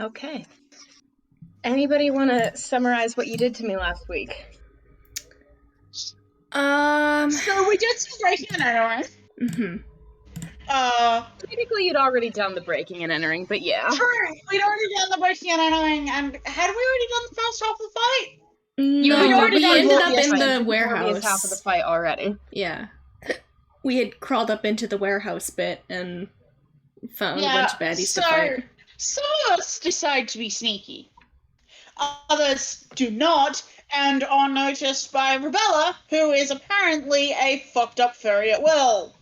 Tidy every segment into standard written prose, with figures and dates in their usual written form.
Okay. Anybody want to summarize what you did to me last week? So we did some breaking and entering. Mm-hmm. Technically, you'd already done the breaking and entering, but yeah. True, we'd already done the breaking and entering, and had we already done the first half of the fight? No, We'd already we done ended up Morbius in fight. the warehouse. Half of the fight already. Yeah. We had crawled up into the warehouse bit and found a bunch of baddies to fight. Some of us decide to be sneaky. Others do not, and are noticed by Rebella, who is apparently a fucked up furry at will.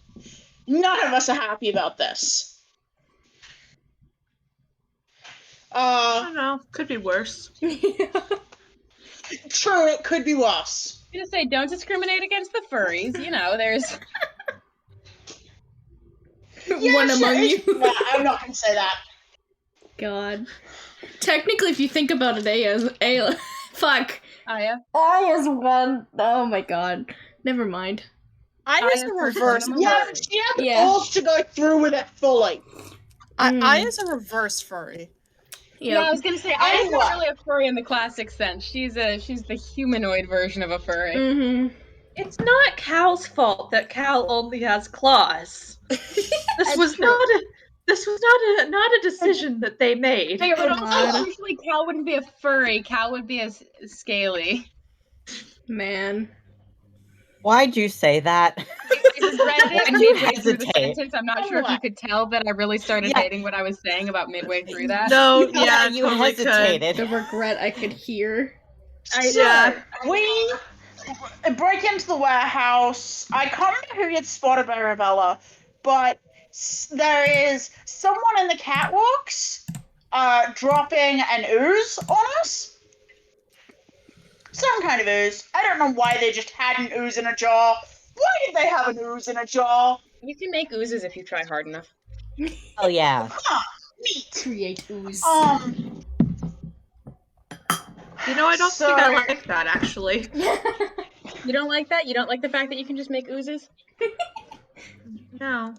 None of us are happy about this. I don't know. Could be worse. True, it could be worse. I'm gonna say, don't discriminate against the furries. You know, there's One among you. No, I'm not gonna say that. God. Technically, if you think about it, fuck. Aya. Aya's one. Oh my god. Never mind. Aya's a reverse. Yeah, she had the balls to go through with it fully. Aya's a reverse furry. Yep. Yeah, I was gonna say, Aya's not really a furry in the classic sense. She's the humanoid version of a furry. Mm-hmm. It's not Cal's fault that Cal only has claws. This was not a decision that they made. But also, usually Cal wouldn't be a furry. Cal would be a scaly. Man. Why'd you say that? Why'd you hesitate? I'm not sure if you could tell that I really started hating what I was saying about midway through that. No, Yeah, yeah, you totally hesitated. The regret I could hear. We break into the warehouse. I can't remember who gets spotted by Rebella, but there is someone in the catwalks dropping an ooze on us. Some kind of ooze. I don't know why they just had an ooze in a jar. Why did they have an ooze in a jar? You can make oozes if you try hard enough. Oh yeah. Neat. Create ooze. You know, I don't think I like that, actually. You don't like that? You don't like the fact that you can just make oozes? No.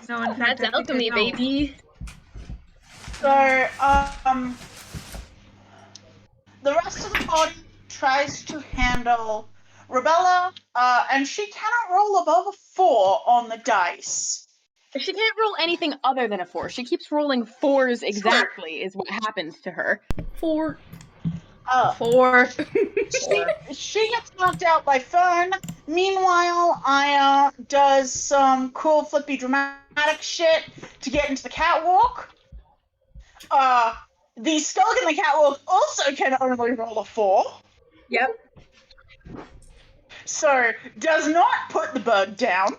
No, in fact, That's alchemy, baby. So, the rest of the party tries to handle Rebella, and she cannot roll above a 4 on the dice. She can't roll anything other than a 4. She keeps rolling 4s exactly, is what happens to her. 4. 4. She gets knocked out by Fern. Meanwhile, Aya does some cool flippy dramatic shit to get into the catwalk. The skunk in the catwalk also can only roll a 4. Yep. So, does not put the bug down.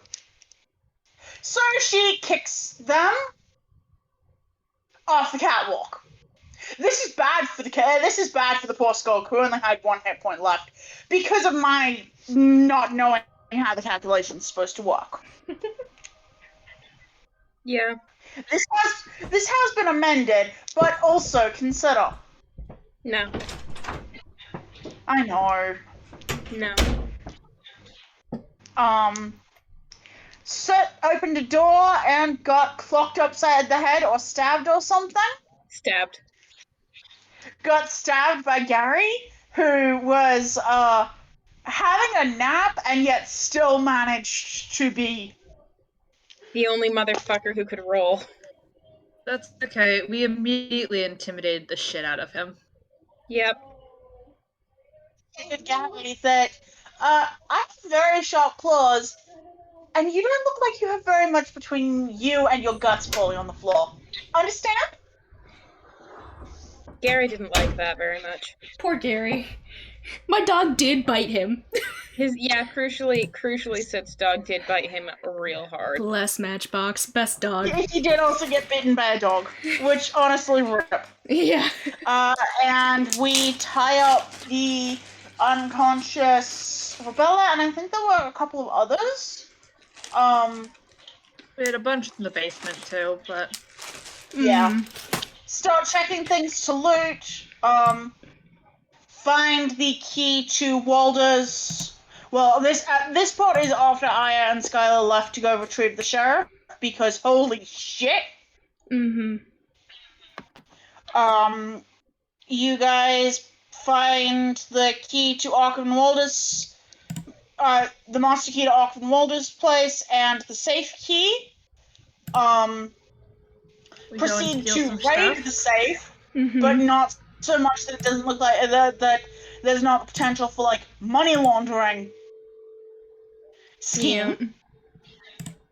So she kicks them off the catwalk. This is bad for the poor Skulk, who only had 1 hit point left, because of my not knowing how the calculation's supposed to work. Yeah. This has been amended, but also consider. No. I know. No. Opened a door and got clocked upside the head or stabbed or something. Stabbed. Got stabbed by Gary, who was having a nap and yet still managed to be the only motherfucker who could roll. That's okay. We immediately intimidated the shit out of him. Yep. Gary that I have very sharp claws, and you don't look like you have very much between you and your guts falling on the floor. Understand? Gary didn't like that very much. Poor Gary. My dog did bite him. Crucially, Sid's dog did bite him real hard. Bless Matchbox. Best dog. He did also get bitten by a dog, which honestly rip. Yeah. And we tie up the unconscious Rebella, and I think there were a couple of others. We had a bunch in the basement too, but yeah. Start checking things to loot. Find the key to Walder's. Well, this part is after Aya and Skylar left to go retrieve the sheriff, because holy shit. You guys find the key to Walder's, the master key to Walder's place, and the safe key. We go and Proceed steal to some raid stuff. the safe, Mhm. but not so much that it doesn't look like that there's not potential for like money laundering scheme. Yeah.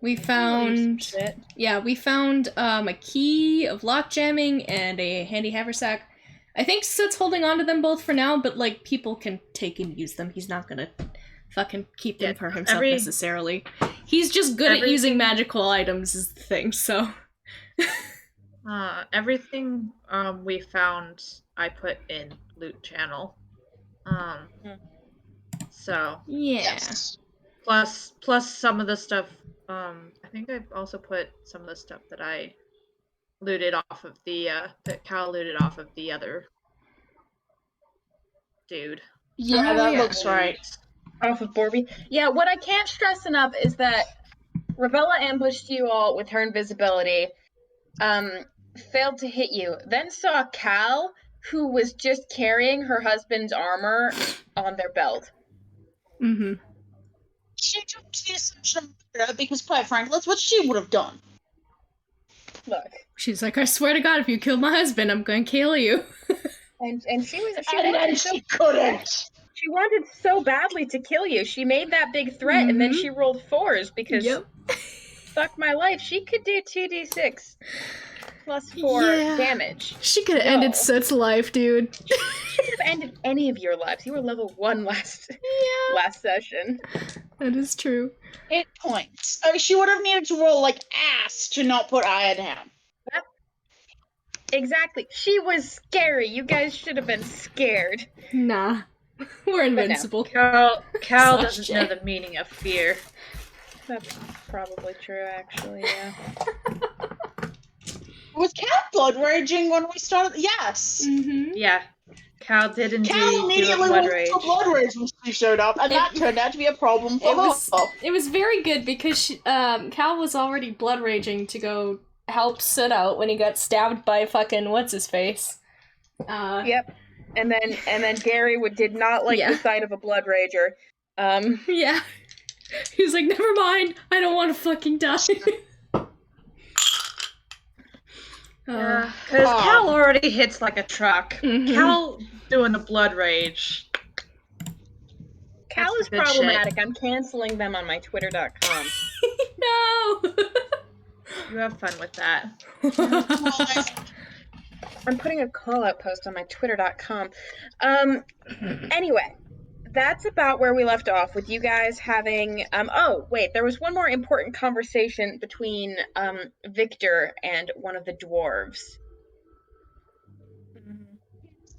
We Leave some found shit. we found a key of lock jamming and a handy haversack. I think Soot's holding on to them both for now, but like people can take and use them. He's not gonna fucking keep them Yeah, for himself every- necessarily. He's just good at using magical items is the thing, so Everything we found I put in loot channel. So yeah. Yes. plus some of the stuff I think I also put some of the stuff that I looted off of the that Cal looted off of the other dude. Yeah, Oh, that yeah. looks right. Off of Borby. Yeah, what I can't stress enough is that Ravella ambushed you all with her invisibility, failed to hit you, then saw Cal, who was just carrying her husband's armor on their belt. Mm-hmm. She jumped the assumption of murder because, quite frankly, that's what she would have done. Look. She's like, I swear to God, if you kill my husband, I'm gonna kill you. And she was And then she couldn't. she wanted so badly to kill you. She made that big threat and then she rolled 4s because Yep. fuck my life. She could do 2d6 plus 4 Yeah. damage. She could have ended Soot's life, dude. She could have ended any of your lives. You were level 1 last session. That is true. 8 points. She would have needed to roll like ass to not put Aya down. Yep. Exactly. She was scary. You guys should have been scared. Nah. We're invincible. Cal Slash doesn't J. know the meaning of fear. That's probably true, actually, yeah. Was Cal blood raging when we started? Yes. Mm-hmm. Yeah. Cal did indeed Cal do a immediately blood went rage. to blood rage when she showed up, and that turned out to be a problem for her. It was very good because Cal was already blood raging to go help Soot out when he got stabbed by fucking what's his face. Yep. And then Gary did not like the sight of a blood rager. Yeah. He was like, never mind, I don't want to fucking die. Yeah, because Cal already hits like a truck. Mhm. Cal doing the blood rage. Cal That's is good problematic. I'm canceling them on my twitter.com. No! You have fun with that. I'm putting a call-out post on my twitter.com. Anyway, that's about where we left off with you guys having oh wait, there was one more important conversation between Victor and one of the dwarves.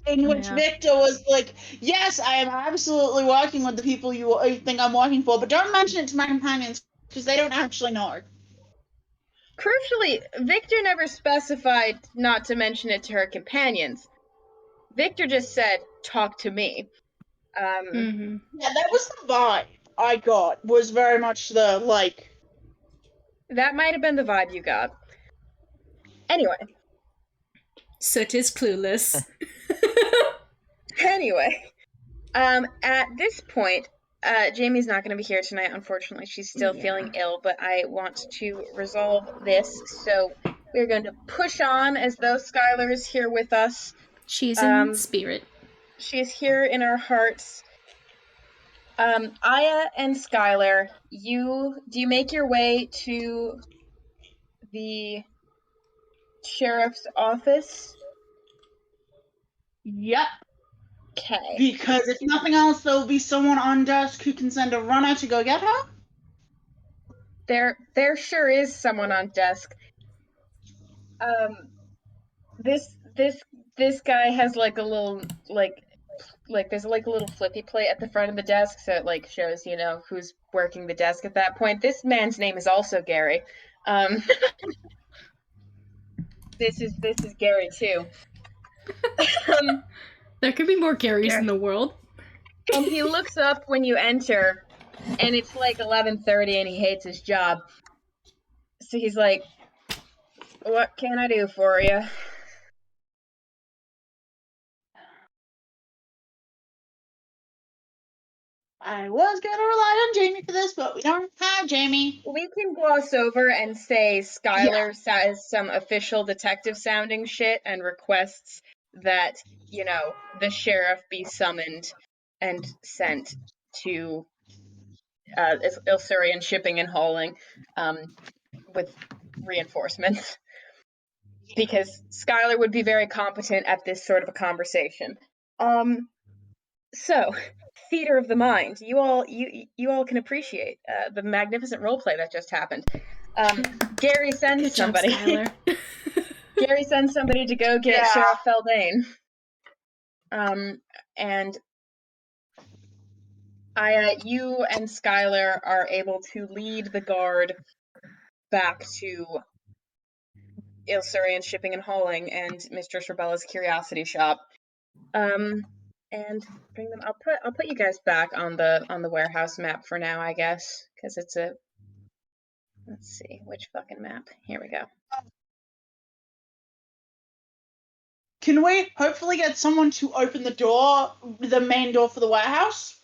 In which Victor was like, yes, I am absolutely working with the people you think I'm working for, but don't mention it to my companions, because they don't actually know. Crucially, Victor never specified not to mention it to her companions. Victor just said, talk to me. Yeah, that was the vibe I got, was very much the, like... That might have been the vibe you got. Anyway. Soot is clueless. Anyway. At this point, Jamie's not going to be here tonight, unfortunately. She's still feeling ill, but I want to resolve this, so we're going to push on as though Skylar is here with us. She's in spirit. She's here in our hearts. Aya and Skylar, do you make your way to the sheriff's office? Yep. Okay. Because if nothing else, there'll be someone on desk who can send a runner to go get her. There sure is someone on desk. This guy has like a little like there's like a little flippy plate at the front of the desk, so it like shows who's working the desk at that point. This man's name is also Gary. This is Gary too. There could be more Garys in the world. And he looks up when you enter, and it's like 11:30, and he hates his job. So he's like, "What can I do for you?" I was gonna rely on Jamie for this, but we don't have Jamie. We can gloss over and say Skylar says some official detective sounding shit and requests that, the sheriff be summoned and sent to Ilsurian Shipping and Hauling with reinforcements. Because Skylar would be very competent at this sort of a conversation. So, theater of the mind. You all can appreciate the magnificent roleplay that just happened. Gary sends Good job, somebody. Skylar. Gary sends somebody to go get Sheriff Feldane. And you and Skylar are able to lead the guard back to Ilsurian Shipping and Hauling and Mistress Rebella's Curiosity Shop. And bring them. I'll put you guys back on the warehouse map for now, I guess, because it's a. Let's see which fucking map. Here we go. Can we hopefully get someone to open the main door for the warehouse?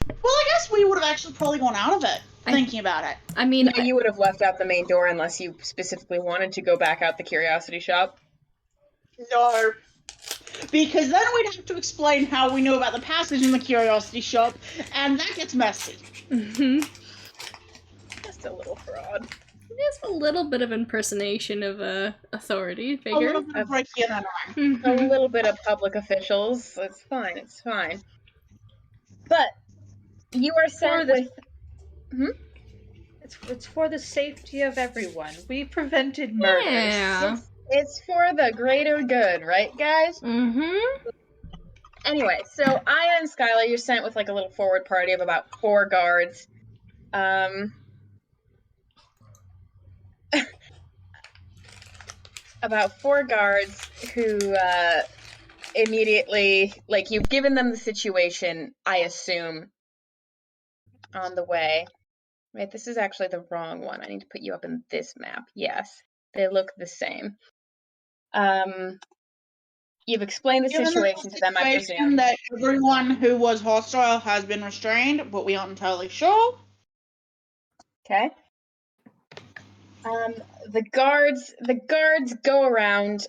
Well, I guess we would have actually probably gone out of it, thinking about it. I mean, Yeah, you would have left out the main door unless you specifically wanted to go back out the Curiosity Shop. No. Because then we'd have to explain how we knew about the passage in the Curiosity Shop, and that gets messy. Just a little fraud. Just a little bit of impersonation of authority figure. A little bit of breaking and A little bit of public officials. It's fine. It's fine. But you are sent with. It's for the safety of everyone. We prevented murders. Yeah. It's for the greater good, right, guys? Anyway, so Aya and Skylar, you're sent with like a little forward party of about 4 guards. About 4 guards who immediately, like, you've given them the situation, I assume, on the way. Right, this is actually the wrong one. I need to put you up in this map. Yes, they look the same. You've explained the situation to them, I presume. That everyone who was hostile has been restrained, but we aren't entirely sure. Okay. The guards go around,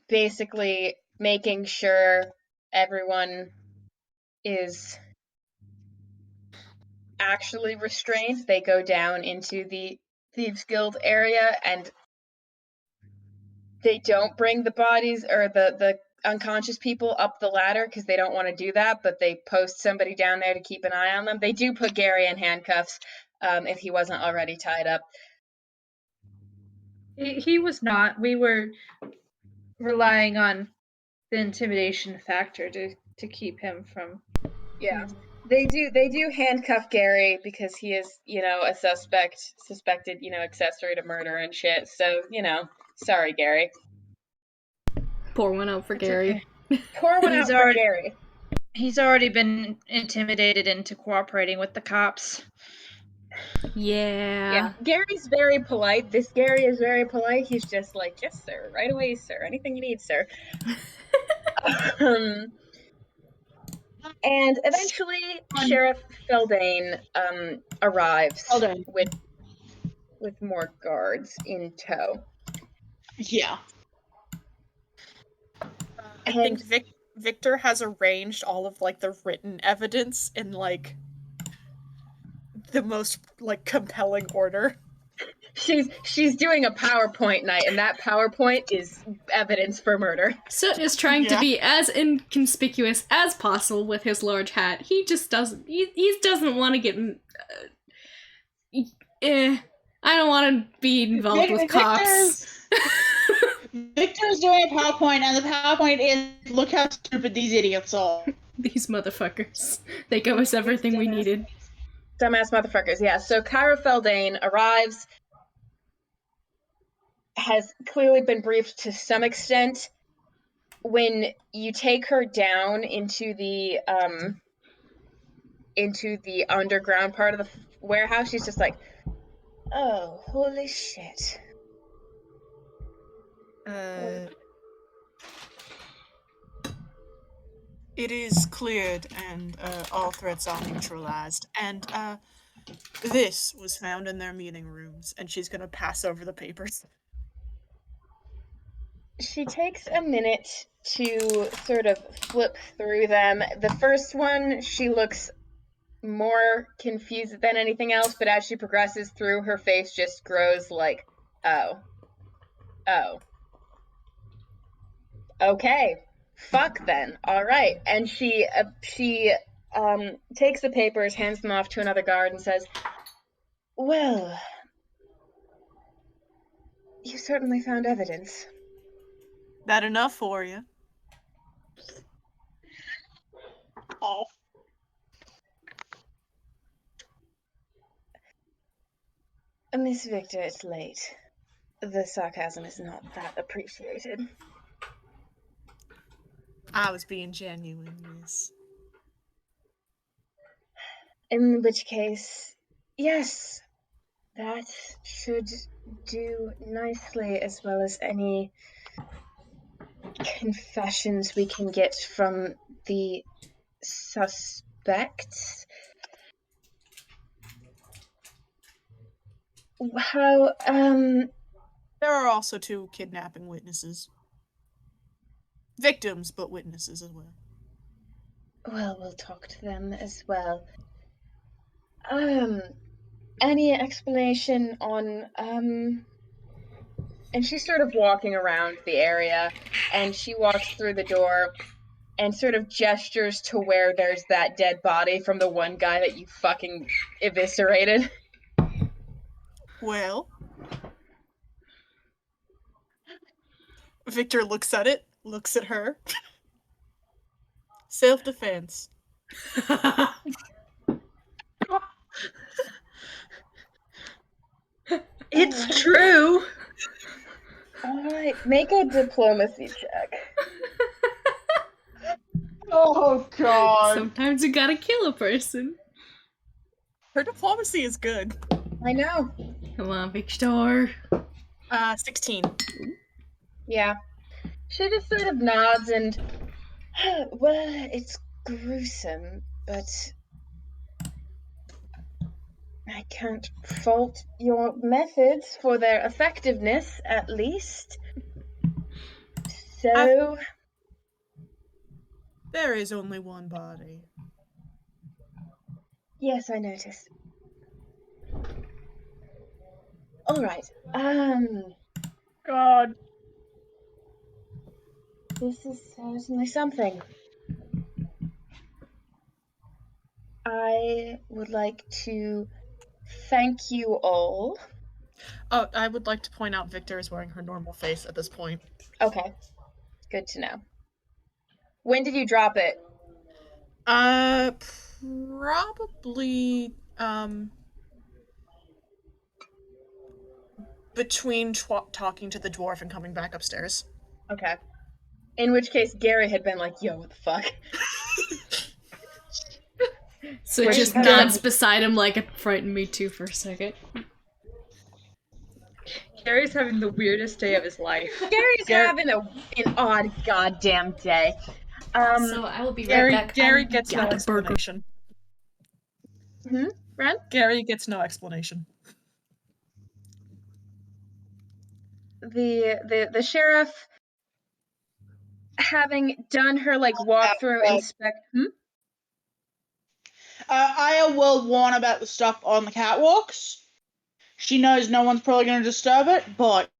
basically making sure everyone is actually restrained. They go down into the Thieves Guild area and they don't bring the bodies or the unconscious people up the ladder because they don't want to do that, but they post somebody down there to keep an eye on them. They do put Gary in handcuffs if he wasn't already tied up. He was not. We were relying on the intimidation factor to keep him from. Yeah. They do handcuff Gary because he is, a suspected, accessory to murder and shit. So, sorry, Gary. Pour one out for Gary. Okay. Pour one out for Gary. He's already been intimidated into cooperating with the cops. Yeah. Gary's very polite. This Gary is very polite. He's just like, yes, sir. Right away, sir. Anything you need, sir. And eventually, Sheriff Feldane arrives with more guards in tow. Yeah. I think Victor has arranged all of the written evidence in the most compelling order. She's doing a PowerPoint night, and that PowerPoint is evidence for murder. Soot is trying to be as inconspicuous as possible with his large hat. He just doesn't. He doesn't want to get. I don't want to be involved with cops. Victor's doing a PowerPoint, and the PowerPoint is, look how stupid these idiots are. These motherfuckers. They gave us everything we needed. Dumbass motherfuckers, yeah. So Kyra Feldane arrives, has clearly been briefed to some extent. When you take her down into the underground part of the warehouse, she's just like, oh, holy shit. It is cleared and all threats are neutralized. And this was found in their meeting rooms, and she's gonna pass over the papers. She takes a minute to sort of flip through them. The first one, she looks more confused than anything else, but as she progresses through, her face just grows like, oh. Okay. Fuck then. All right. And she takes the papers, hands them off to another guard, and says, "Well, you certainly found evidence." That enough for you? Oh. Miss Victor, it's late. The sarcasm is not that appreciated. I was being genuine, miss. In which case, yes, that should do nicely, as well as any confessions we can get from the suspects. How, There are also 2 kidnapping witnesses. Victims, but witnesses as well. well, we'll talk to them as well. Any explanation on, and she's sort of walking around the area, and she walks through the door and sort of gestures to where there's that dead body from the one guy that you fucking eviscerated. Well, Victor looks at it, looks at her. Self-defense. It's true. All right, make a diplomacy check. Oh god. Sometimes you gotta kill a person. Her diplomacy is good. I know. Come on, Victor. 16. Yeah. She just sort of nods and, well, it's gruesome, but I can't fault your methods for their effectiveness, at least. So, There is only one body. yes, I noticed. All right. God. This is certainly something. I would like to thank you all. Oh, I would like to point out Victor is wearing her normal face at this point. Okay. Good to know. When did you drop it? Probably, between talking to the dwarf and coming back upstairs. Okay. In which case, Gary had been like, yo, what the fuck? So it Where's just the nods gun? beside him like it frightened me too for a second. Gary's having the weirdest day of his life. Gary's having an odd goddamn day. So I will be right back. Gary gets no got a burger. explanation. Ren? Gary gets no explanation. The sheriff, having done her like walkthrough inspect. Aya will warn about the stuff on the catwalks. She knows no one's probably going to disturb it, but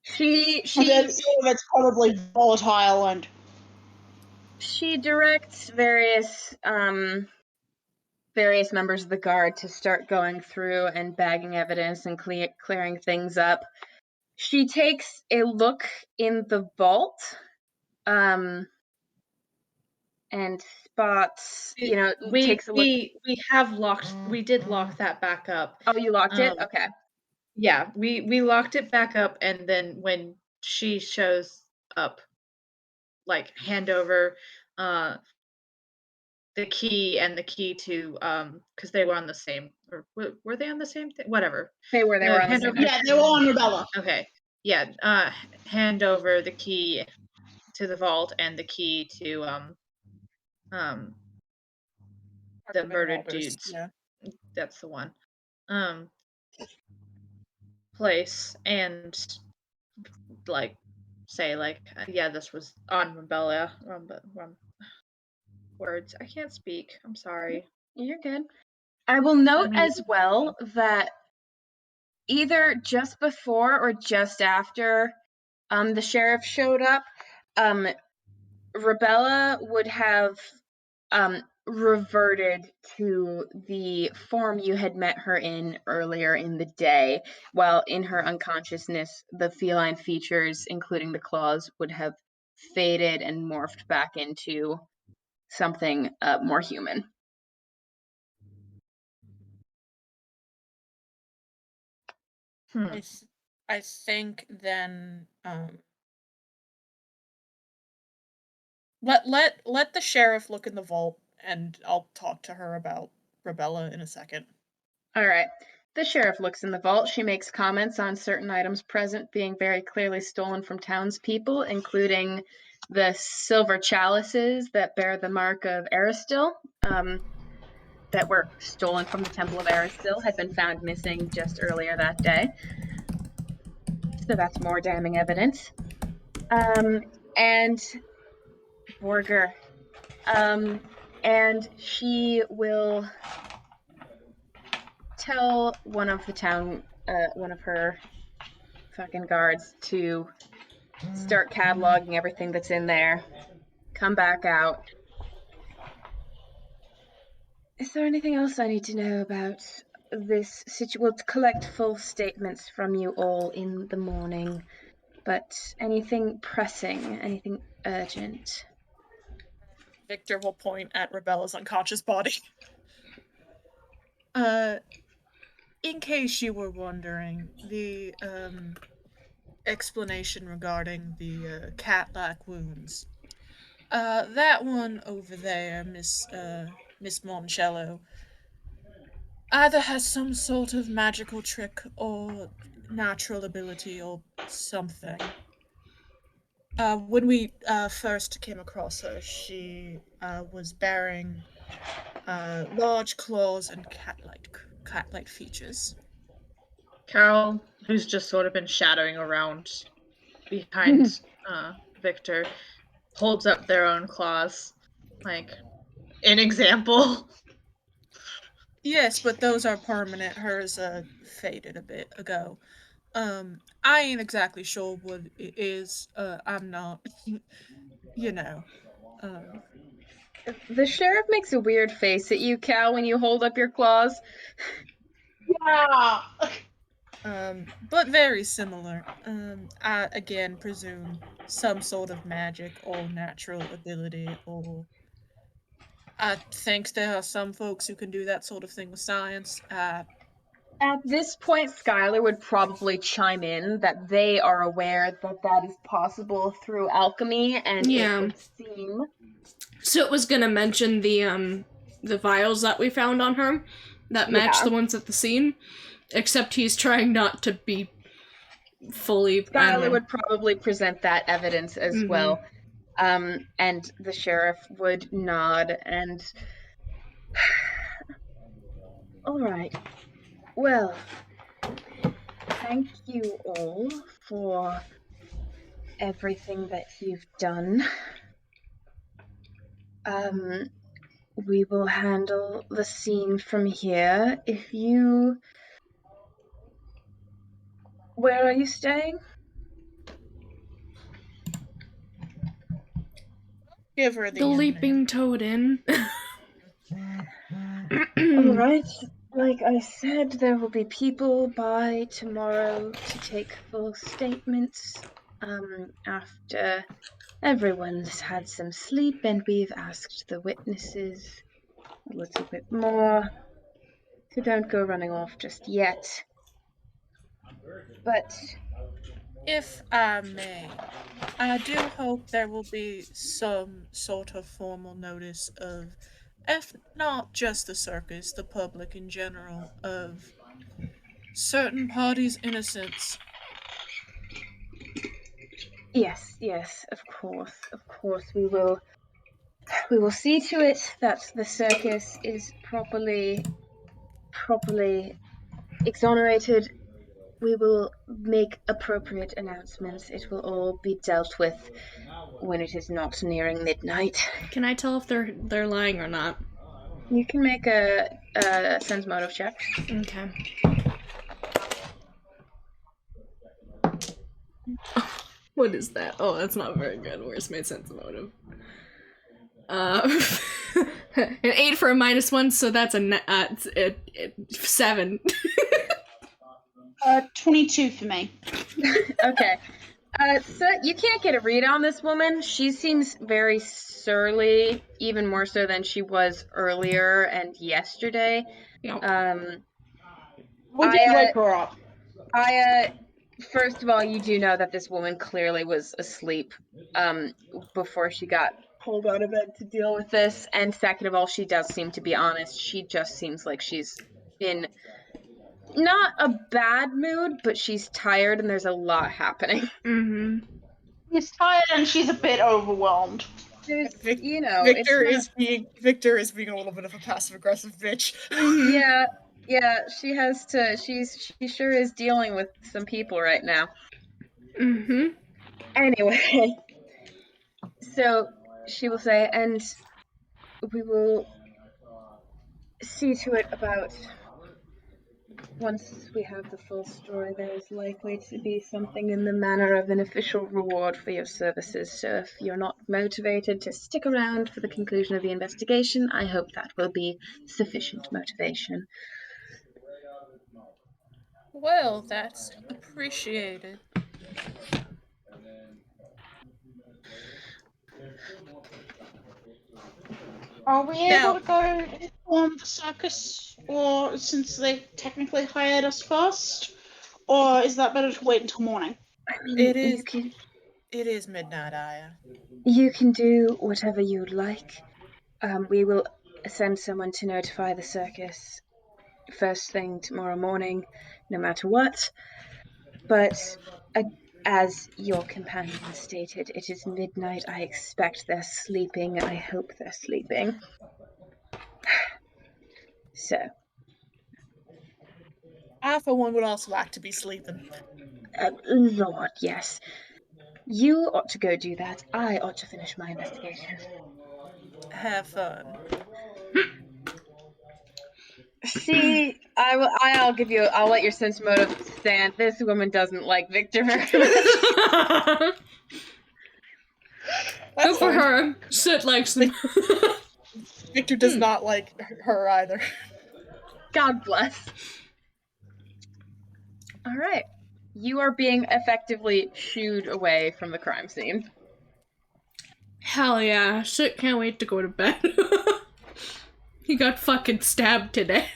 She it's probably volatile and she directs various members of the guard to start going through and bagging evidence and clearing things up. She takes a look in the vault, and spots, takes a look. We have locked. We did lock that back up. Oh, you locked it? Okay. Yeah, we locked it back up, and then when she shows up, like hand over the key and the key to because they were on the same, or were they on the same thing? Whatever. They were on the same. yeah, they were on Rebella. Okay. Yeah. Hand over the key to the vault and the key to the murdered dude's. Yeah. That's the one. Place and like say like yeah, this was on Rebella. Words. I can't speak. I'm sorry. You're good. I will note as well that either just before or just after the sheriff showed up, Rebella would have reverted to the form you had met her in earlier in the day, while in her unconsciousness, the feline features, including the claws, would have faded and morphed back into something more human. I think then let the sheriff look in the vault, and I'll talk to her about Rebella in a second. All right. The sheriff looks in the vault. She makes comments on certain items present being very clearly stolen from townspeople, including the silver chalices that bear the mark of Aristil, that were stolen from the Temple of Aristil, had been found missing just earlier that day. So that's more damning evidence. And Borger. And she will tell one of her fucking guards to start cataloging everything that's in there. Come back out. Is there anything else I need to know about this situation? We'll collect full statements from you all in the morning, but anything pressing, anything urgent? Victor will point at Rebella's unconscious body. In case you were wondering, the explanation regarding the cat-like wounds. That one over there, Miss Moncello, either has some sort of magical trick or natural ability or something. When we first came across her, she was bearing large claws and cat-like features. Carol, who's just sort of been shadowing around behind Victor, holds up their own claws, like an example. Yes, but those are permanent. Hers faded a bit ago. I ain't exactly sure what it is. I'm not, you know. The sheriff makes a weird face at you, Cal, when you hold up your claws. Yeah. But very similar. I again presume some sort of magic or natural ability, or I think there are some folks who can do that sort of thing with science. At this point, Skylar would probably chime in that they are aware that that is possible through alchemy, and it would seem. So it was gonna mention the vials that we found on her that match the ones at the scene, except he's trying not to be fully. Skylar would probably present that evidence as well, and the sheriff would nod and. All right. Well, thank you all for everything that you've done. We will handle the scene from here. Where are you staying? Give her the Leaping Toad Inn. All right. Like I said, there will be people by tomorrow to take full statements. After everyone's had some sleep and we've asked the witnesses a little bit more. So don't go running off just yet. But if I may, I do hope there will be some sort of formal notice of, if not just the circus, the public in general, of certain parties' innocence. Yes, of course. We will see to it that the circus is properly exonerated. We will make appropriate announcements. It will all be dealt with when it is not nearing midnight. Can I tell if they're lying or not? You can make a sense motive check. Okay. What is that? Oh, that's not very good. Where's my sense of motive? An 8 for a -1, so that's a 7. 22 for me. Okay. So you can't get a read on this woman. She seems very surly, even more so than she was earlier and yesterday. Nope. We did wake her up. First of all, you do know that this woman clearly was asleep before she got pulled out of bed to deal with this. And second of all, she does seem to be honest. She just seems like she's in not a bad mood, but she's tired and there's a lot happening. Mm-hmm. She's tired and she's a bit overwhelmed. There's, Victor is being a little bit of a passive aggressive bitch. Yeah, she has to. She sure is dealing with some people right now. Mm-hmm. Anyway, so she will say, and we will see to it about. Once we have the full story, there is likely to be something in the manner of an official reward for your services. So if you're not motivated to stick around for the conclusion of the investigation, I hope that will be sufficient motivation. Well, that's appreciated. Are we able to go on the circus, or since they technically hired us first, or is that better to wait until morning? I mean, It is midnight, Aya. You can do whatever you'd like. We will send someone to notify the circus first thing tomorrow morning, no matter what. But as your companion stated, it is midnight. I expect they're sleeping. I hope they're sleeping. So. I, for one, would also like to be sleeping. Lord, yes. You ought to go do that. I ought to finish my investigation. Have fun. See, I'll let your sense motive stand. This woman doesn't like Victor very much. Good for her. Sid likes him. Victor does not like her either. God bless. All right. You are being effectively shooed away from the crime scene. Hell yeah. Shit, can't wait to go to bed. He got fucking stabbed today.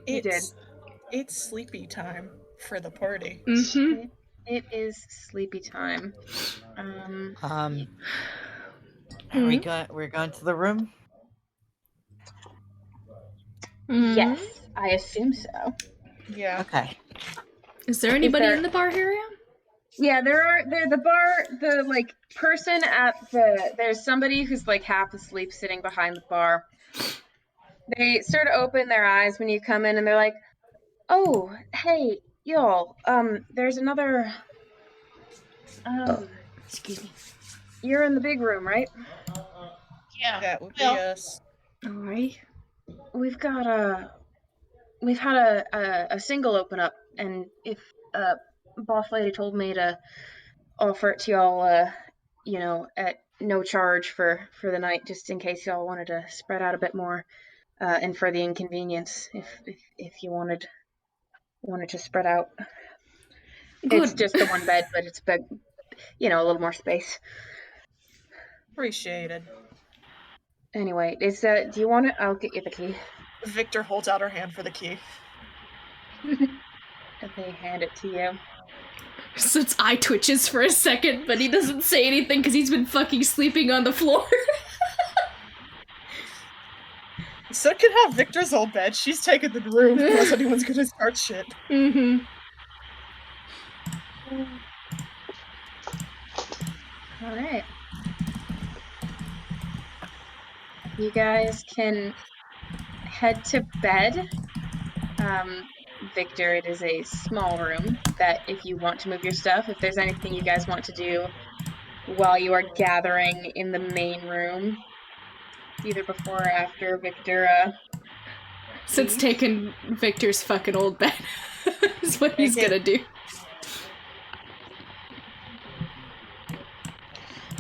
It's sleepy time for the party. Mm-hmm. It is sleepy time. We're going to the room? Yes, I assume so. Yeah. Okay. Is there anybody in the bar area? Yeah, the person at there's somebody who's like half asleep sitting behind the bar. They sort of open their eyes when you come in and they're like, "Oh, hey, y'all, there's another, Excuse me. you're in the big room, right?" Yeah. That would be us. Alright. We've had a single open up, and if boss lady told me to offer it to y'all, at no charge for the night, just in case y'all wanted to spread out a bit more, and for the inconvenience, if you wanted to spread out. Good. It's just the one bed, but it's big, a little more space. Appreciated. Anyway, do you want it? I'll get you the key. Victor holds out her hand for the key. And they hand it to you. Sid's eye twitches for a second, but he doesn't say anything because he's been fucking sleeping on the floor. So can have Victor's old bed. She's taken the room unless anyone's gonna start shit. Mm-hmm. All right. You guys can head to bed. Victor, it is a small room that if you want to move your stuff, if there's anything you guys want to do while you are gathering in the main room, either before or after Victor Since leaves. taking Victor's fucking old bed is what he's Okay. gonna do.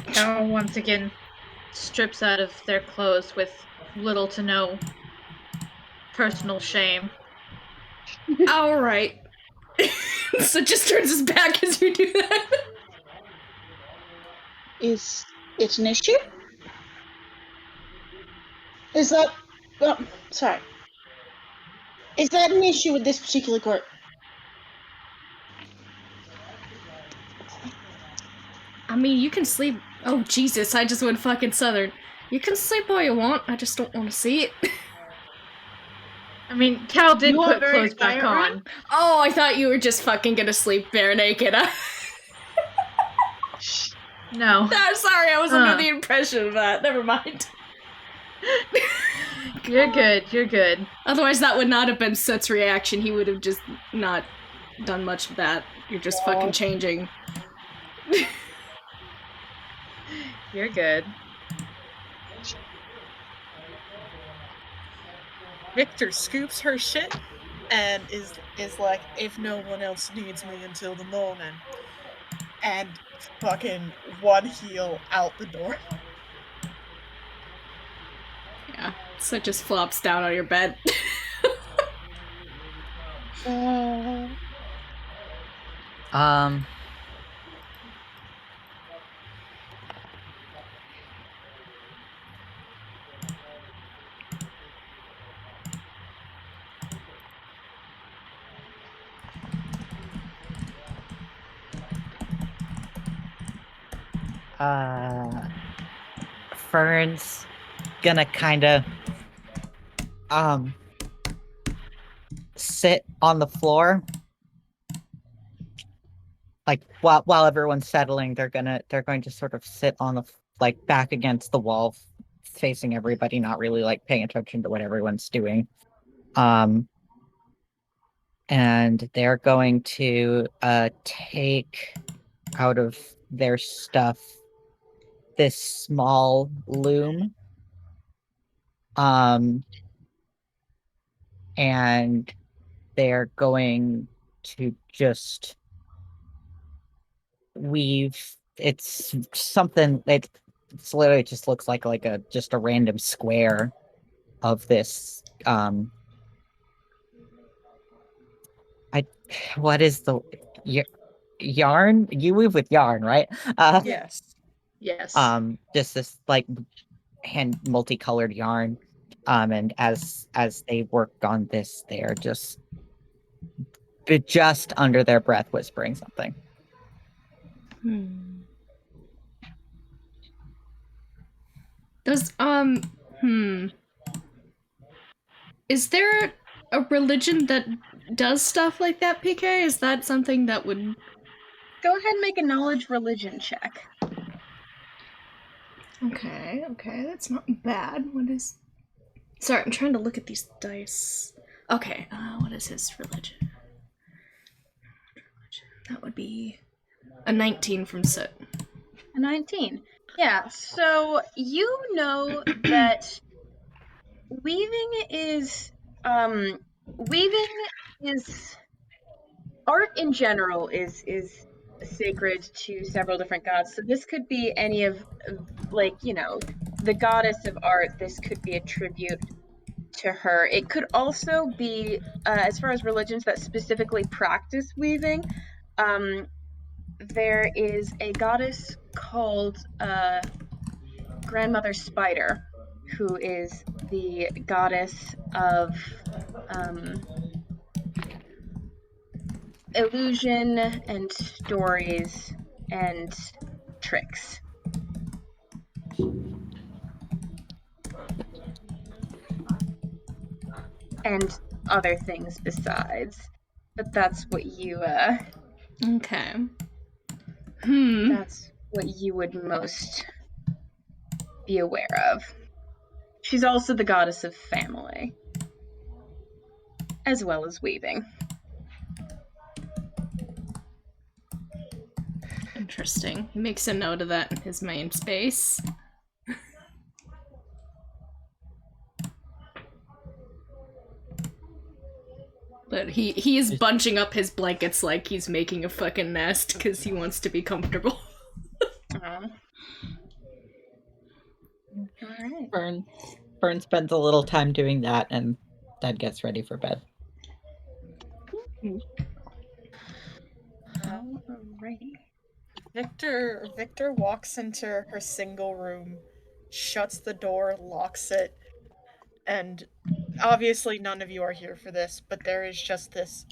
Cal once again strips out of their clothes with little to no personal shame. Alright. So just turns his back as you do that. Is it an issue? Is that... sorry. Is that an issue with this particular group? I mean, you can sleep. Oh, Jesus, I just went fucking southern. You can sleep all you want, I just don't want to see it. I mean, Cal did You are put very clothes back quiet, on. Oh, I thought you were just fucking gonna sleep bare naked. No. I'm sorry, I was under the impression of that. Never mind. You're good, you're good. Otherwise, that would not have been Soot's reaction. He would have just not done much of that. You're just fucking changing. You're good. Victor scoops her shit and is like, if no one else needs me until the morning, and fucking one heel out the door. Yeah, so just flops down on your bed. Fern's gonna kinda sit on the floor. Like while everyone's settling, they're going to sort of sit on the like back against the wall, facing everybody, not really like paying attention to what everyone's doing. And they're going to take out of their stuff this small loom. And they're going to just weave. It's something. It's literally just looks like a just a random square of this. What is the yarn? You weave with yarn, right? Yes. Yes. Just this like hand multicolored yarn. And as they work on this, they're just under their breath whispering something. Does, is there a religion that does stuff like that, PK? Is that something that would... Go ahead and make a knowledge religion check. Okay, that's not bad. What is... Sorry, I'm trying to look at these dice. Okay, what is his religion? That would be a 19 from Soot. A 19. Yeah, so you know that weaving is art in general is sacred to several different gods. So this could be any of, like, you know, the goddess of art. This could be a tribute to her. It could also be, as far as religions that specifically practice weaving, there is a goddess called Grandmother Spider, who is the goddess of illusion and stories and tricks. And other things besides. But that's what you Okay. that's what you would most be aware of. She's also the goddess of family, as well as weaving. Interesting. He makes a note of that in his main space. But he is bunching up his blankets like he's making a fucking nest because he wants to be comfortable. Alright. Fern spends a little time doing that and then gets ready for bed. Alright. Victor walks into her single room, shuts the door, locks it, and obviously none of you are here for this, but there is just this,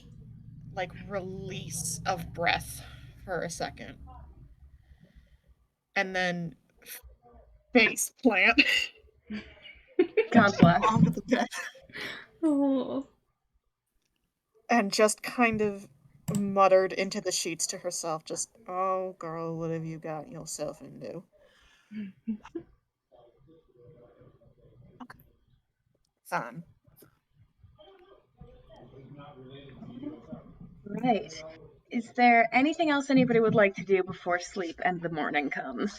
like, release of breath for a second. And then face plant God bless. onto the bed. Oh. And just kind of muttered into the sheets to herself, just, oh girl, what have you got yourself into? Okay. Fine. Right. Is there anything else anybody would like to do before sleep and the morning comes?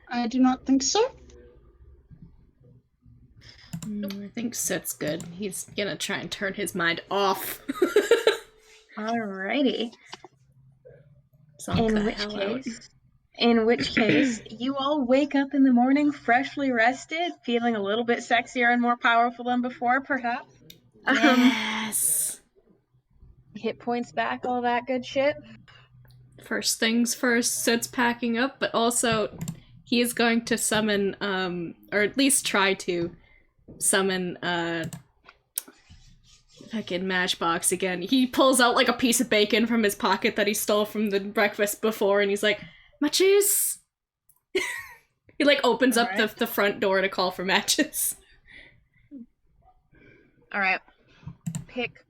I do not think so. I think Sit's good. He's gonna try and turn his mind off. Alrighty. Zonk In the which hell out. case, you all wake up in the morning freshly rested, feeling a little bit sexier and more powerful than before, perhaps. Yes. Hit points back, all that good shit. First things first, Sit's packing up, but also he is going to summon, or at least try to summon, fucking Matchbox again. He pulls out like a piece of bacon from his pocket that he stole from the breakfast before, and he's like, matches! He like opens up the front door to call for matches. Alright. Pick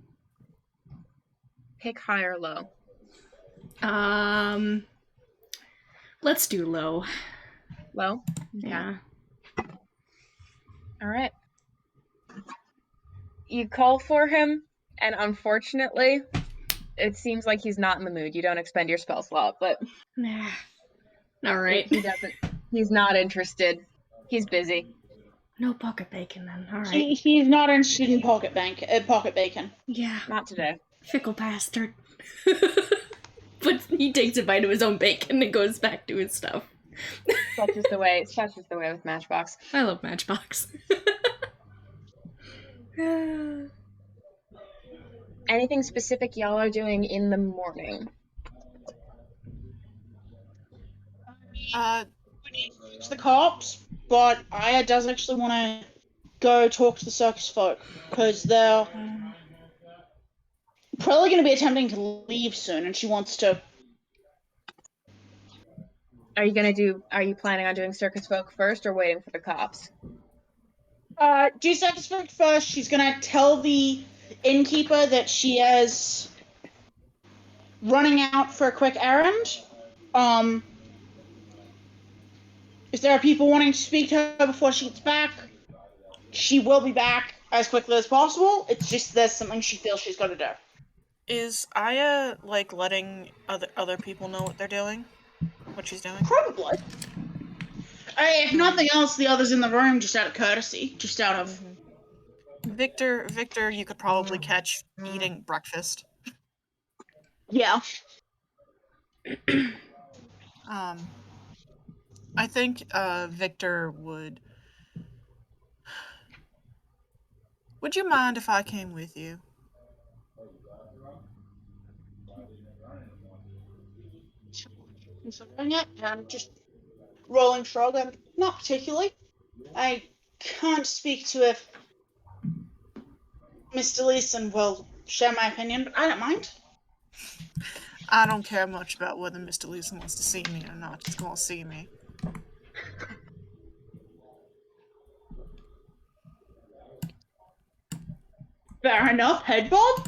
high or low. Let's do low. Low? Yeah. Alright. You call for him, and unfortunately, it seems like he's not in the mood. You don't expend your spell slot, but Nah. Alright. He's not interested. He's busy. No pocket bacon then, alright. He's not interested in pocket bacon. Yeah. Not today. Fickle bastard. But he takes a bite of his own bacon and goes back to his stuff. Such is the way with Matchbox. I love Matchbox. Anything specific y'all are doing in the morning? It's the cops, but Aya does actually want to go talk to the circus folk, because they're probably going to be attempting to leave soon, and she wants to... Are you planning on doing circus folk first or waiting for the cops? Do circus folk first. She's going to tell the innkeeper that she is running out for a quick errand. If there are people wanting to speak to her before she gets back, she will be back as quickly as possible. It's just there's something she feels she's got to do. Is Aya, like, letting other people know what they're doing? What she's doing? Probably. If nothing else, the others in the room, just out of courtesy, just out of... Victor, you could probably catch eating breakfast. Yeah. I think Victor would... Would you mind if I came with you? And just rolling shrug, and not particularly. I can't speak to if Mr. Leeson will share my opinion, but I don't mind. I don't care much about whether Mr. Leeson wants to see me or not. He's gonna see me. Fair enough, head bob.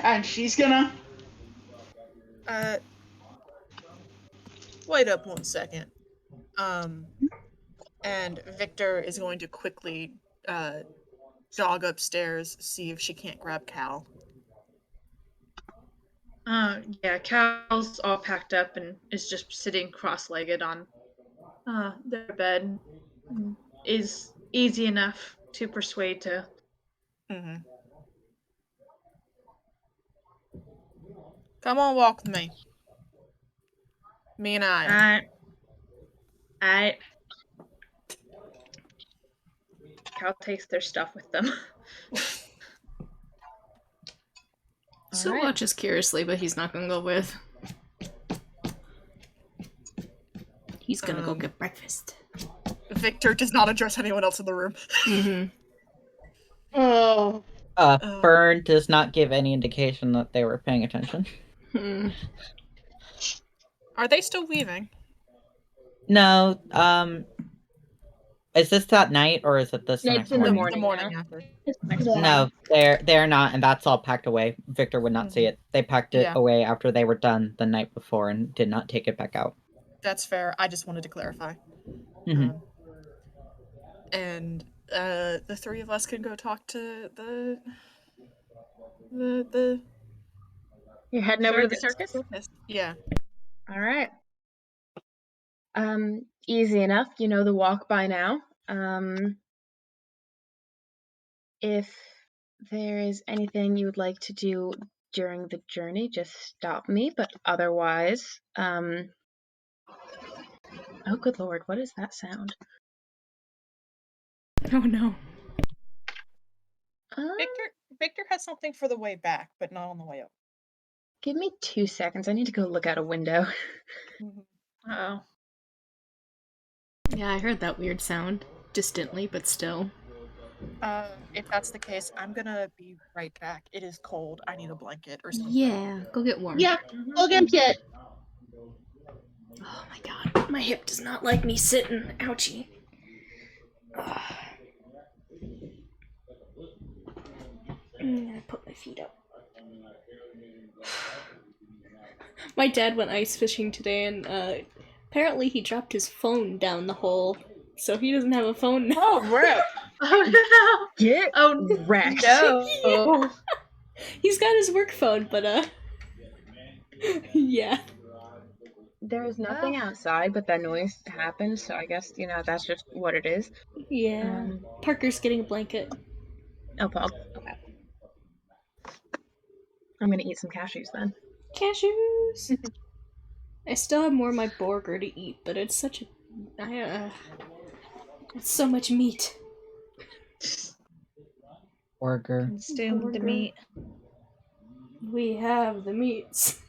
And she's gonna Wait up 1 second. And Victor is going to quickly jog upstairs, see if she can't grab Cal. Yeah, Cal's all packed up and is just sitting cross-legged on their bed. Is easy enough to persuade to. Mm-hmm. Come on, walk with me. Me and I. I Cal takes their stuff with them. Still Alright. watches curiously, but he's not gonna go with. He's gonna go get breakfast. Victor does not address anyone else in the room. Mm-hmm. Oh. Fern does not give any indication that they were paying attention. Are they still weaving? No, is this that night or is it this No, next it's in the morning? morning. The morning now. after. No, they're not, and that's all packed away. Victor would not see it. They packed it Yeah. away after they were done the night before and did not take it back out. That's fair. I just wanted to clarify. Mhm. And the three of us can go talk to the You're heading over to the circus? Yeah. All right. Easy enough. You know the walk by now. If there is anything you would like to do during the journey, just stop me. But otherwise, oh, good lord, what is that sound? Oh no. Victor has something for the way back, but not on the way up. Give me 2 seconds. I need to go look out a window. Uh-oh. Yeah, I heard that weird sound. Distantly, but still. If that's the case, I'm gonna be right back. It is cold. I need a blanket or something. Yeah, go get warm. Yeah, go get it. Oh my god, my hip does not like me sitting. Ouchie. Ugh. I'm gonna put my feet up. My dad went ice fishing today and apparently he dropped his phone down the hole. So he doesn't have a phone now. Oh, rip. Oh no! Get wrecked. No! Yeah. He's got his work phone, but yeah. There is nothing outside, but that noise happens, so I guess, that's just what it is. Yeah. Parker's getting a blanket. Oh, Paul. Okay. I'm gonna eat some cashews then. Cashews! I still have more of my burger to eat, but it's such a... it's so much meat. Burger. Consume the meat. We have the meats.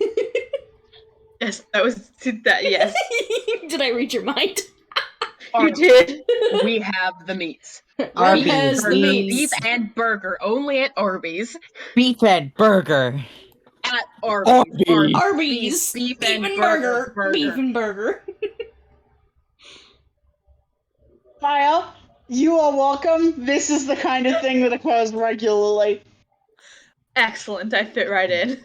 Yes, that was that. Yes, Did I read your mind? you did. We have the meats. Arby's has the meats. Beef and burger only at Arby's. Beef and burger. At Arby's. Arby's. Beef and and burger. burger. Beef and burger. Kyle, you are welcome. This is the kind of thing that occurs regularly. Excellent. I fit right in.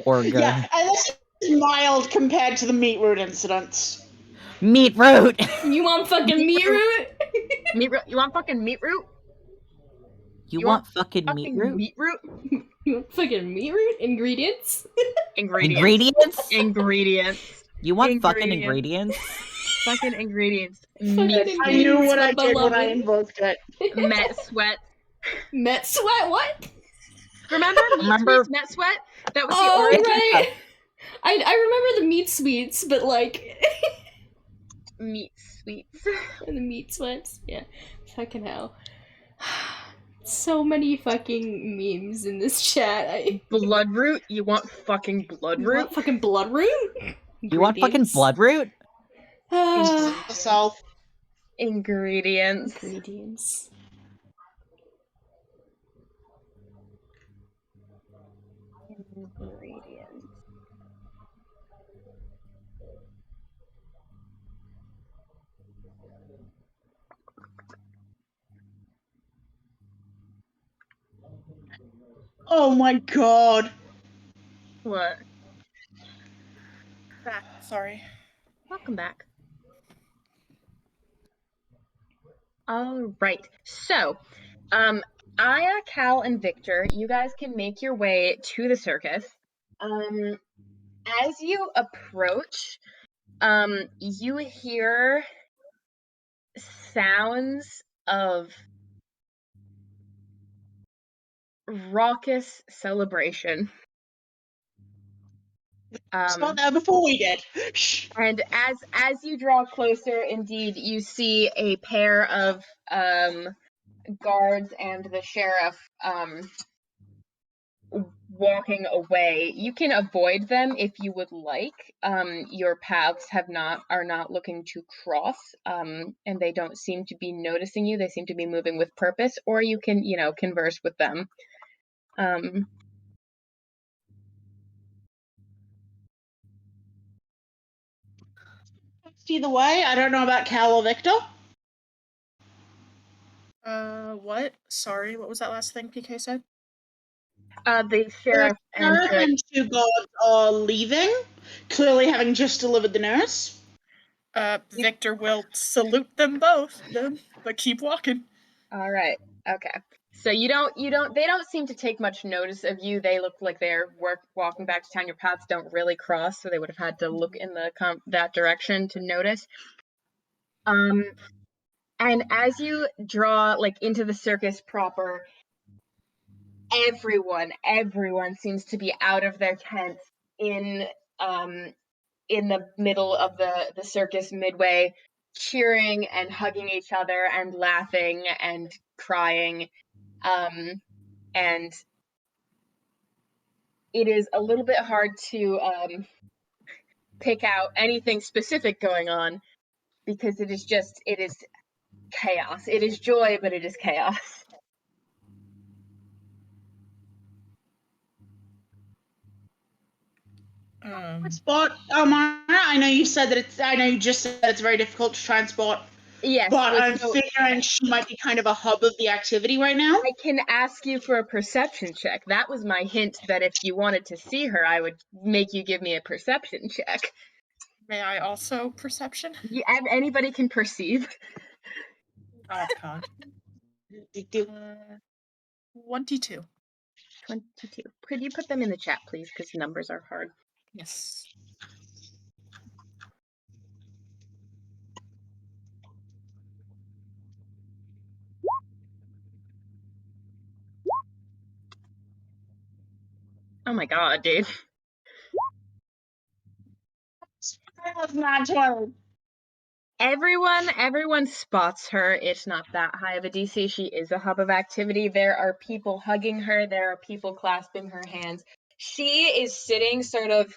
Burger. Yeah, and this is mild compared to the meat root incidents. Meat root. You want fucking meat root? Meat root? You want fucking meat root? You want fucking meat root? Meat root? You want fucking meat root? Ingredients? Ingredients. You want fucking ingredients? Fucking ingredients. Fucking I knew what I Sweat did when I beloved. invoked it. Met sweat. Met sweat? What? Remember Sweets, Met sweat? That was the Oh, origin. right. I remember the meat sweets, but like... Meat sweets. the meat sweats? Yeah. Fucking hell. So many fucking memes in this chat. Blood root? You want fucking blood You root? want fucking blood root? You want fucking blood root? Myself. Ingredients. Ingredients. Oh my god. What? Back. Sorry. Welcome back. All right. So, Aya, Cal, and Victor, you guys can make your way to the circus. As you approach, you hear sounds of raucous celebration. Spot there before we did. Shh. And as you draw closer, indeed, you see a pair of guards and the sheriff walking away. You can avoid them if you would like. Your paths are not looking to cross, and they don't seem to be noticing you. They seem to be moving with purpose, or you can, converse with them. Either way, I don't know about Cal or Victor. What? Sorry, what was that last thing PK said? The sheriff and the... two guards are leaving, clearly having just delivered the nurse. Victor will salute them both, then, but keep walking. All right. Okay. So they don't seem to take much notice of you. They look like they're walking back to town. Your paths don't really cross, so they would have had to look in that direction to notice. And as you draw into the circus proper, everyone seems to be out of their tents in the middle of the circus midway, cheering and hugging each other and laughing and crying. And it is a little bit hard to pick out anything specific going on because it is chaos. It is joy, but it is chaos. Spot, Mara, I know you just said it's very difficult to try and spot. Yes, but I'm figuring she might be kind of a hub of the activity right now. I can ask you for a perception check. That was my hint that if you wanted to see her, I would make you give me a perception check. May I also perception? Anybody can perceive. I can't. 22. 22. Could you put them in the chat, please? Because numbers are hard. Yes. Oh my god, dude. Everyone spots her. It's not that high of a DC. She is a hub of activity. There are people hugging her. There are people clasping her hands. She is sitting sort of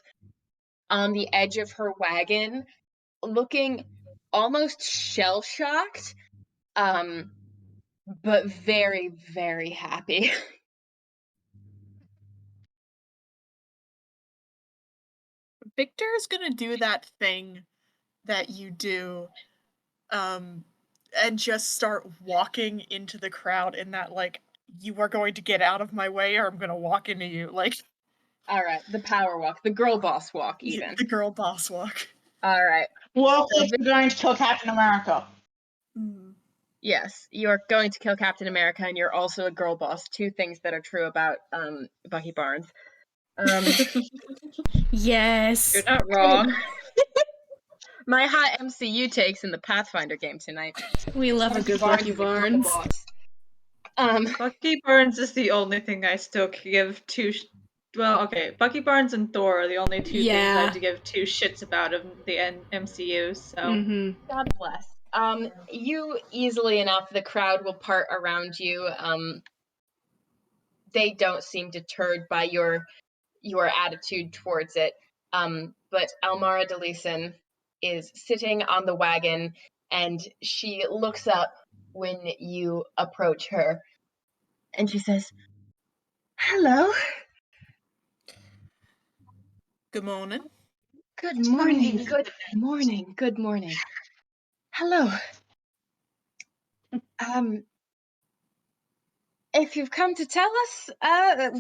on the edge of her wagon, looking almost shell-shocked, but very, very happy. Victor is gonna do that thing that you do, and just start walking into the crowd in that, you are going to get out of my way or I'm gonna walk into you, All right, the power walk, the girl boss walk, even. The girl boss walk. All right. Well, if you're going to kill Captain America. Yes, you're going to kill Captain America, and you're also a girl boss. Two things that are true about Bucky Barnes. Yes. You're not wrong. My hot MCU takes in the Pathfinder game tonight. We love a good Bucky Barnes. Bucky Barnes is the only thing I still give two. Well, okay, Bucky Barnes and Thor are the only two things I have to give two shits about of the MCU. So God bless. You easily enough, the crowd will part around you. They don't seem deterred by your attitude towards it. But Almara DeLeeson is sitting on the wagon, and she looks up when you approach her, and she says, "Hello." Good morning. Good morning. Good morning. Good morning. Hello. If you've come to tell us,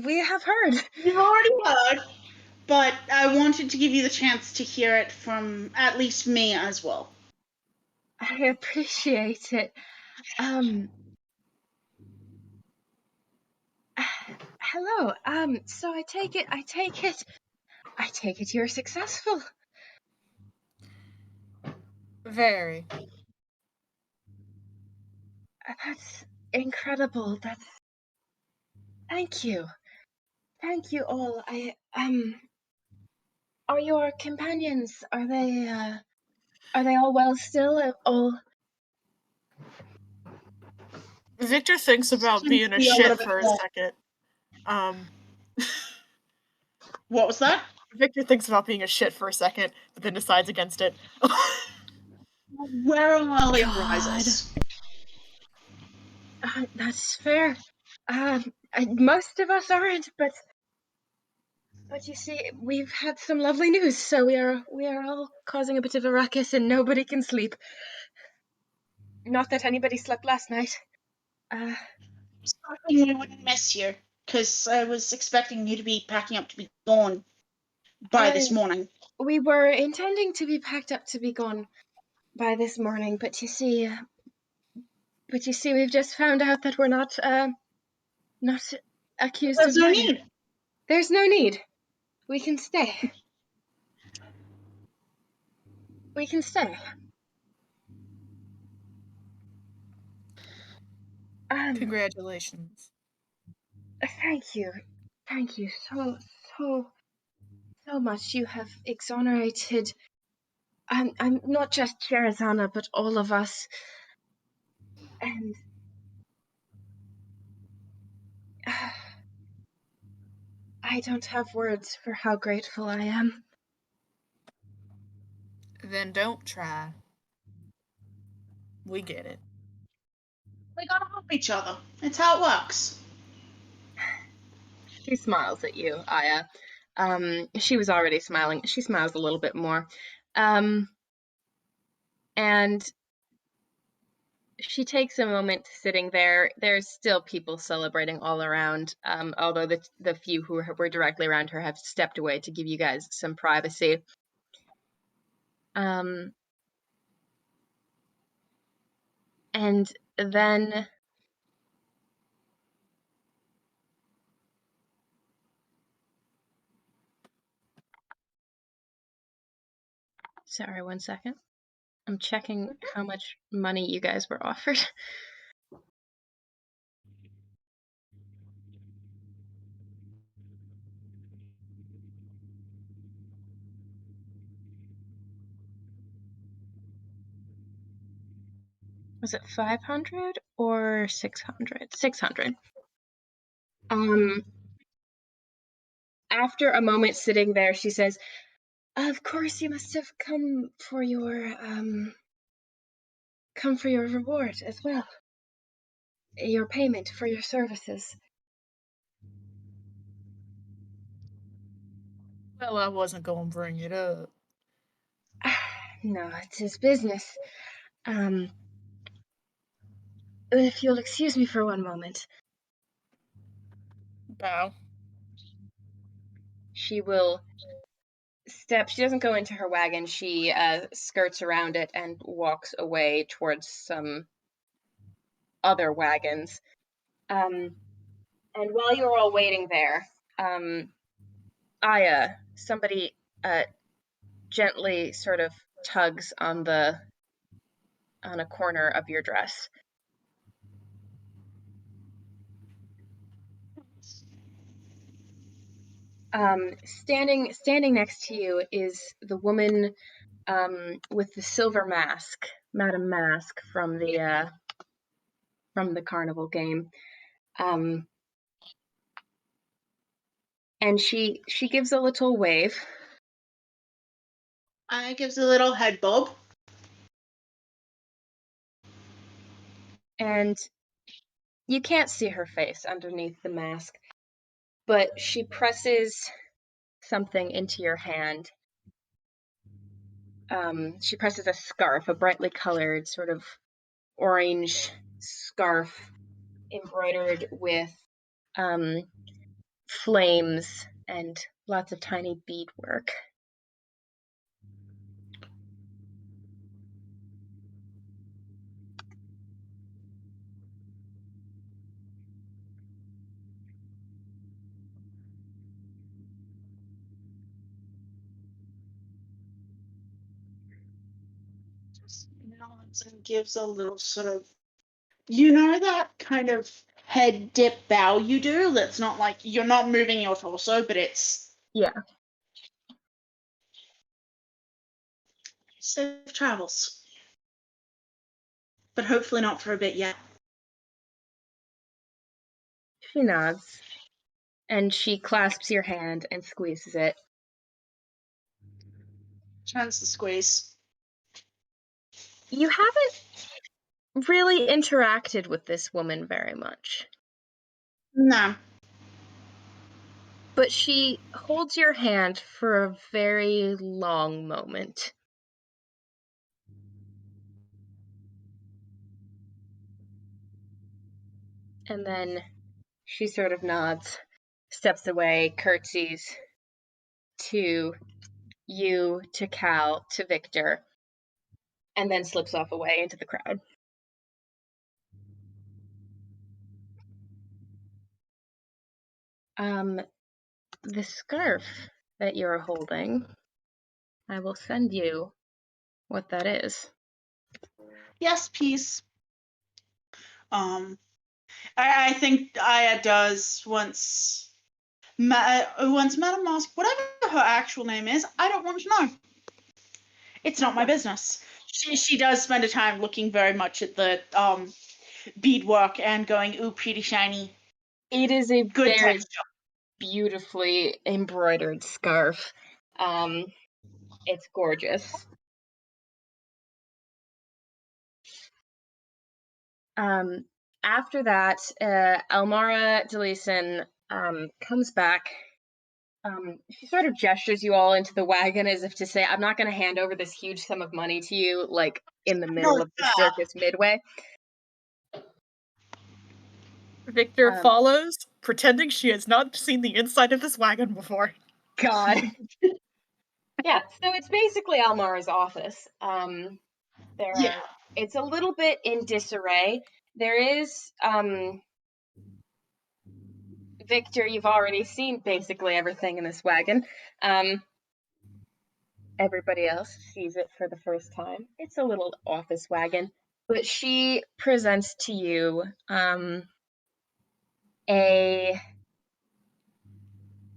we have heard. You've already heard, but I wanted to give you the chance to hear it from at least me as well. I appreciate it. Hello. So I take it you're successful. Very. That's incredible. Thank you. Thank you all. Are your companions, are they all well still? All Victor thinks about being a Be a shit little bit for a more. second. What was that? Victor thinks about being a shit for a second, but then decides against it. Where are the God. rises? that's fair. Most of us aren't, but you see, we've had some lovely news, so we are all causing a bit of a ruckus, and nobody can sleep. Not that anybody slept last night. Sorry we wouldn't miss you, because I was expecting you to be packing up to be gone by this morning. We were intending to be packed up to be gone by this morning, but you see, we've just found out that we're not accused There's of no murder. need. There's no need. We can stay. We can stay. Congratulations. Thank you. Thank you so much. You have exonerated I'm not just Sherazana, but all of us. And I don't have words for how grateful I am. Then don't try. We get it. We gotta help each other. It's how it works. She smiles at you, Aya. She was already smiling. She smiles a little bit more. And she takes a moment sitting there. There's still people celebrating all around, although the few who were directly around her have stepped away to give you guys some privacy. And then sorry, 1 second. I'm checking how much money you guys were offered. Was it 500 or 600? 600. After a moment sitting there, she says, "Of course you must have come for your reward as well. Your payment for your services." Well, I wasn't gonna bring it up. No, it's his business. If you'll excuse me for one moment. Bow. She will step. She doesn't go into her wagon. She skirts around it and walks away towards some other wagons. And while you're all waiting there, Aya, somebody gently sort of tugs on a corner of your dress. Standing next to you is the woman with the silver mask, Madame Mask from the carnival game. And she gives a little wave. I gives a little head bob. And you can't see her face underneath the mask, but she presses something into your hand. She presses a scarf, a brightly colored sort of orange scarf embroidered with flames and lots of tiny beadwork. Just nods and gives a little sort of, you know, that kind of head dip bow you do. That's not like you're not moving your torso, but it's Yeah. safe travels. But hopefully not for a bit yet. She nods, and she clasps your hand and squeezes it. Chance to squeeze. You haven't really interacted with this woman very much, No. but she holds your hand for a very long moment. And then she sort of nods, steps away, curtsies to you, to Cal, to Victor, and then slips off away into the crowd. The scarf that you're holding, I will send you what that is. Yes, peace. I think Aya does once Madame Mask, whatever her actual name is, I don't want to know. It's not my business. She does spend a time looking very much at the beadwork and going, ooh, pretty shiny. It is a Good very texture. beautifully embroidered scarf. It's gorgeous. After that, Elmara Delison comes back. She sort of gestures you all into the wagon as if to say, I'm not going to hand over this huge sum of money to you, like, in the middle of the circus midway. Victor follows, pretending she has not seen the inside of this wagon before. God. Yeah, so it's basically Elmara's office. It's a little bit in disarray. There is, Victor, you've already seen basically everything in this wagon. Everybody else sees it for the first time. It's a little office wagon, but she presents to you a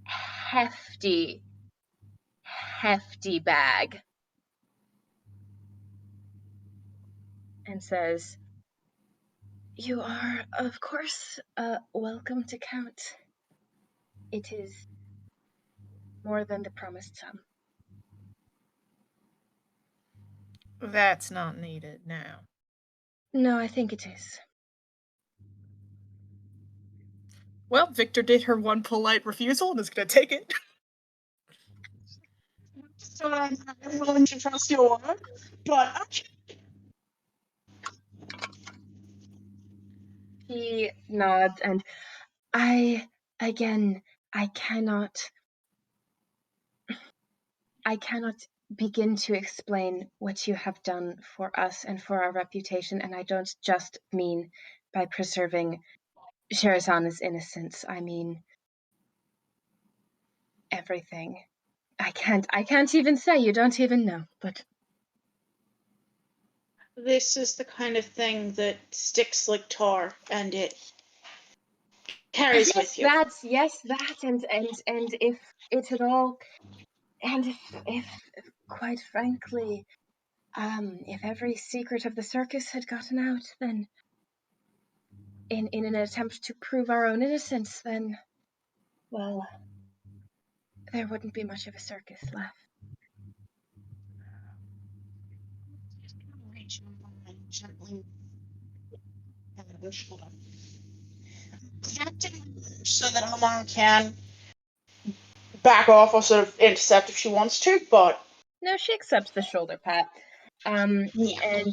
hefty bag and says, "You are, of course, welcome to count. It is more than the promised sum." That's not needed now. No, I think it is. Well, Victor did her one polite refusal and is going to take it. So I'm willing to trust your word, but He nods, and I cannot begin to explain what you have done for us and for our reputation, and I don't just mean by preserving Sherazana's innocence. I mean everything. I can't even say, you don't even know, but this is the kind of thing that sticks like tar, and it carries with you. Yes, that, and if it had all, and if quite frankly, if every secret of the circus had gotten out, then in an attempt to prove our own innocence, then, well, there wouldn't be much of a circus left. Reach your mind gently. So that Omar can back off or sort of intercept if she wants to, but No, she accepts the shoulder pat. yeah.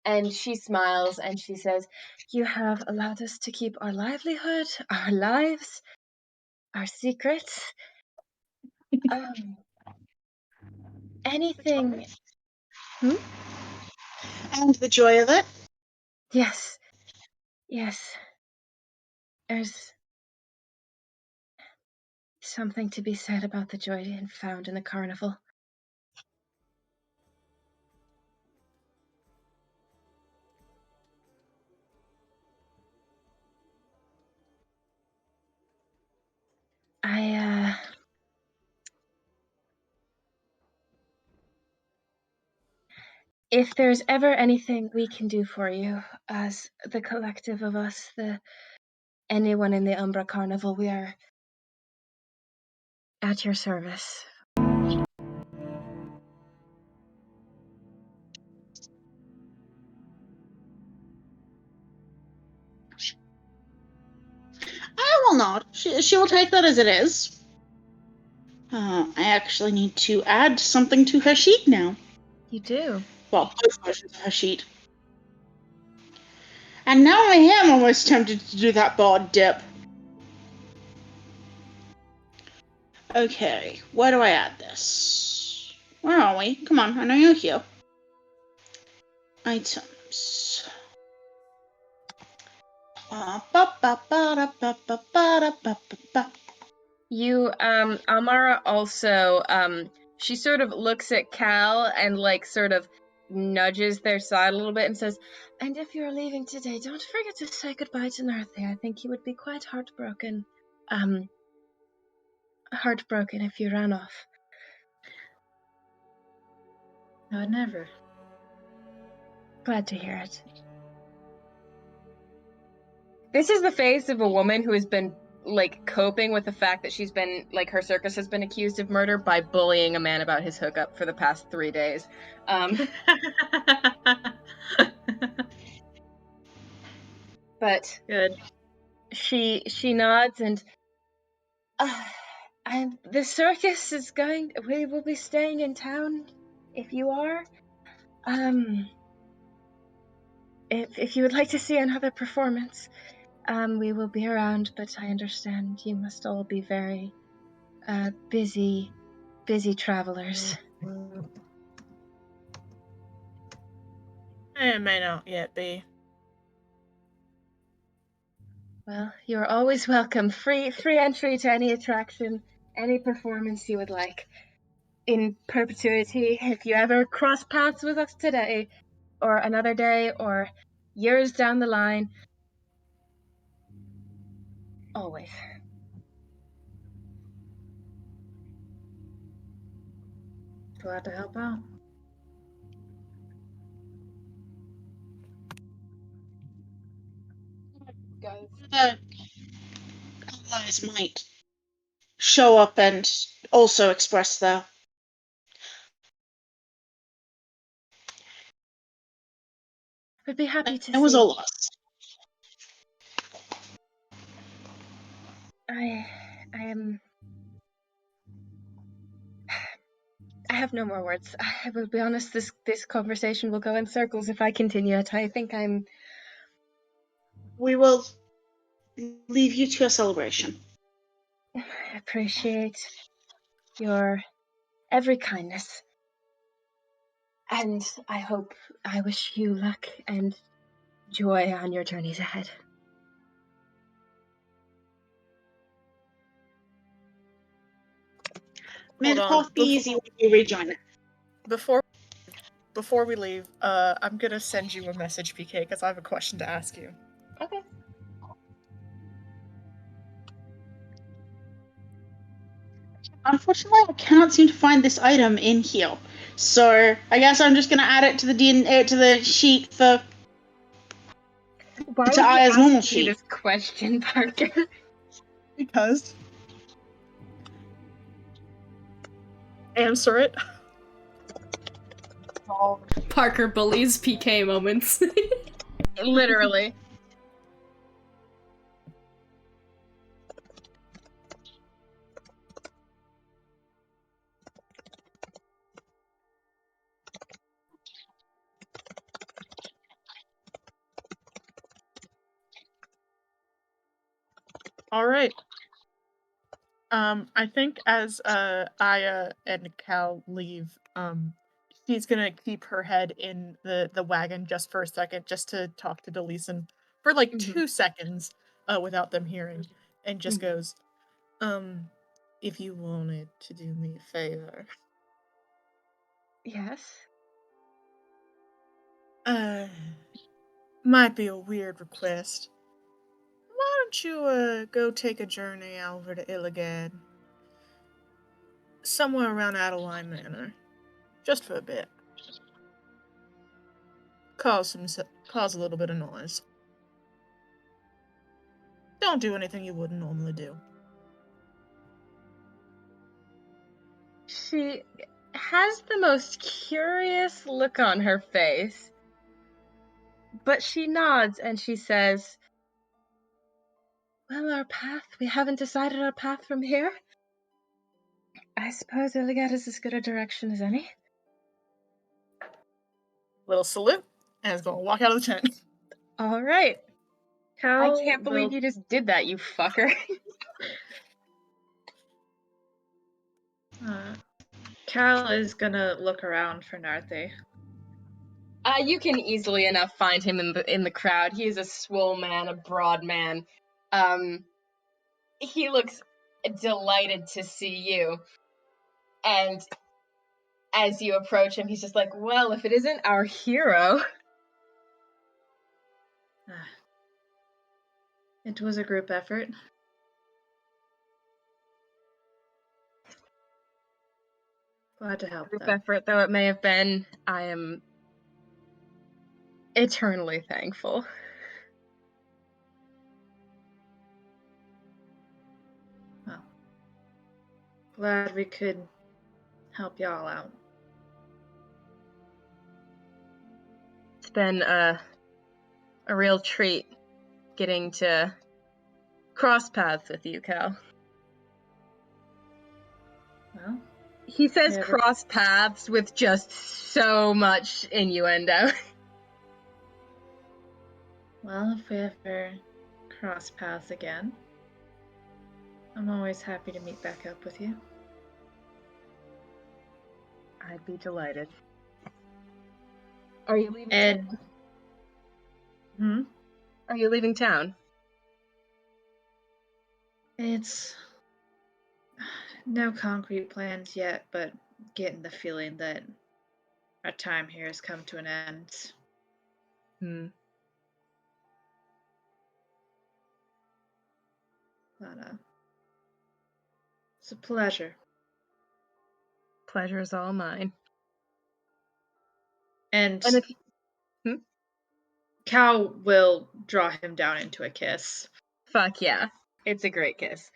And she smiles and she says, "You have allowed us to keep our livelihood, our lives, our secrets, Anything. Hmm? And the joy of it. Yes. Yes. There's something to be said about the joy found in the carnival. If there's ever anything we can do for you, as the collective of us, anyone in the Umbra Carnival, we are at your service. I will not. She will take that as it is. I actually need to add something to her sheet now. You do? Well, both versions of her sheet. And now I am almost tempted to do that board dip. Okay, where do I add this? Where are we? Come on, I know you're here. Items. You, Almara also, she sort of looks at Cal and, like, sort of nudges their side a little bit and says, and if you're leaving today, don't forget to say goodbye to Narthia. I think he would be quite heartbroken. Heartbroken if you ran off. No, never. Glad to hear it. This is the face of a woman who has been, like, coping with the fact that she's been, like, her circus has been accused of murder by bullying a man about his hookup for the past 3 days. But Good. she nods and the circus is we will be staying in town if you are. If you would like to see another performance, we will be around, but I understand you must all be very busy travelers. It may not yet be. Well, you're always welcome. Free entry to any attraction, any performance you would like. In perpetuity, if you ever cross paths with us today, or another day, or years down the line, always. Glad to help out. Guys, the allies might show up and also express their. I'd be happy to It was see. a loss. I have no more words. I will be honest, this conversation will go in circles if I continue it. I think I'm... We will leave you to your celebration. I appreciate your every kindness. And I wish you luck and joy on your journeys ahead. May the Hold on. path be easy when you rejoin it. Before we leave, I'm gonna send you a message, PK, because I have a question to ask you. Okay. Unfortunately, I cannot seem to find this item in here, so I guess I'm just gonna add it to the sheet for Why to would Aya's you normal ask me sheet. this question, Parker? Because. Answer it. Parker bullies PK moments. Literally. All right. I think as Aya and Cal leave, she's gonna keep her head in the wagon just for a second, just to talk to Deleeson for like Mhm. 2 seconds, without them hearing, and just Mhm. goes, if you wanted to do me a favor, Yes. might be a weird request. Why don't you go take a journey over to Illigad, somewhere around Adeline Manor, just for a bit. Cause a little bit of noise. Don't do anything you wouldn't normally do. She has the most curious look on her face, but she nods and she says, well, we haven't decided our path from here. I suppose Iliad is as good a direction as any. Little salute, and is gonna walk out of the tent. All right. Cal I can't believe you just did that, you fucker. Cal is gonna look around for Narthe. You can easily enough find him in the crowd. He is a swole man, a broad man. He looks delighted to see you. And as you approach him, he's just like, well, if it isn't our hero. It was a group effort. Glad to help, Group though. effort though it may have been, I am eternally thankful. Well, glad we could help y'all out. It's been a real treat getting to cross paths with you, Cal. Well, He says Yeah, cross paths with just so much innuendo. well, if we ever cross paths again, I'm always happy to meet back up with you. I'd be delighted. Are you leaving And town? Are you leaving town? it's no concrete plans yet, but getting the feeling that our time here has come to an end. But it's a pleasure. Pleasure is all mine. And And if Cal will draw him down into a kiss. fuck yeah, it's a great kiss.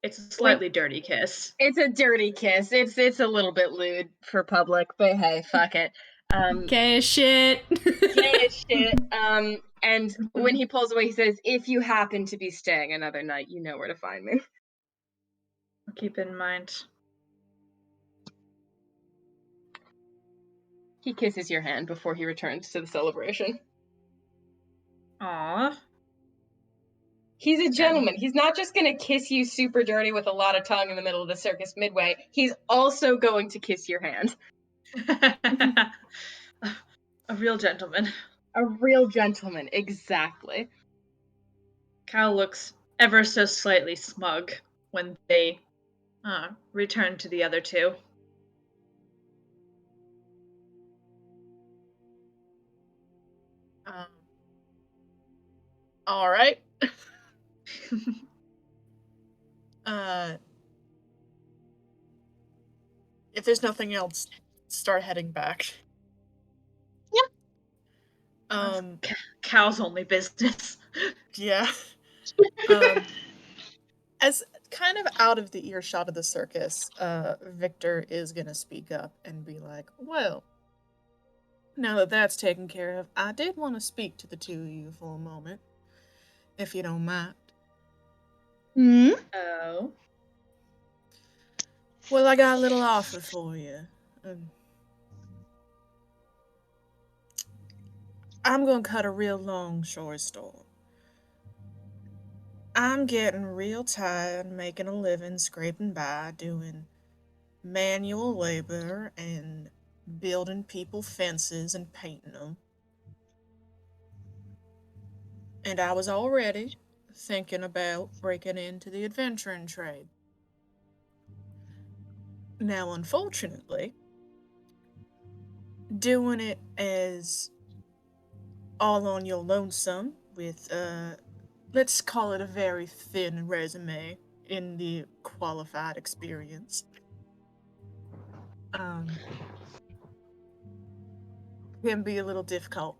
It's a slightly dirty kiss. It's a dirty kiss. It's a little bit lewd for public, but hey, fuck it. Gay as shit. Gay as shit. And when he pulls away, he says, "If you happen to be staying another night, you know where to find me." I'll keep it in mind. He kisses your hand before he returns to the celebration. Aww. He's a gentleman. He's not just gonna kiss you super dirty with a lot of tongue in the middle of the circus midway. He's also going to kiss your hand. A real gentleman. A real gentleman, exactly. Cal looks ever so slightly smug when they return to the other two. All right. If there's nothing else, start heading back. Cal's only business. Yeah. As kind of out of the earshot of the circus, Victor is gonna speak up and be like, well, now that that's taken care of, I did want to speak to the two of you for a moment, if you don't mind. Oh. Well, I got a little offer for you. I'm gonna cut a real long story short. I'm getting real tired making a living scraping by doing manual labor and building people fences and painting them. And I was already thinking about breaking into the adventuring trade. Now, unfortunately, doing it as all on your lonesome with, let's call it a very thin resume in the qualified experience, um, can be a little difficult.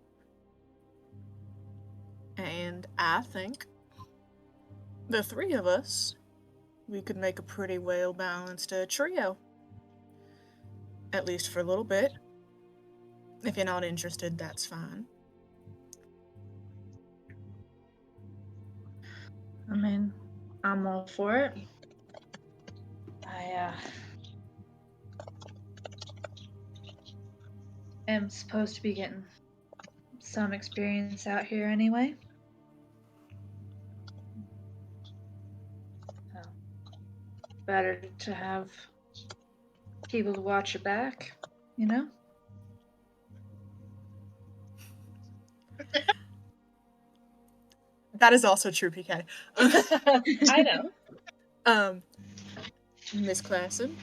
And I think the three of us, we could make a pretty well balanced trio. At least for a little bit. If you're not interested, that's fine. I mean, I'm all for it. I am supposed to be getting some experience out here anyway. So, better to have people to watch your back, you know? That is also true, PK. I know. Miss Classen?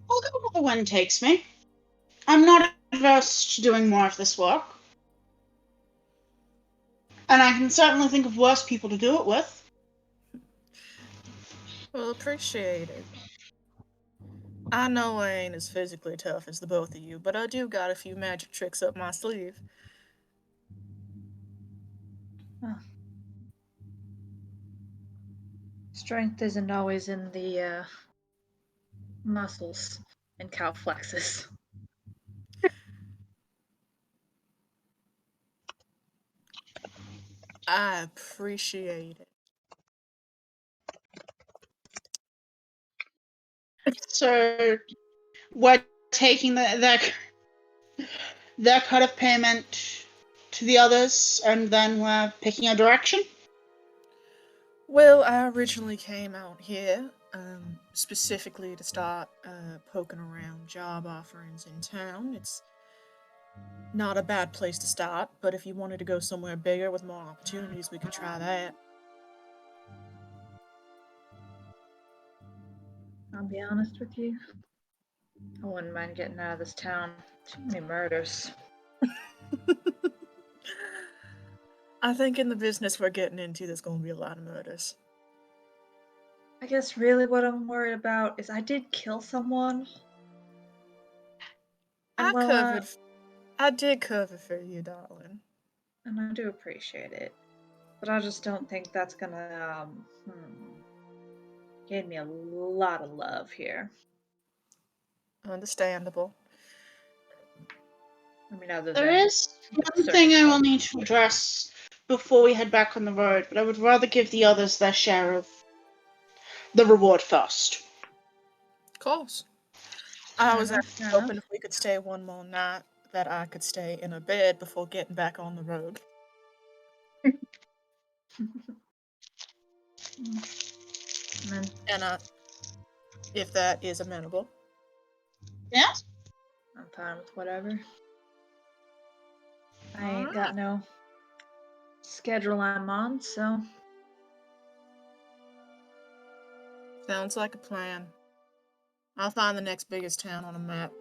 I'll go where the wind takes me. I'm not averse to doing more of this work. And I can certainly think of worse people to do it with. Well, appreciate it. I know I ain't as physically tough as the both of you, but I do got a few magic tricks up my sleeve. Strength isn't always in the muscles and cow flexes. I appreciate it. So we're taking that cut of payment to the others, and then we're picking a direction. Well, I originally came out here specifically to start poking around job offerings in town. It's not a bad place to start, but if you wanted to go somewhere bigger with more opportunities, we could try that. I'll be honest with you. I wouldn't mind getting out of this town. Too many murders. I think in the business we're getting into, there's going to be a lot of murders. I guess really what I'm worried about is I did kill someone. And I did cover for you, darling. And I do appreciate it. But I just don't think that's gonna gain me a lot of love here. Understandable. I mean, other There than is one thing I will need to address before we head back on the road, but I would rather give the others their share of the reward first. Of course. I was actually hoping if we could stay one more night, that I could stay in a bed before getting back on the road. And if that is amenable. Yes? I'm fine with whatever. I ain't got no schedule I'm on, so. Sounds like a plan. I'll find the next biggest town on a map.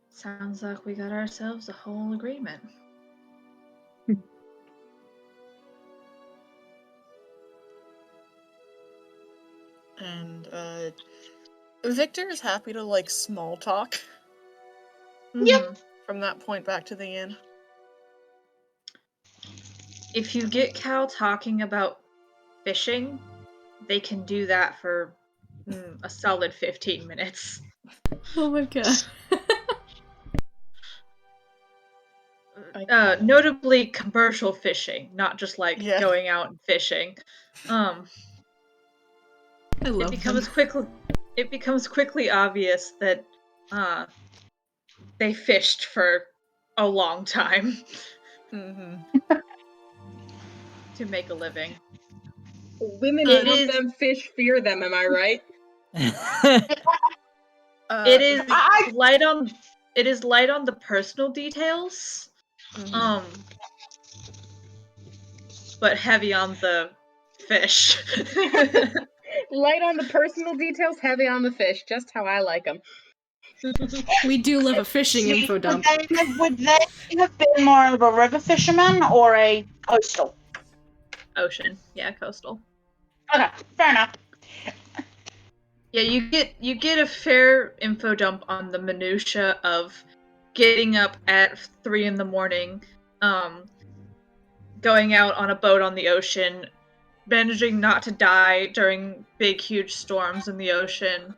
Sounds like we got ourselves a whole agreement. And Victor is happy to like small talk. Yep. From that point back to the inn. If you get Cal talking about fishing, they can do that for a solid 15 minutes. Oh my god. Notably commercial fishing, not just like going out and fishing. I love It becomes quickly obvious that they fished for a long time to make a living. Women It love is- them, fish fear them, am I right? It is I- light on the personal details. But heavy on the fish. Light on the personal details, heavy on the fish. Just how I like them. We do love a fishing info dump. Would they have been more of a river fisherman or a coastal? Ocean. Yeah, coastal. Okay, fair enough. Yeah, you get a fair info dump on the minutia of getting up at 3 a.m, going out on a boat on the ocean, managing not to die during big huge storms in the ocean,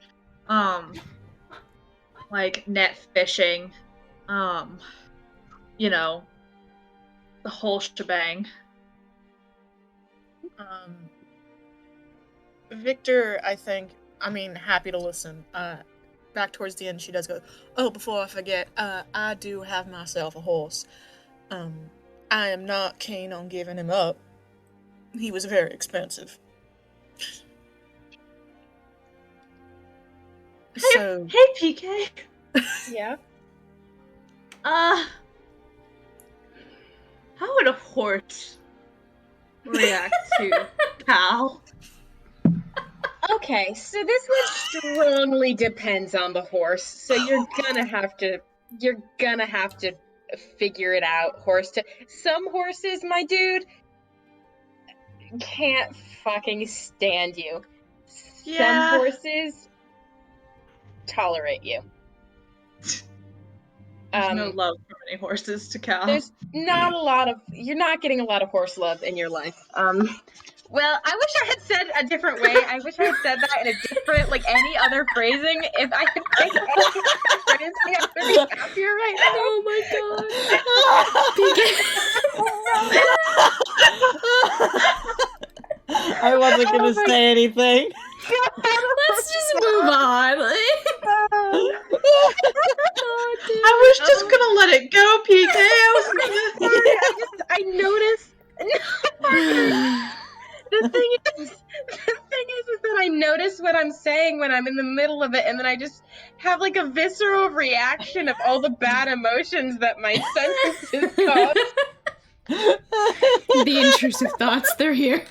like net fishing, you know, the whole shebang. Victor, happy to listen. Back towards the end, she does go, "Oh, before I forget, I do have myself a horse. I am not keen on giving him up. He was very expensive. So, Hey, PK. Yeah. How would a horse react to Cal? Okay, so this one strongly depends on the horse. So you're gonna have to figure it out. Some horses, my dude, can't fucking stand you. Yeah. Some horses tolerate you. There's no love from any horses to Cal. There's not a lot of you're not getting a lot of horse love in your life. Well, I wish I had said a different way. I wish I had said that in a different, like any other phrasing. If I could think of any phrasing, I would be happier right now. Oh my god. I wasn't gonna say anything. Let's just move on. Oh, dude. I was just gonna let it go, PK. I noticed. The thing is that I notice what I'm saying when I'm in the middle of it, and then I just have like a visceral reaction of all the bad emotions that my sentences cause. The intrusive thoughts, they're here.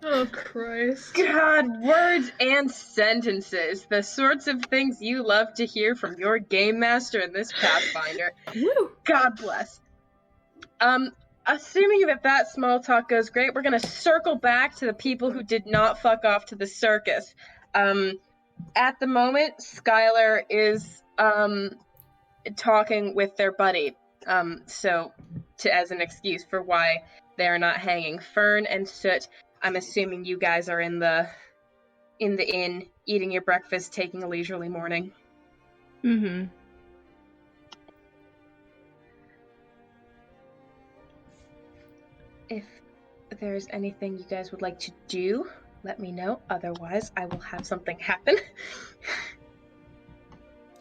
Oh, Christ. God, words and sentences. The sorts of things you love to hear from your game master in this Pathfinder. Woo. God bless. Assuming that small talk goes great, we're gonna circle back to the people who did not fuck off to the circus. At the moment, Skylar is talking with their buddy. As an excuse for why they are not hanging. Fern and Soot, I'm assuming you guys are in the inn, eating your breakfast, taking a leisurely morning. Mm-hmm. If there's anything you guys would like to do, let me know. Otherwise, I will have something happen.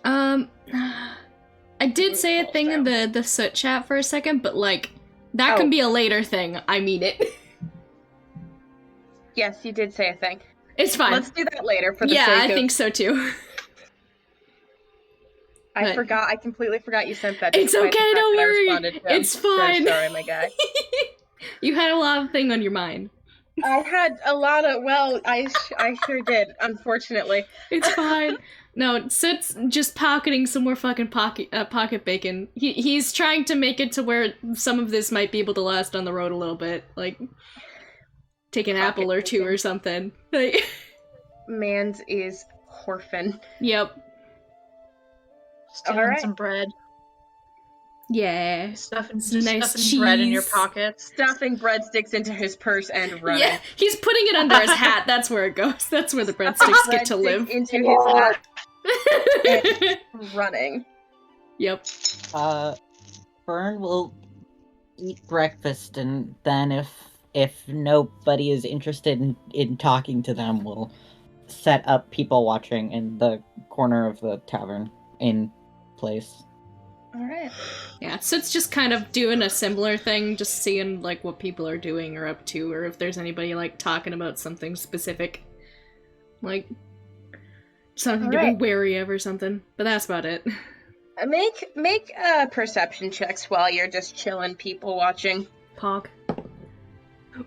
I did say a thing in the Soot chat for a second, but like, that can be a later thing. I mean it. Yes, you did say a thing. It's fine. Let's do that later for the yeah, sake I of... think so too. I forgot. I completely forgot you sent that. It's okay, don't worry. It's fine. So sorry, my guy. You had a lot of thing on your mind. I had a lot of... Well, I sure did, unfortunately. It's fine. No, Soot's just pocketing some more fucking pocket bacon. He's trying to make it to where some of this might be able to last on the road a little bit. Like, take an apple or two or something. Mans is Horfin. Yep. Stealing some bread. Yeah. Stuffing cheese. bread in your pockets. Stuffing breadsticks into his purse and running. Yeah, he's putting it under his hat. That's where it goes. That's where the breadsticks get to live. Into his hat and running. Yep. Fern will eat breakfast, and then if if nobody is interested in talking to them, we'll set up people watching in the corner of the tavern in place. All right. Yeah, so it's just kind of doing a similar thing, just seeing like what people are doing or up to, or if there's anybody like talking about something specific, like something to be wary of or something. But that's about it. Make perception checks while you're just chilling, people watching. Pog.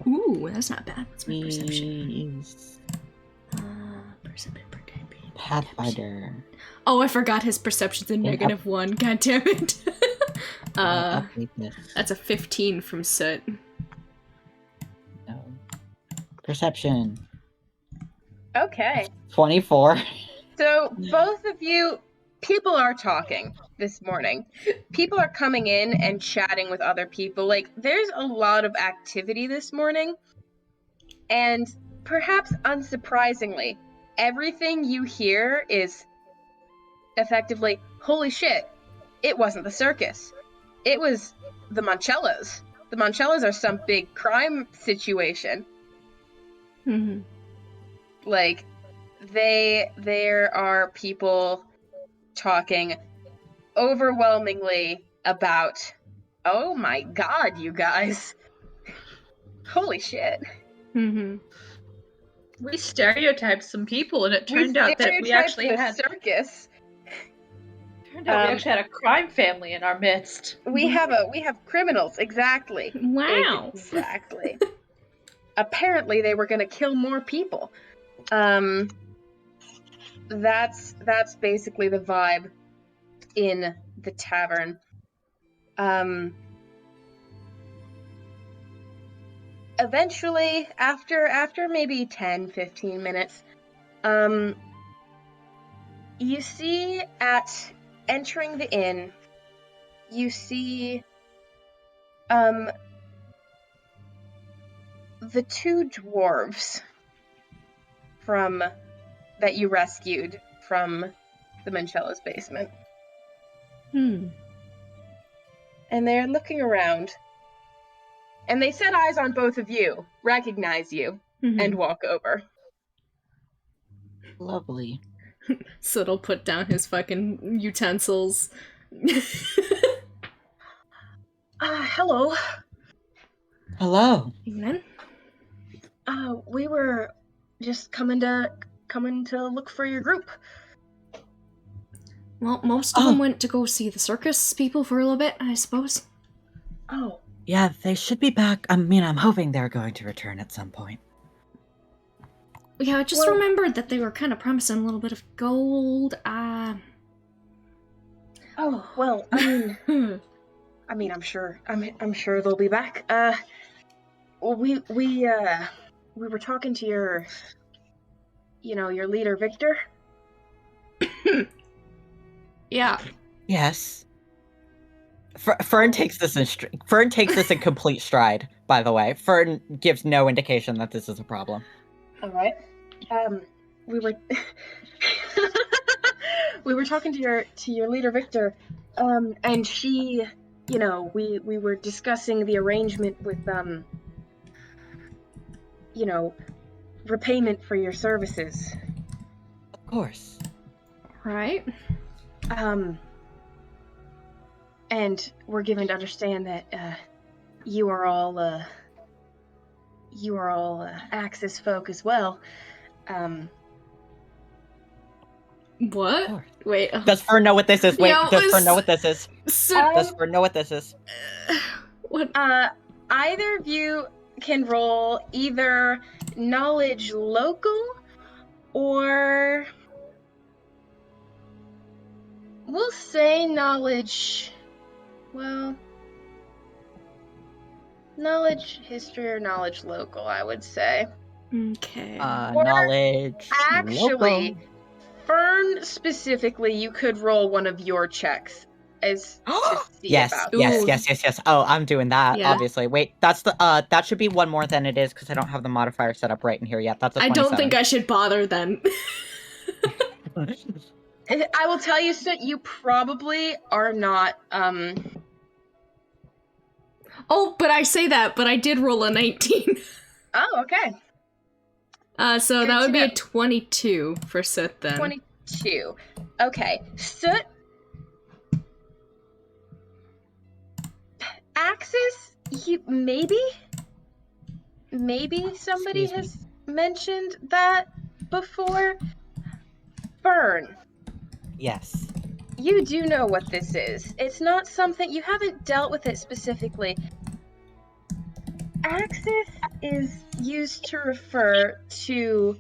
Ooh, that's not bad. What's my perception? Perception. Pathfinder. Oh, I forgot his perception's a -1. God damn it. That's a 15 from Soot. No. Perception. Okay. 24. So both of you, people are talking this morning. People are coming in and chatting with other people. Like, there's a lot of activity this morning. And perhaps unsurprisingly, everything you hear is effectively, holy shit, it wasn't the circus. It was the Moncellos. The Moncellos are some big crime situation. Mm-hmm. Like, there are people talking overwhelmingly about, oh my god, you guys. Holy shit. Mm-hmm. We stereotyped some people, and it turned out that we actually had circus. we actually had a crime family in our midst. We have criminals, exactly. Wow. Exactly. Apparently they were gonna kill more people. That's basically the vibe in the tavern. Eventually, after maybe 10-15 minutes, you see at entering the inn, you see the two dwarves that you rescued from the Manchella's basement. Hmm. And they're looking around. And they set eyes on both of you, recognize you, and walk over. Lovely. Soot'll put down his fucking utensils. Hello. Hello. Evening. We were just coming to look for your group. Well, most of them went to go see the circus people for a little bit, I suppose. Oh. Yeah, they should be back. I mean, I'm hoping they're going to return at some point. Yeah, I just remembered that they were kind of promising a little bit of gold. Oh, well, I mean, I'm sure they'll be back. We were talking to your leader, Victor. Yeah. Yes. Fern takes this in complete stride. By the way, Fern gives no indication that this is a problem. All right. We were we were talking to your leader, Victor, and she, we were discussing the arrangement with repayment for your services. Of course. Right. And we're given to understand that you are all Axis folk as well. What? Wait. Does Fern know what this is? Wait, Yeah, does Fern know what this is? Does Fern know what this is? What? Either of you can roll either knowledge local or we'll say knowledge. Well, knowledge history or knowledge local, I would say. Okay. Knowledge. Actually, local. Fern specifically, you could roll one of your checks as to see yes, about yes, this. yes. Oh, I'm doing that. Yeah. Obviously. Wait, that's the that should be one more than it is because I don't have the modifier set up right in here yet. That's a 27. I don't think I should bother then. I will tell you, so you probably are not Oh, but I say that, but I did roll a 19. Oh, okay. So Good that to would be a know. 22 for Soot then. 22. Okay. Soot. Axis, maybe somebody Excuse me. has mentioned that before. Fern, Yes. you do know what this is. It's not something, you haven't dealt with it specifically. Axis is used to refer to,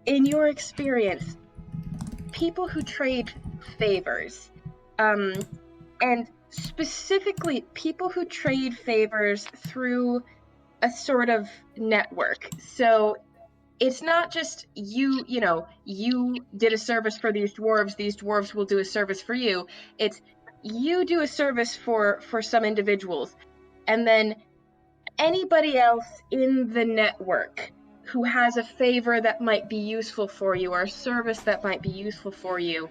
in your experience, people who trade favors. And specifically people who trade favors through a sort of network. So it's not just you did a service for these dwarves will do a service for you. It's you do a service for some individuals, and then anybody else in the network who has a favor that might be useful for you or a service that might be useful for you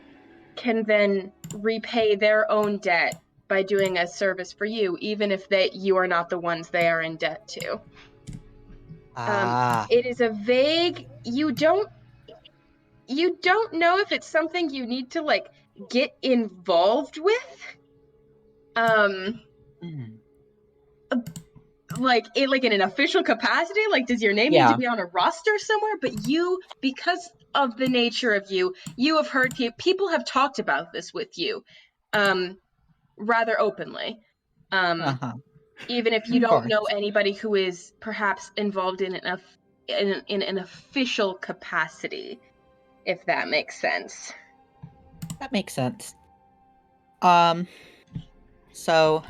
can then repay their own debt by doing a service for you, even if you are not the ones they are in debt to. It is a vague, you don't know if it's something you need to like get involved with. Mm. Like in an official capacity, like does your name need to be on a roster somewhere? But you, because of the nature of you have heard people have talked about this with you rather openly. Even if you Of don't know course. anybody who is perhaps involved in an official capacity, if that makes sense. That makes sense. So.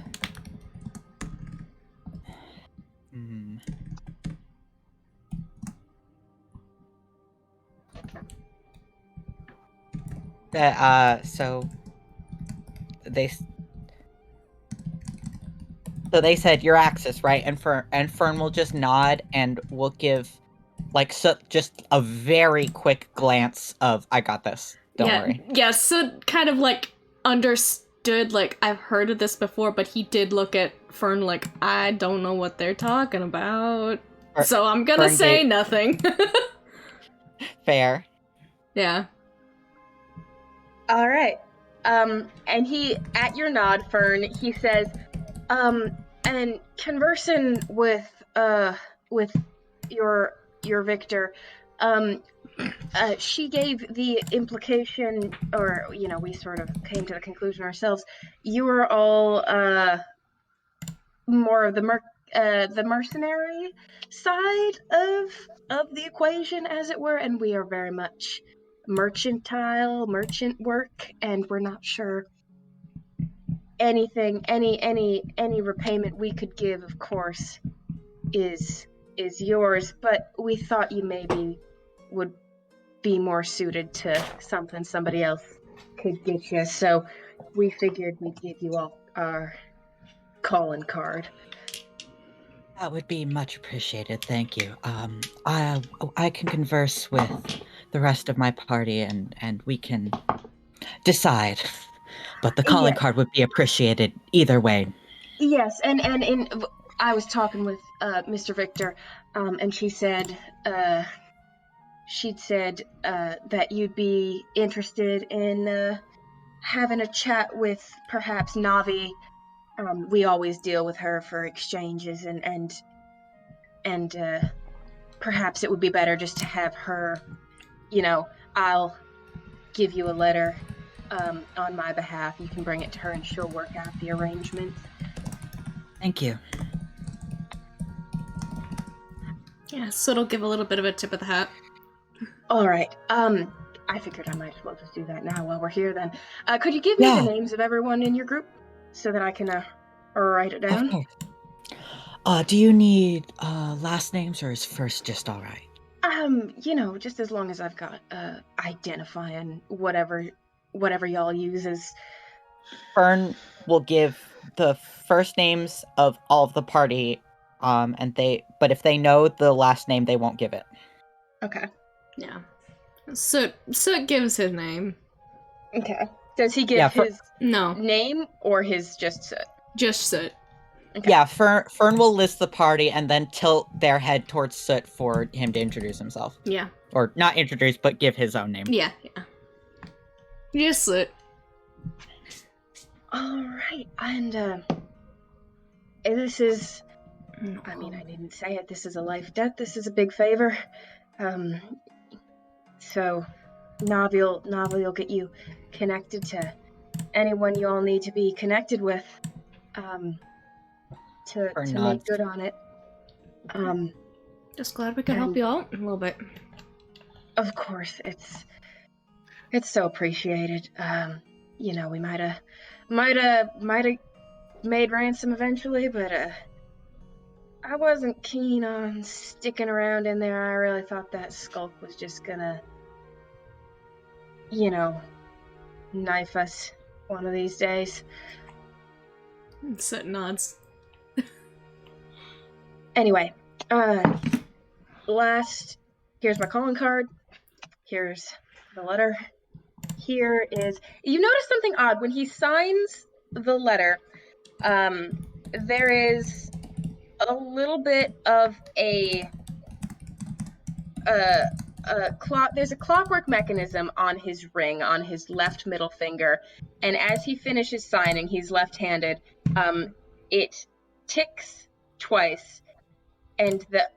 So they said your Axis, right? And Fern will just nod and will give just a very quick glance of I got this. Don't worry. Yeah, Soot kind of like understood, like I've heard of this before, but he did look at Fern like I don't know what they're talking about. So I'm gonna say nothing. Fair. Yeah. All right. And he, at your nod, Fern, he says, and conversing with your Victor, she gave the implication, or we sort of came to the conclusion ourselves. You were all more of the mercenary side of the equation, as it were, and we are very much merchant work, and we're not sure anything, any repayment we could give, of course, is yours, but we thought you maybe would be more suited to something somebody else could get you, so we figured we'd give you all our calling card. That would be much appreciated, thank you. I can converse with the rest of my party and we can decide. But the calling card would be appreciated either way. Yes, and I was talking with Mr. Victor, and she said that you'd be interested in having a chat with perhaps Navi. We always deal with her for exchanges, and perhaps it would be better just to have her. I'll give you a letter on my behalf. You can bring it to her, and she'll work out the arrangements. Thank you. Yeah, so it'll give a little bit of a tip of the hat. All right. I figured I might as well just do that now while we're here then. Could you give me the names of everyone in your group so that I can write it down? Of course. Do you need last names or is first just all right? Just as long as I've got identifying whatever y'all use as. Fern will give the first names of all of the party, but if they know the last name, they won't give it. Okay. Yeah. So gives his name. Okay. Does he give his no name or his just Soot? Just Soot. Okay. Yeah, Fern will list the party and then tilt their head towards Soot for him to introduce himself. Yeah. Or not introduce, but give his own name. Yeah. Yes, Soot. All right, and this is. I mean, I didn't say it. This is a life debt. This is a big favor. So Navi will get you connected to anyone you all need to be connected with. To make good on it. Just glad we could help you out a little bit. Of course, it's so appreciated. You know, we might have made ransom eventually, but I wasn't keen on sticking around in there. I really thought that skulk was just gonna, you know, knife us one of these days. Soot nods. Anyway, here's my calling card. Here's the letter. Here is, you notice something odd when he signs the letter. There is a little bit of there's a clockwork mechanism on his ring, on his left middle finger, and as he finishes signing, he's left-handed. It ticks twice, and the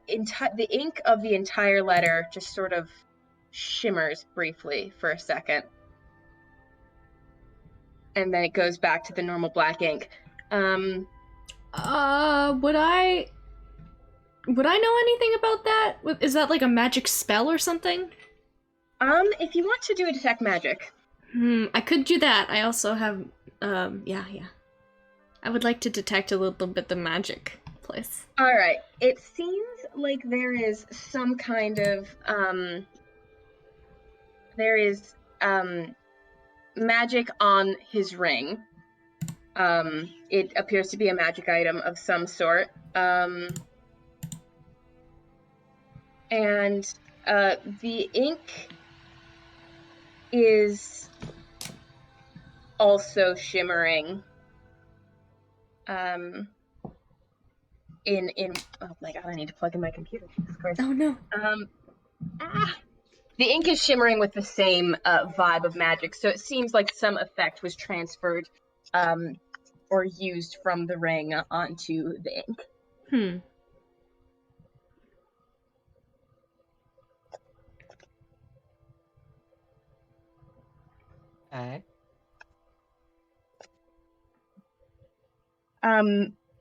ink of the entire letter just sort of shimmers briefly for a second, and then it goes back to the normal black ink. Would I know anything about that? Is that like a magic spell or something? If you want to do a detect magic. I could do that. I also have, yeah. I would like to detect a little bit the magic place. Alright, it seems like there is some kind of, magic on his ring. It appears to be a magic item of some sort. And the ink is also shimmering. Oh my god, I need to plug in my computer. Jesus Christ. Oh no. The ink is shimmering with the same vibe of magic, so it seems like some effect was transferred or used from the ring onto the ink. Okay.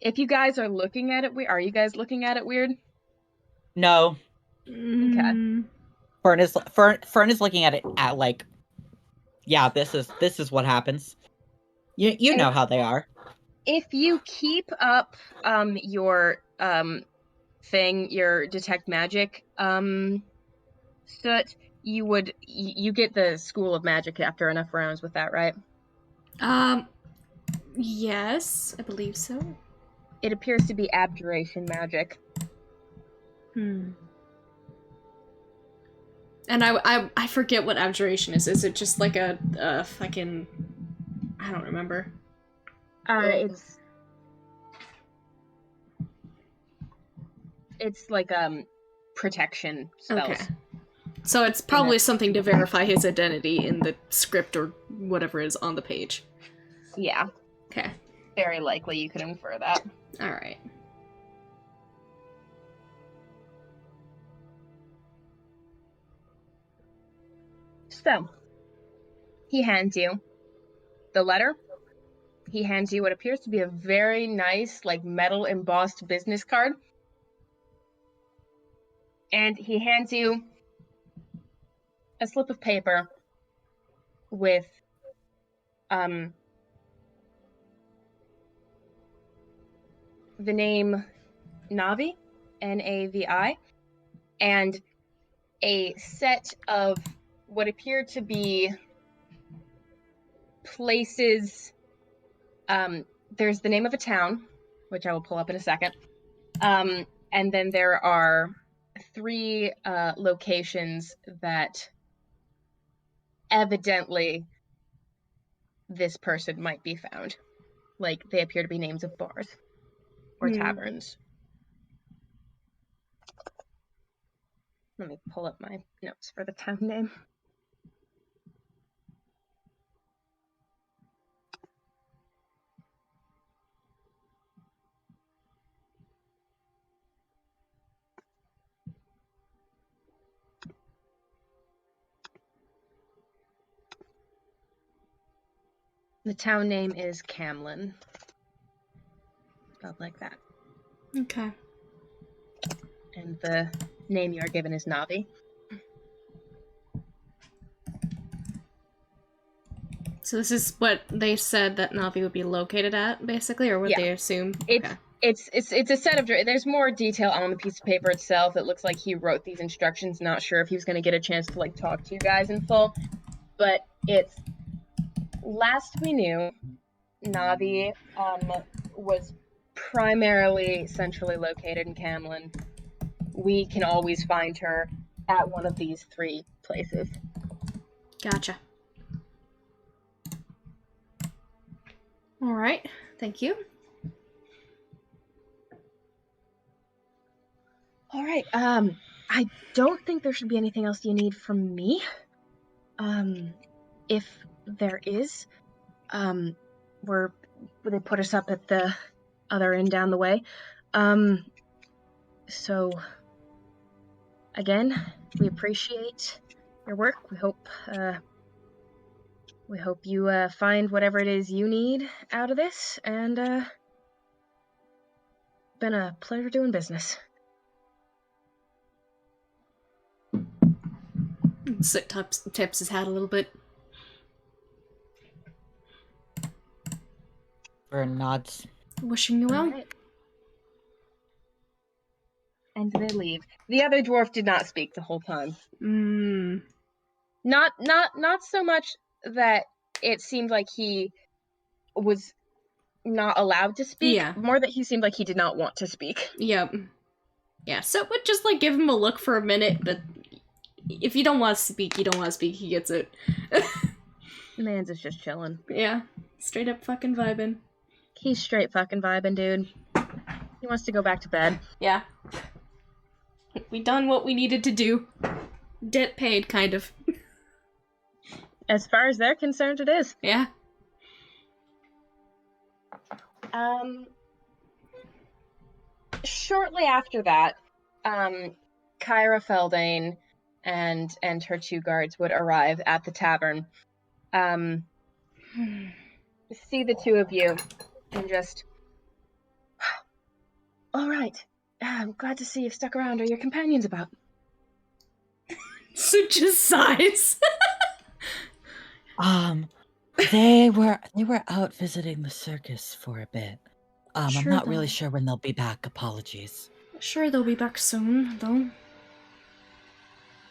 If you guys are looking at it, are you guys looking at it weird? No. Okay. Fern is looking at it at like, yeah, this is what happens. You know how they are. If you keep up your your detect magic Soot, you get the School of Magic after enough rounds with that, right? Yes, I believe so. It appears to be abjuration magic. And I forget what abjuration is. Is it just like a fucking, I don't remember. It's like protection spells. Okay. So it's probably something to verify his identity in the script or whatever is on the page. Yeah. Okay. Very likely you could infer that. All right. So, he hands you the letter. He hands you what appears to be a very nice, like, metal embossed business card. And he hands you a slip of paper with the name Navi, Navi, and a set of what appear to be places. There's the name of a town, which I will pull up in a second. And then there are 3 locations that evidently this person might be found. Like, they appear to be names of bars. or taverns. Let me pull up my notes for the town name. The town name is Camlin. Spelled like that. Okay. And the name you are given is Navi. So this is what they said that Navi would be located at, basically, or what they assume? Okay. It's a set of... There's more detail on the piece of paper itself. It looks like he wrote these instructions. Not sure if he was going to get a chance to, like, talk to you guys in full. But it's... Last we knew, Navi was primarily centrally located in Camlin. We can always find her at one of these 3 places. Gotcha. All right. Thank you. All right. I don't think there should be anything else you need from me. If there is, they put us up at the other end down the way. So again, we appreciate your work. We hope you find whatever it is you need out of this, and been a pleasure doing business. Soot tips his hat a little bit. Vern nods. Wishing you well. Right. And they leave. The other dwarf did not speak the whole time. Not so much that it seemed like he was not allowed to speak. Yeah. More that he seemed like he did not want to speak. Yep. Yeah, so would just, like, give him a look for a minute, but if you don't want to speak, you don't want to speak. He gets it. The man's is just chilling. Yeah. Straight up fucking vibing. He's straight fucking vibing, dude. He wants to go back to bed. Yeah. We done what we needed to do. Debt paid, kind of. As far as they're concerned, it is. Yeah. Shortly after that, Kyra Feldane and her 2 guards would arrive at the tavern. See the 2 of you and just... All right. I'm glad to see you've stuck around. Are your companions about? So just sighs. They were out visiting the circus for a bit. Sure I'm not they'll- really sure when they'll be back. Apologies. Sure, they'll be back soon, though.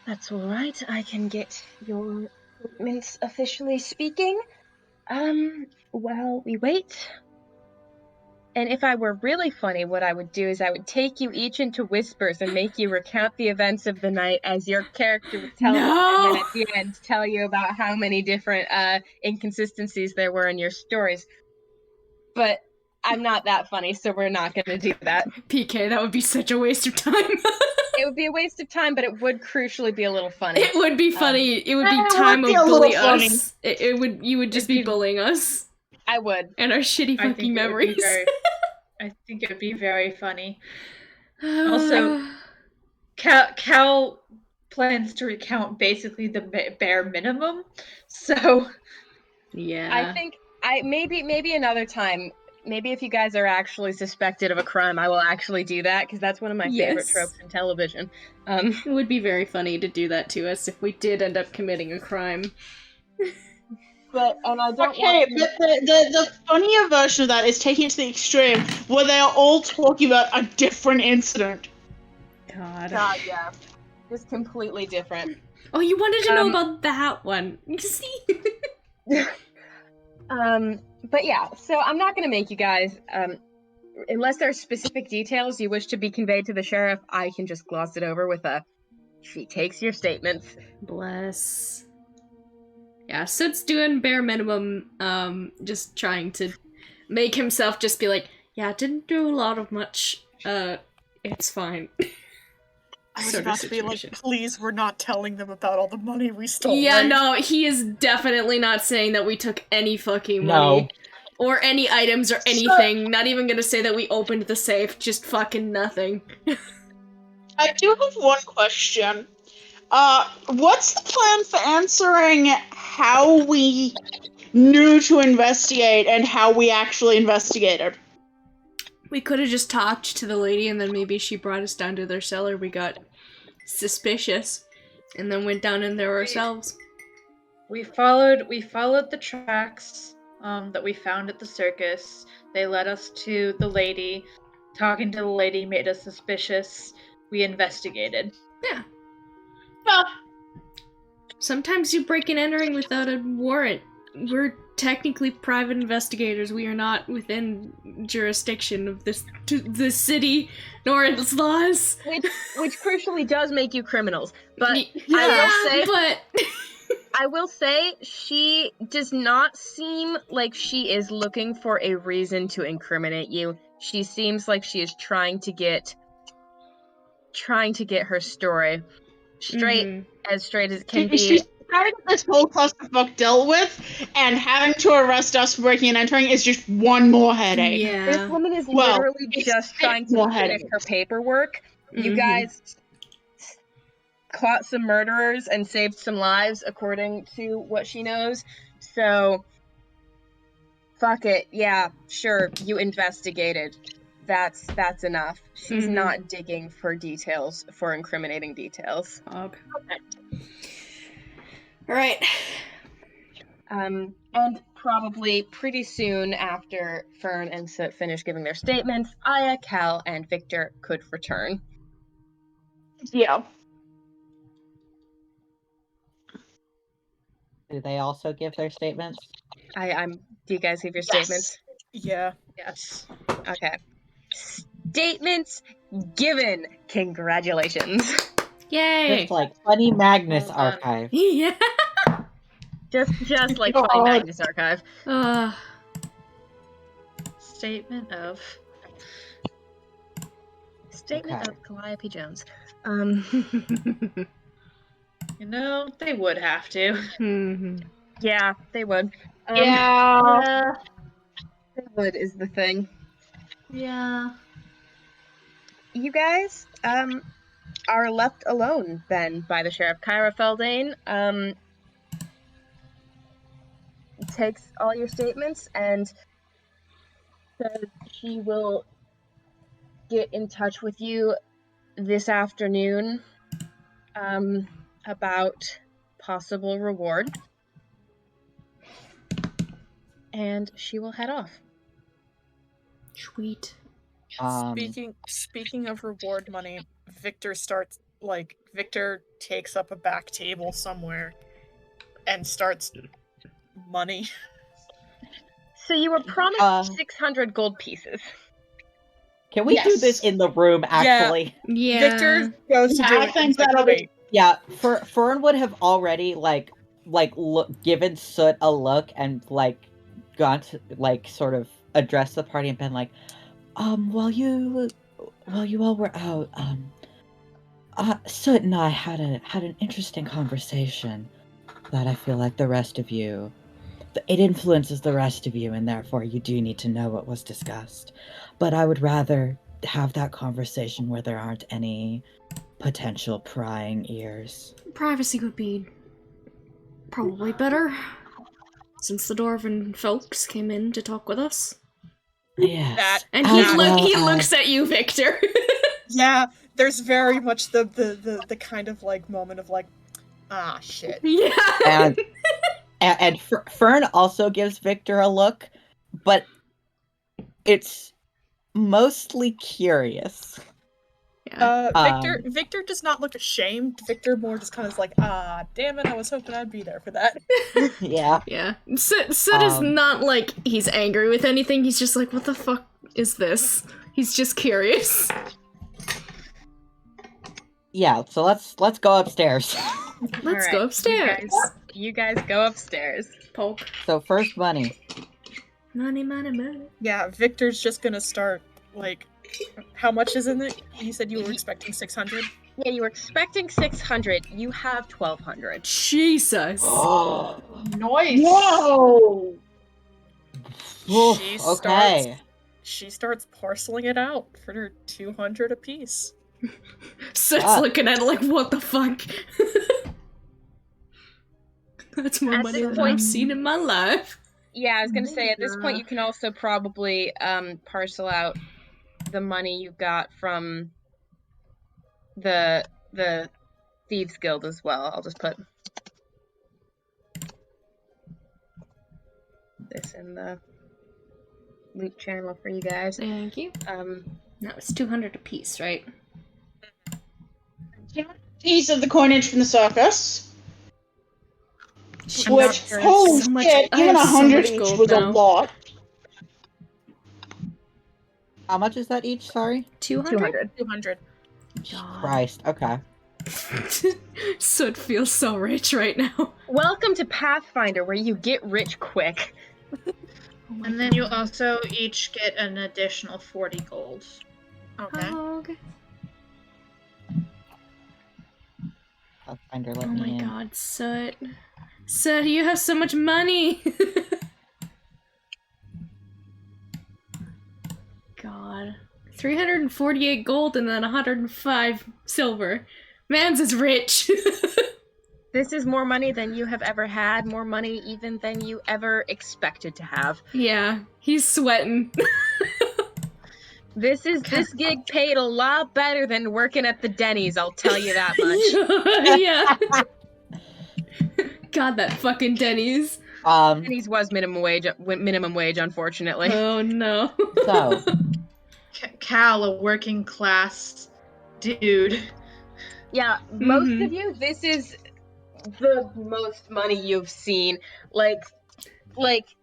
That's all right. I can get your appointments officially speaking. While we wait. And if I were really funny, what I would do is I would take you each into whispers and make you recount the events of the night as your character would tell them, and then at the end tell you about how many different inconsistencies there were in your stories. But I'm not that funny, so we're not going to do that. PK, that would be such a waste of time. It would be a waste of time, but it would crucially be a little funny. It would be funny. It would be it time would be of a little bully funny. us. You would just be bullying us. I would. And our shitty I fucking think memories. I think it would be very funny. Also, Cal plans to recount basically the bare minimum, so yeah. I think maybe another time. Maybe if you guys are actually suspected of a crime, I will actually do that, because that's one of my favorite tropes in television. It would be very funny to do that to us if we did end up committing a crime. But I don't Okay, but the funnier version of that is taking it to the extreme, where they are all talking about a different incident. God. yeah, just completely different. Oh, you wanted to know about that one. See? But yeah, so I'm not going to make you guys, unless there are specific details you wish to be conveyed to the sheriff, I can just gloss it over with she takes your statements. Bless. Yeah, Soot's doing bare minimum, just trying to make himself just be like, Yeah, didn't do a lot of much. It's fine. I was Sort of about to be like, situation. please, we're not telling them about all the money we stole. Yeah, right? no, he is definitely not saying that we took any fucking No. money. Or any items or anything. Not even gonna say that we opened the safe, just fucking nothing. I do have one question. What's the plan for answering how we knew to investigate and how we actually investigated? We could have just talked to the lady and then maybe she brought us down to their cellar. We got suspicious and then went down in there ourselves. We followed the tracks that we found at the circus. They led us to the lady. Talking to the lady made us suspicious. We investigated. Yeah. Well, Sometimes you break and entering without a warrant. We're technically private investigators. We are not within jurisdiction of the city nor its laws. Which crucially does make you criminals. But I will say she does not seem like she is looking for a reason to incriminate you. She seems like she is trying to get her story straight as it can be. she's trying to get this whole clusterfuck dealt with, and having to arrest us for breaking and entering is just one more headache. Yeah. This woman is Well, literally it's just trying to more finish headaches. her paperwork. You guys caught some murderers and saved some lives, according to what she knows. So, fuck it. Yeah, sure. You investigated. That's enough. She's not digging for details, for incriminating details. Okay. All right. And probably pretty soon after Fern and Soot finish giving their statements, Aya, Cal, and Victor could return. Yeah. Do they also give their statements? Do you guys give your statements? Yeah. Yes. Okay. Statements given. Congratulations. Yay. Just like Funny Magnus Well done. archive. Yeah. Just like Funny Magnus Archive. Statement of Okay. Calliope Jones. You know, they would have to. Yeah, they would. Yeah. They would is the thing. Yeah. You guys, are left alone then by the sheriff. Kyra Feldane, takes all your statements and says she will get in touch with you this afternoon, about possible reward. And she will head off. Sweet. Speaking of reward money, Victor takes up a back table somewhere and starts money. So you were promised 600 gold pieces. Can we do this in the room, actually? Yeah. Victor goes to do I it. think He's like, that'll wait. Yeah, Fern would have already given Soot a look and gone to sort of address the party and been like, while you all were out, Soot and I had an interesting conversation that I feel like the rest of you, it influences the rest of you, and therefore you do need to know what was discussed. But I would rather have that conversation where there aren't any potential prying ears. Privacy would be probably better, since the Dwarven folks came in to talk with us. Yes. And he looks at you, Victor. Yeah, there's very much the kind of moment of shit. Yeah. And Fern also gives Victor a look, but it's mostly curious. Yeah. Victor does not look ashamed. Victor more just kind of is damn it, I was hoping I'd be there for that. Yeah. Yeah. Soot is not he's angry with anything. He's just what the fuck is this? He's just curious. Yeah, so let's go upstairs. Let's go upstairs. You guys go upstairs. Poke. So first money. Money, money, money. Yeah, Victor's just gonna start, like, how much is in it? You said you were expecting 600? Yeah, you were expecting 600. You have 1,200. Jesus. Nice. Whoa! She Okay. She starts parceling it out for her 200 apiece. Soot's looking at it like, what the fuck? That's more At money this than I've point- seen in my life. Yeah, I was gonna say, at this point you can also probably parcel out the money you got from the Thieves Guild as well. I'll just put this in the loot channel for you guys. Thank you. That was 200 apiece, right? Piece of the coinage from the circus. I'm Which, not sure. holy So much- shit, I even have so 100 much each gold was a now. lot. How much is that each? Sorry. 200? 200. God. Christ. Okay. Soot feels so rich right now. Welcome to Pathfinder, where you get rich quick. Oh my And then you also each get an additional 40 gold. Okay. Okay. Pathfinder, let Oh me my in. god, Soot. Soot, you have so much money! God. 348 gold and then 105 silver. Mans is rich! This is more money than you have ever had, more money even than you ever expected to have. Yeah, he's sweating. This gig paid a lot better than working at the Denny's, I'll tell you that much. Yeah. God, that fucking Denny's. Denny's was minimum wage, unfortunately. Oh no. So, Cal, a working class dude. Yeah, most Mhm. of you, this is the most money you've seen. Like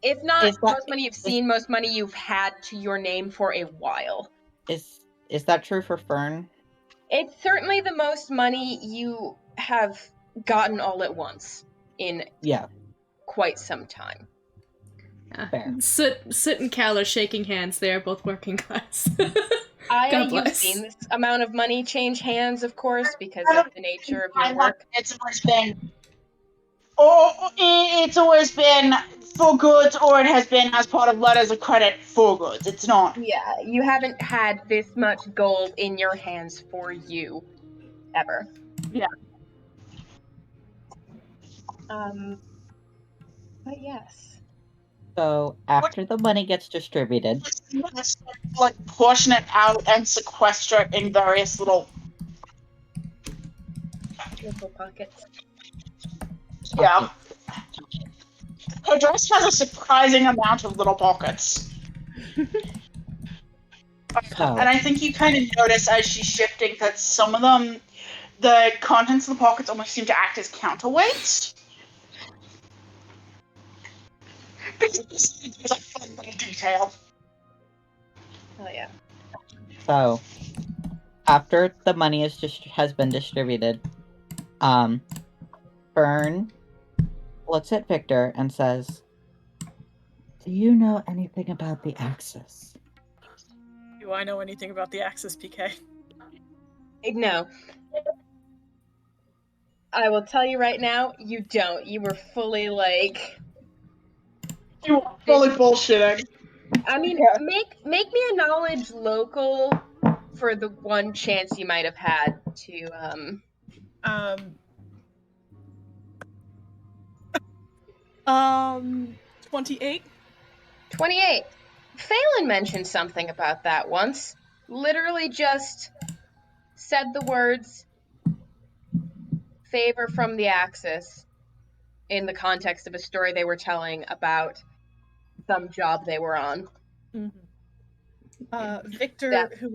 if not Is that- most money you've seen, most money you've had to your name for a while. is that true for Fern? It's certainly the most money you have gotten all at once in Yeah. quite some time. Fair. Soot and Cal are shaking hands. They are both working class. God You've bless. seen this amount of money change hands, of course, because of the nature of your work. It's always been, it's always been for goods, or it has been as part of letters of credit for goods. It's not. Yeah, you haven't had this much gold in your hands for you, ever. Yeah. But yes. So after the money gets distributed, Like portion it out and sequester it in various little. Little pockets. Yeah. Her dress has a surprising amount of little pockets. So, And I think you kind of notice as she's shifting that some of them, the contents of the pockets almost seem to act as counterweights. There's a fun little detail. Oh yeah. so after the money has been distributed, Fern looks at Victor and says, "Do you know anything about the Axis?" Do I know anything about the Axis, PK? No. I will tell you right now, you don't. You were fully like. You are fully bullshitting. I mean, Yeah. make me a knowledge local for the one chance you might have had to 28? 28. Phelan mentioned something about that once. Literally just said the words favor from the Axis in the context of a story they were telling about some job they were on. Mm-hmm. Victor, Yeah. who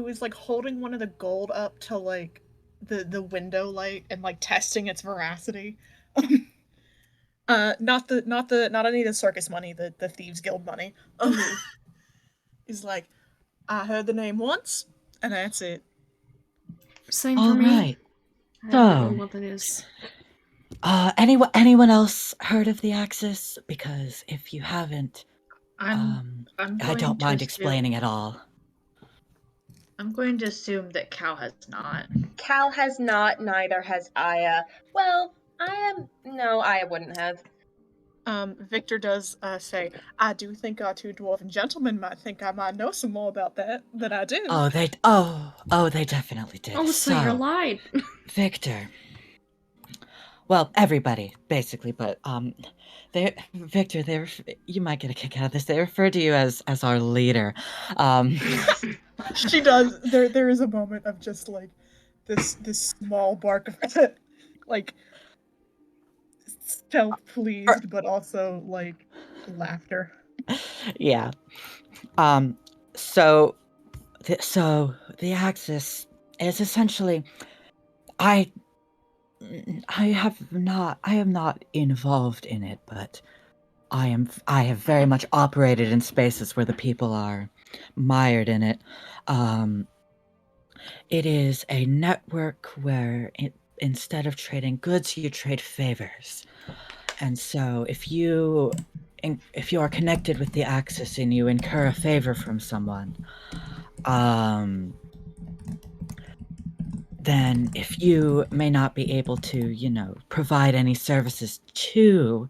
was like holding one of the gold up to like the window light and like testing its veracity. Not any of the circus money, the Thieves Guild money. He's like, I heard the name once, and that's it. Same All for me. right. I don't So, know what that is. anyone else heard of the Axis? Because if you haven't, I'm I going don't to mind assume- explaining at all. I'm going to assume that Cal has not. Cal has not, neither has Aya. Well, Aya wouldn't have. Victor does say, I do think our two dwarven gentlemen might think I might know some more about that than I do. They definitely did. Oh, so you're lied. Victor. Well, everybody, basically, but Victor, you might get a kick out of this. They refer to you as our leader. She does. There is a moment of just like this small bark of like self-pleased, but also like laughter. Yeah. So the Axis is essentially I am not involved in it, but I have very much operated in spaces where the people are mired in it. It is a network where instead of trading goods, you trade favors. And so if you are connected with the Axis and you incur a favor from someone, then if you may not be able to, provide any services to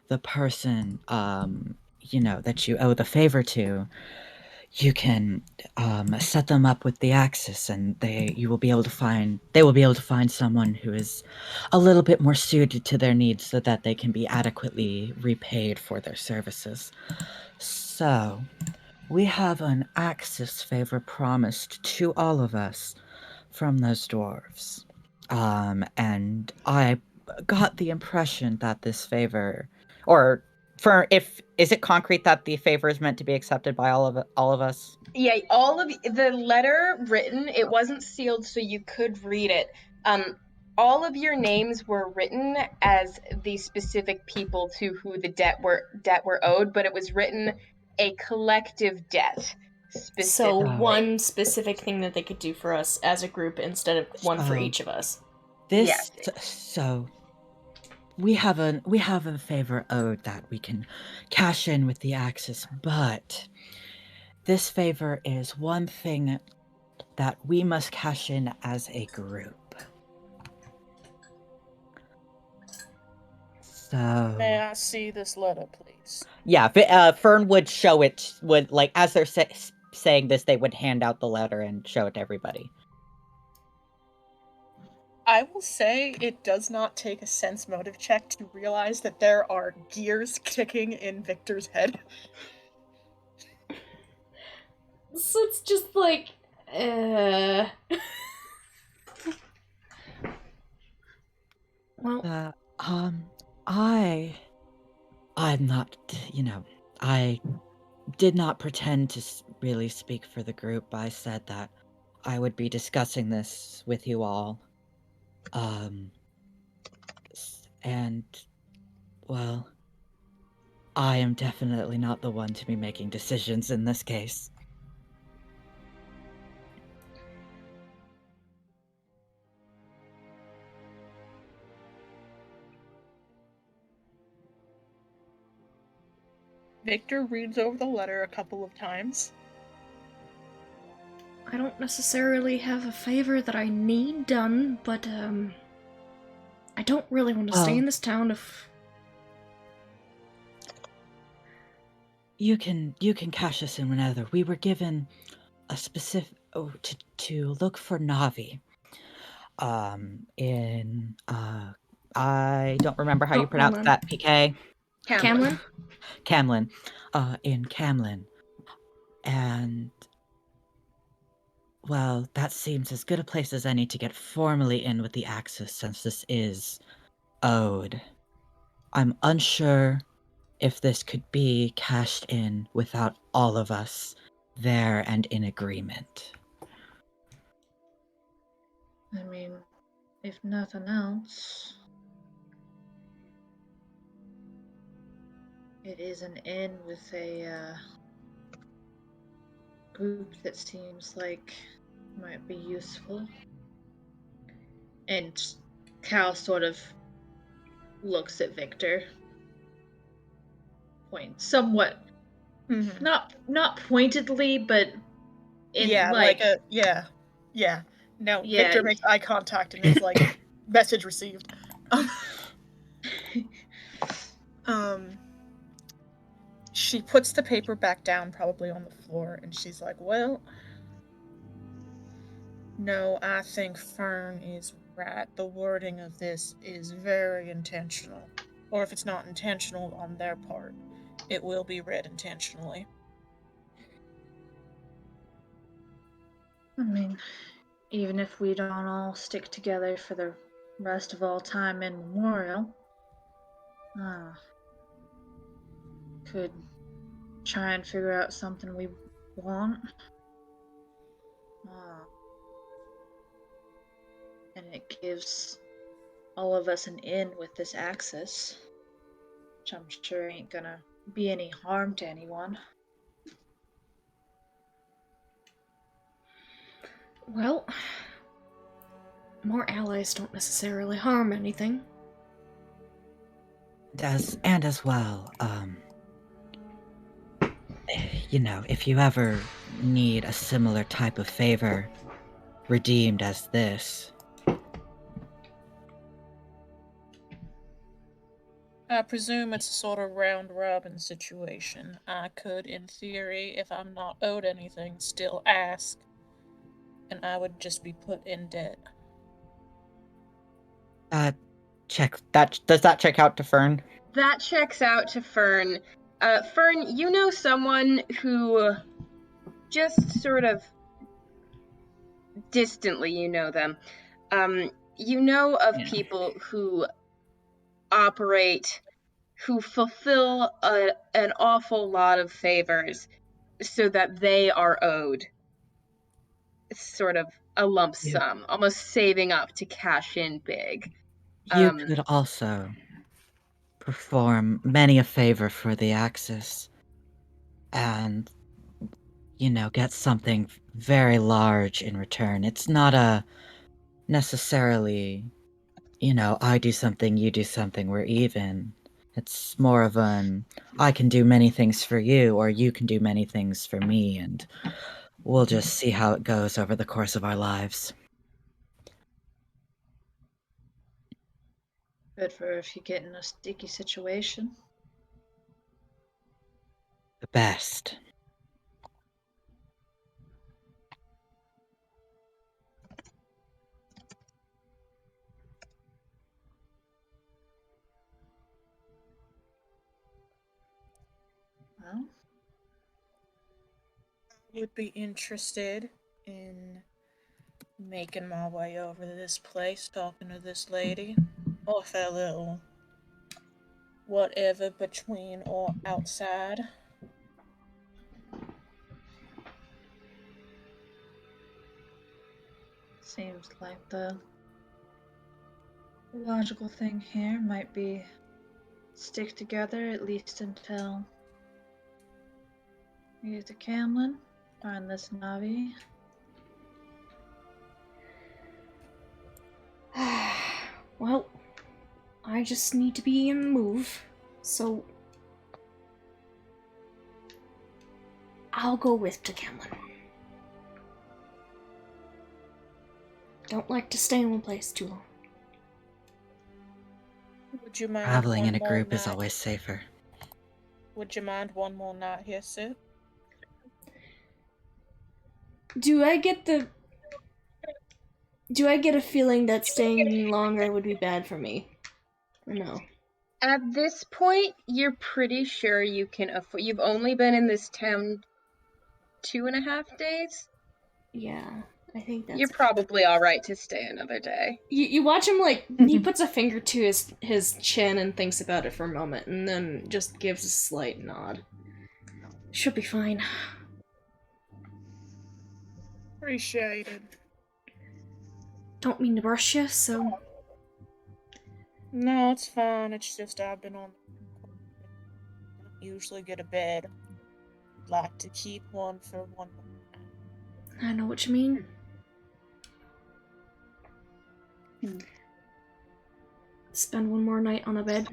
the person, that you owe the favor to, you can set them up with the Axis, and they will be able to find someone who is a little bit more suited to their needs, so that they can be adequately repaid for their services. So, we have an Axis favor promised to all of us from those dwarves. And I got the impression that this favor, is it concrete that the favor is meant to be accepted by all of us? Yeah, all of the letter written, it wasn't sealed so you could read it. All of your names were written as the specific people to who the debt were owed, but it was written a collective debt specifically. So one specific thing that they could do for us as a group instead of one for each of us. So we have a favor owed that we can cash in with the Axis, but this favor is one thing that we must cash in as a group. So May I see this letter, please? yeah, Fern would show it. As they're saying this, they would hand out the letter and show it to everybody. I will say it does not take a sense motive check to realize that there are gears kicking in Victor's head. So it's just like, Well, I'm not, I did not pretend to really speak for the group. I said that I would be discussing this with you all. And, well, I am definitely not the one to be making decisions in this case. Victor reads over the letter a couple of times. I don't necessarily have a favor that I need done, but I don't really want to stay in this town if... You can cash us in whenever. We were given a specific to look for Navi. I don't remember how you pronounce that, PK. Camlin? Camlin. In Camlin. And well, that seems as good a place as any to get formally in with the Axis, since this is owed. I'm unsure if this could be cashed in without all of us there and in agreement. I mean, if nothing else, it is an inn with a group that seems like might be useful. And Cal sort of looks at Victor, points somewhat Mhm. Not pointedly, but in Yeah, like yeah. No, Yeah. Victor makes eye contact and is like, message received. Um, she puts the paper back down, probably on the floor, and she's like, well, no, I think Fern is right. The wording of this is very intentional. Or if it's not intentional on their part, it will be read intentionally. I mean, even if we don't all stick together for the rest of all time immemorial, could try and figure out something we want. And it gives all of us an in with this axis, which I'm sure ain't gonna be any harm to anyone. Well, more allies don't necessarily harm anything. As well, you know, if you ever need a similar type of favor redeemed as this, I presume it's a sort of round robin situation. I could, in theory, if I'm not owed anything, still ask, and I would just be put in debt. Does that check out to Fern? That checks out to Fern. Fern, you know someone who just sort of distantly you know them. You know of Yeah. people who operate, who fulfill an awful lot of favors so that they are owed sort of a lump You- sum, almost saving up to cash in big. you could also perform many a favor for the Axis and, you know, get something very large in return. It's not a necessarily, you know, I do something, you do something, we're even. It's more of an I can do many things for you, or you can do many things for me, and we'll just see how it goes over the course of our lives. Good for if you get in a sticky situation. The best. Well, Would be interested in making my way over to this place, talking to this lady, off a little whatever between or outside. seems like the logical thing here might be stick together at least until we get to Camlin, find this Navi. Well, I just need to be in the move, so I'll go with Camlin. Don't like to stay in one place too long. Would you mind Traveling one in a more group is night? always safer. Would you mind one more night here, Sid? Do I get a feeling that staying longer would be bad for me? Or no? At this point, you're pretty sure you can afford. You've only been in this town 2.5 days. Yeah, I think that's. You're probably all right to stay another day. You watch him he puts a finger to his chin and thinks about it for a moment, and then just gives a slight nod. Should be fine. Appreciated. Don't mean to rush you, so No, it's fine. It's just I've been on. Don't usually get a bed. Like to keep one for one more night. I know what you mean. Spend one more night on a bed.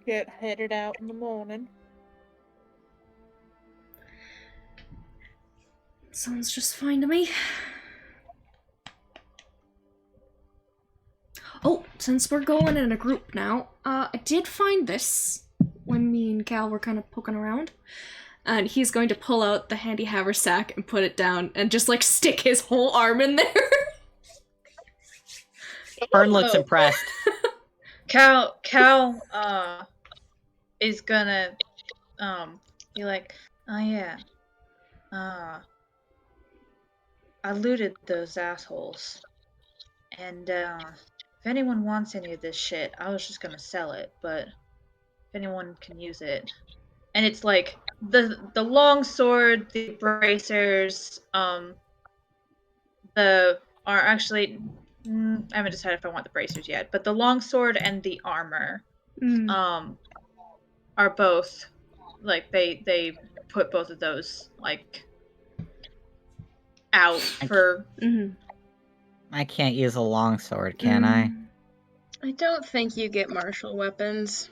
get headed out in the morning. Sounds just fine to me. Oh, since we're going in a group now, I did find this when me and Cal were kind of poking around. And he's going to pull out the handy haversack and put it down and just, like, stick his whole arm in there. Fern looks Oh. impressed. Cal is gonna be like, oh yeah, I looted those assholes, and if anyone wants any of this shit, I was just gonna sell it, but if anyone can use it, and it's like the long sword, the bracers, the are actually. I haven't decided if I want the bracers yet, but the longsword and the armor are both like they put both of those like out for. I can't use a longsword, can I? I don't think you get martial weapons.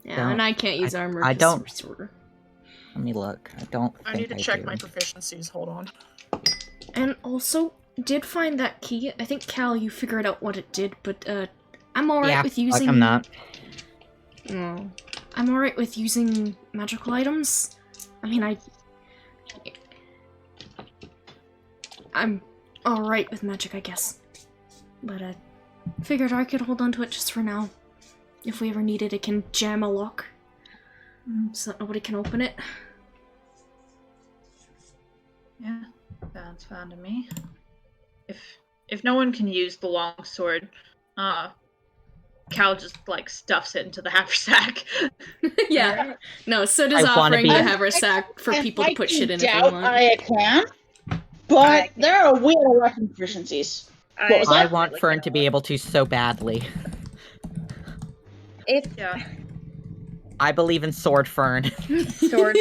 Yeah, and I can't use armor. I don't. Sorcerer. Let me look. I don't. I think need to check do. my proficiencies. Hold on. And also, did find that key. I think, Cal, you figured out what it did, but I'm alright with using... I'm not. Oh. I'm alright with using magical items. I mean, I'm alright with magic, I guess. But I figured I could hold on to it just for now. If we ever need it, it can jam a lock. So that nobody can open it. Yeah, sounds fine to me. If no one can use the longsword, Cal just like stuffs it into the haversack. Yeah. Alright. No, so does I wanna offering be- the haversack for people to put shit in if they doubt want. I can, but there are weird weapon proficiencies. What was I that? want Fern to be able to so badly. If Yeah. I believe in Sword Fern. sword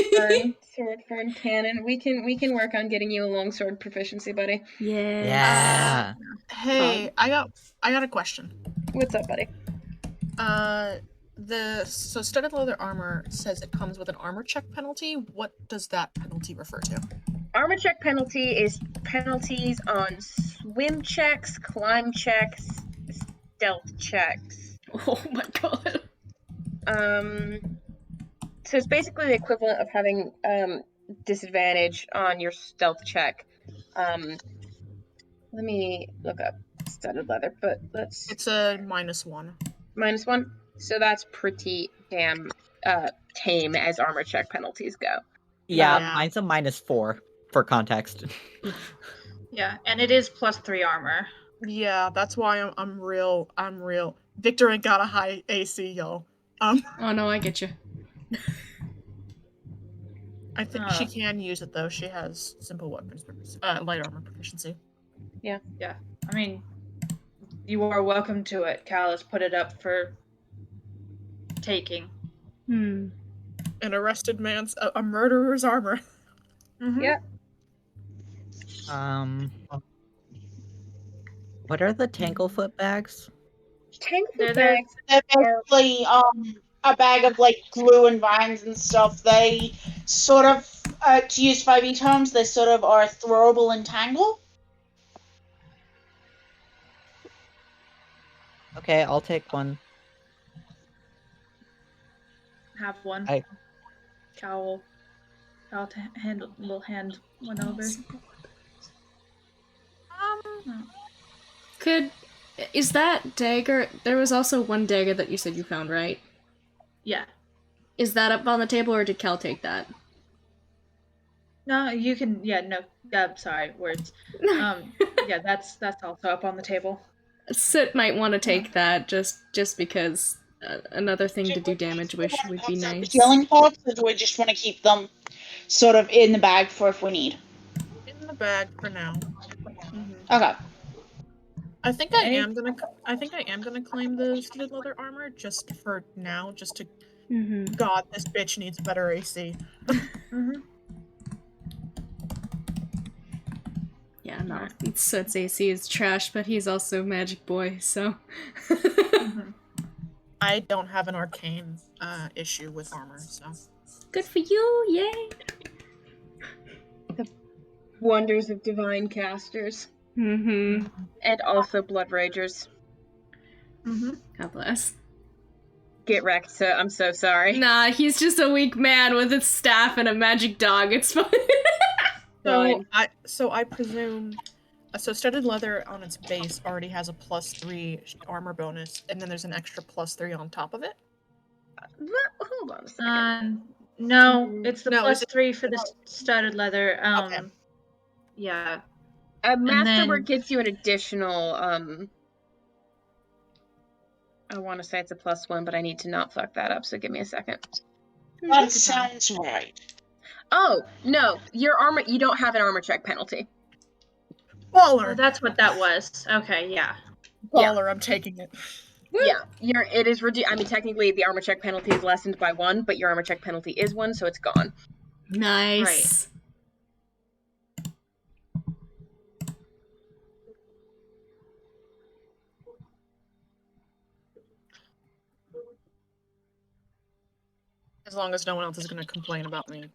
fern cannon, we can work on getting you a longsword proficiency, buddy. Yeah. Yeah. Hey, I got a question. What's up, buddy? So studded leather armor says it comes with an armor check penalty. What does that penalty refer to? Armor check penalty is penalties on swim checks, climb checks, stealth checks. Oh my god. So it's basically the equivalent of having disadvantage on your stealth check. Let me look up studded leather, but let's It's a -1. -1. So that's pretty damn tame as armor check penalties go. Yeah, Yeah. mine's a -4 for context. Yeah, and it is +3 armor. Yeah, that's why I'm real. Victor ain't got a high AC, yo. Oh no, I get you. I think she can use it though. She has simple weapons, light armor proficiency. Yeah. I mean, you are welcome to it. Cal has put it up for taking. An arrested man's a murderer's armor. Yeah. What are the Tanglefoot bags? Tanglefoot They're- bags. They're basically a bag of like glue and vines and stuff. They sort of, to use 5e terms, they sort of are throwable and tangle. Okay, I'll take one. Have one. Cal will hand one over. Is that dagger? There was also one dagger that you said you found, right? Yeah. Is that up on the table, or did Cal take that? No, you can. Yeah, no. Sorry, words. Yeah, that's also up on the table. Sit might want to take that just because another thing to do damage wish would be nice. Healing pots, or do we just want to keep them sort of in the bag for if we need? In the bag for now. Okay. I think I am gonna claim the studded leather armor just for now, just to. God, this bitch needs better AC. Yeah, no. Soot's AC is trash, but he's also Magic Boy, so. I don't have an arcane issue with armor, so. Good for you, yay! Wonders of divine casters. Mm-hmm. And also blood ragers. God bless. Get wrecked, so I'm so sorry. Nah, he's just a weak man with a staff and a magic dog. It's fine. So I presume. So studded leather on its base already has a +3 armor bonus, and then there's an extra +3 on top of it. Hold on a second. No, it's the No, is it- +3 for the studded leather. Okay. Yeah. Masterwork gets you an additional, I want to say it's a +1, but I need to not fuck that up, so give me a second. That sounds right. Oh, no, your armor, you don't have an armor check penalty. Baller. Oh, that's what that was. Okay, yeah. Baller, I'm taking it. Yeah, it is reduced. I mean, technically, the armor check penalty is lessened by 1, but your armor check penalty is 1, so it's gone. Nice. As long as no one else is going to complain about me.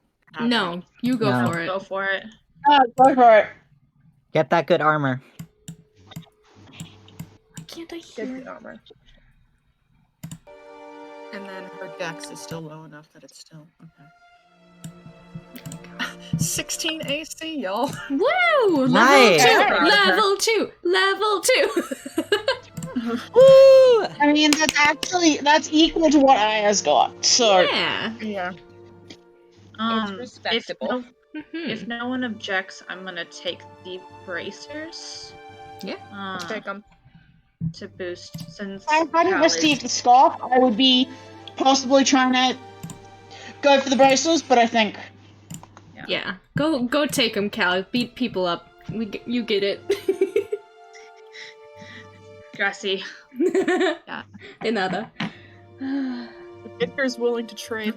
No, you go No. for it. Go for it. Go for it. Get that good armor. Why can't I Good hear? armor. And then her dex is still low enough that it's still okay. 16 AC, y'all. Woo! Nice. Level 2! Level 2! Woo! I mean, that's equal to what Aya's got. So Yeah. Yeah. It's respectable. If no one objects, I'm gonna take the bracers. Yeah. Take them. To boost since if I hadn't Cal is- received the scarf, I would be possibly trying to go for the braces, but I think Yeah. Go take him, Cal. Beat people up. You get it. Grassy. De nada. Victor's willing to trade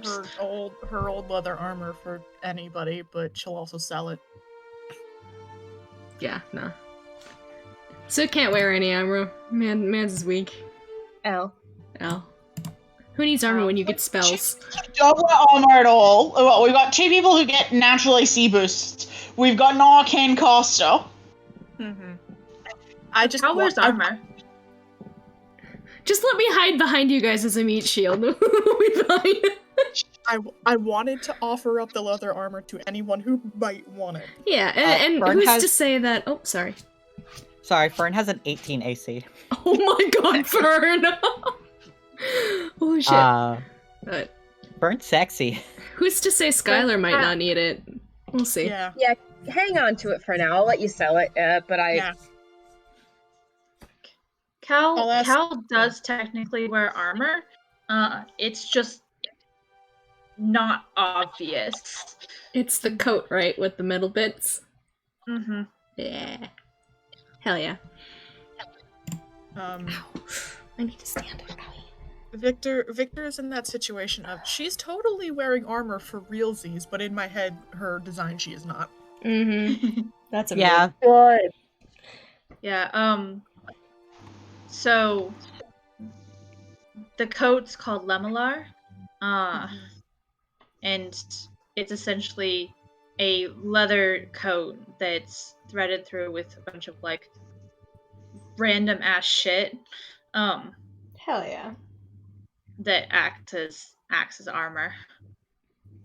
her old leather armor for anybody, but she'll also sell it. Yeah, no. So can't wear any armor. Man's is weak. L. Oh. Who needs armor when you get spells? don't wear armor at all. Well, we've got 2 people who get natural AC boosts. We've got an arcane caster. I just Cal wears armor. Just let me hide behind you guys as a meat shield. We'll be fine. I wanted to offer up the leather armor to anyone who might want it. Yeah, and Fern who's has- to say that? Oh, sorry. Sorry, Fern has an 18 AC. Oh my God, Fern! Holy shit! But Fern's sexy. who's to say Skylar might not need it? We'll see. Yeah. Hang on to it for now. I'll let you sell it, but Yeah. Cal does technically wear armor. It's just not obvious. It's the coat, right, with the metal bits. Mm-hmm. Yeah. Hell yeah. Um, I need to stand up. Victor is in that situation of she's totally wearing armor for realsies, but in my head, her design she is not. Mm-hmm. That's a Yeah. Good. Yeah, so the coat's called Lemelar. And it's essentially a leather coat that's threaded through with a bunch of like random ass shit. Hell yeah. That acts as armor.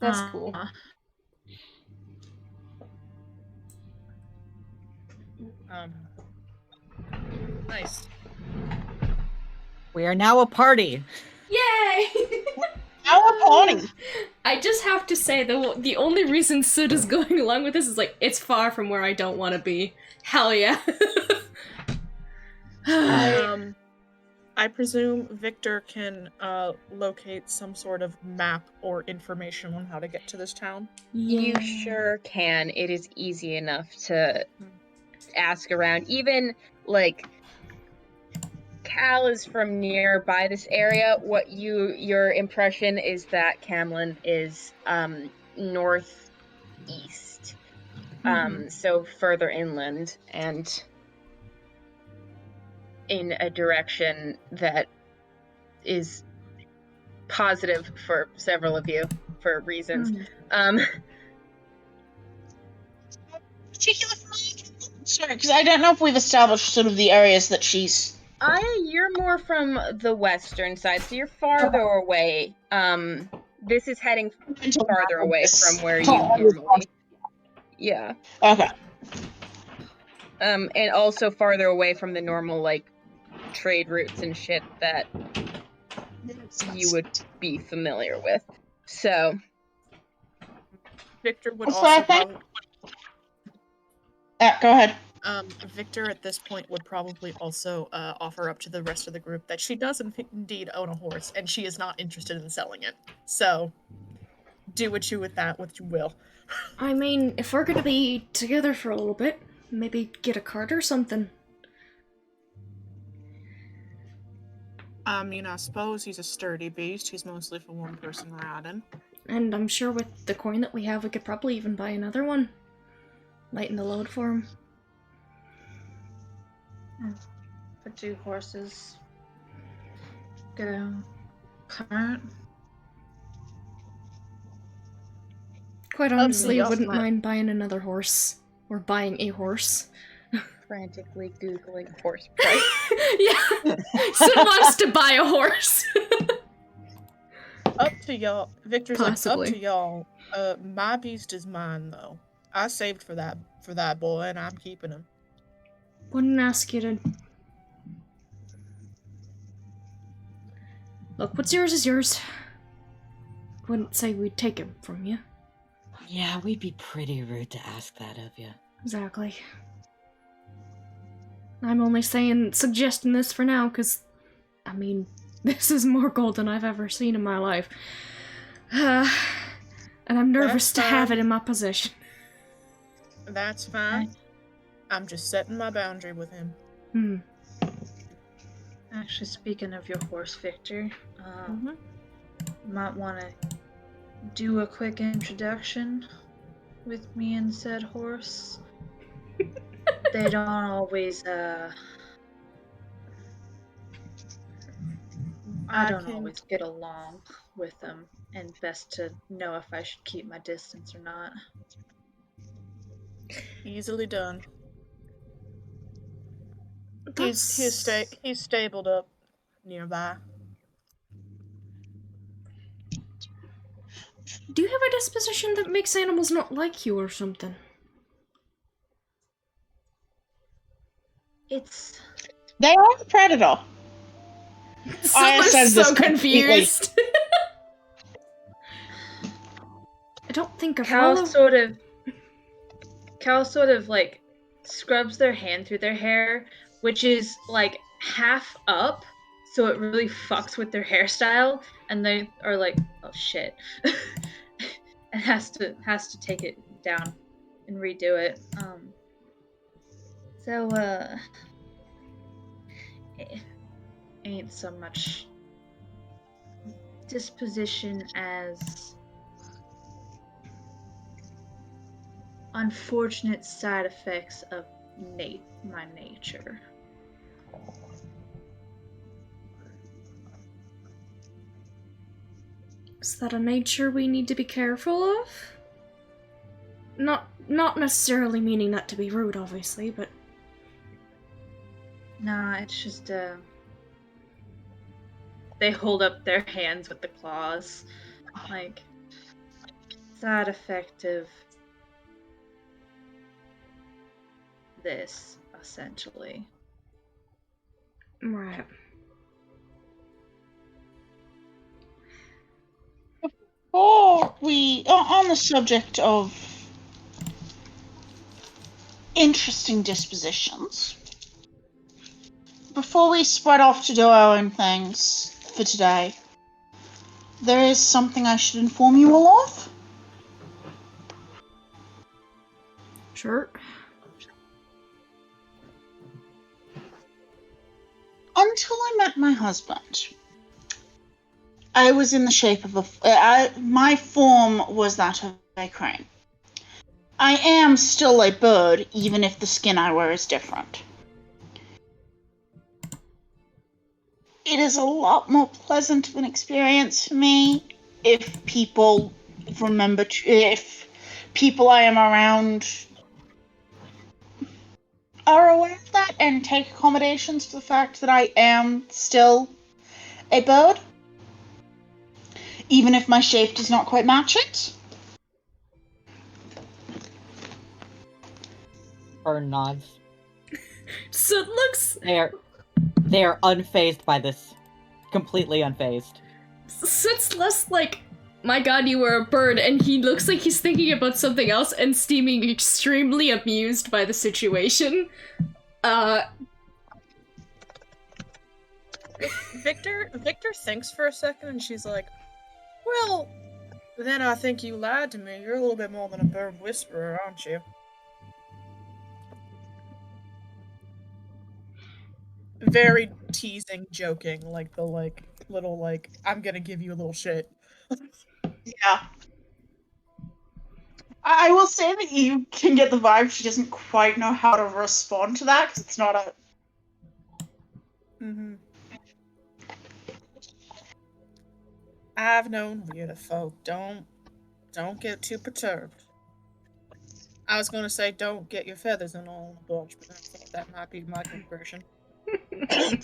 That's cool. Nice. We are now a party. Yay! Our party. I just have to say the only reason Sid is going along with this is like it's far from where I don't want to be. Hell yeah. I presume Victor can locate some sort of map or information on how to get to this town. you sure can. It is easy enough to ask around. Even, like, Cal is from nearby this area. Your impression is that Camlin is northeast. So further inland and in a direction that is positive for several of you for reasons. Particular for me? Sorry, because I don't know if we've established sort of the areas that she's... You're more from the western side, so you're farther away. This is heading farther away from where you normally... Yeah. Okay. And also farther away from the normal, like, trade routes and shit that you would be familiar with. So... Victor would That's what I also think. probably... Go ahead. Victor at this point would probably also offer up to the rest of the group that she does indeed own a horse, and she is not interested in selling it. So, do what you will. I mean, if we're gonna be together for a little bit, maybe get a cart or something. I mean, I suppose he's a sturdy beast. He's mostly for one person riding. And I'm sure with the coin that we have, we could probably even buy another one. Lighten the load for him. For 2 horses. Get a cart. Quite honestly, yes, wouldn't my- mind buying another horse. Or buying a horse. frantically Googling horse price. Yeah! Sid wants to buy a horse! Up to y'all. Victor's Possibly. like, up to y'all. My beast is mine, though. I saved for that boy, and I'm keeping him. Wouldn't ask you to... Look, what's yours is yours. Wouldn't say we'd take him from you. Yeah, we'd be pretty rude to ask that of you. Exactly. I'm only suggesting this for now, because, I mean, this is more gold than I've ever seen in my life. And I'm nervous to have it in my possession. That's fine. I'm just setting my boundary with him. Actually, speaking of your horse, Victor, might want to do a quick introduction with me and said horse. They don't always, I don't always get along with them, and best to know if I should keep my distance or not. Easily done. He's stabled up nearby. Do you have a disposition that makes animals not like you or something? They are a predator. Someone's says this so completely. confused. I don't think of Cal all sort of like scrubs their hand through their hair, which is like half up, so it really fucks with their hairstyle, and they are like, oh shit. And has to take it down and redo it. It ain't so much disposition as unfortunate side effects of my nature. Is that a nature we need to be careful of? Not necessarily meaning that to be rude, obviously, but... Nah, it's just, they hold up their hands with the claws. Like, side effect of this, essentially. Right. Before we, on the subject of interesting dispositions, before we spread off to do our own things for today, there is something I should inform you all of. Sure. Until I met my husband, I was in the shape of my form was that of a crane. I am still a bird, even if the skin I wear is different. it is a lot more pleasant of an experience for me if people if people I am around are aware of that and take accommodations for the fact that I am still a bird, even if my shape does not quite match it. Fern nods. So it looks. They are unfazed by this. Completely unfazed. So it's less like, my god, you were a bird, and he looks like he's thinking about something else and seeming extremely amused by the situation. Victor thinks for a second, and she's like, "Well, then I think you lied to me. You're a little bit more than a bird whisperer, aren't you?" Very teasing, joking, like the little I'm gonna give you a little shit. Yeah. I will say that you can get the vibe she doesn't quite know how to respond to that because it's not a. Mm-hmm. I've known weirder folk. Don't get too perturbed. I was gonna say don't get your feathers in all the bunch, but I thought that might be my conversion. I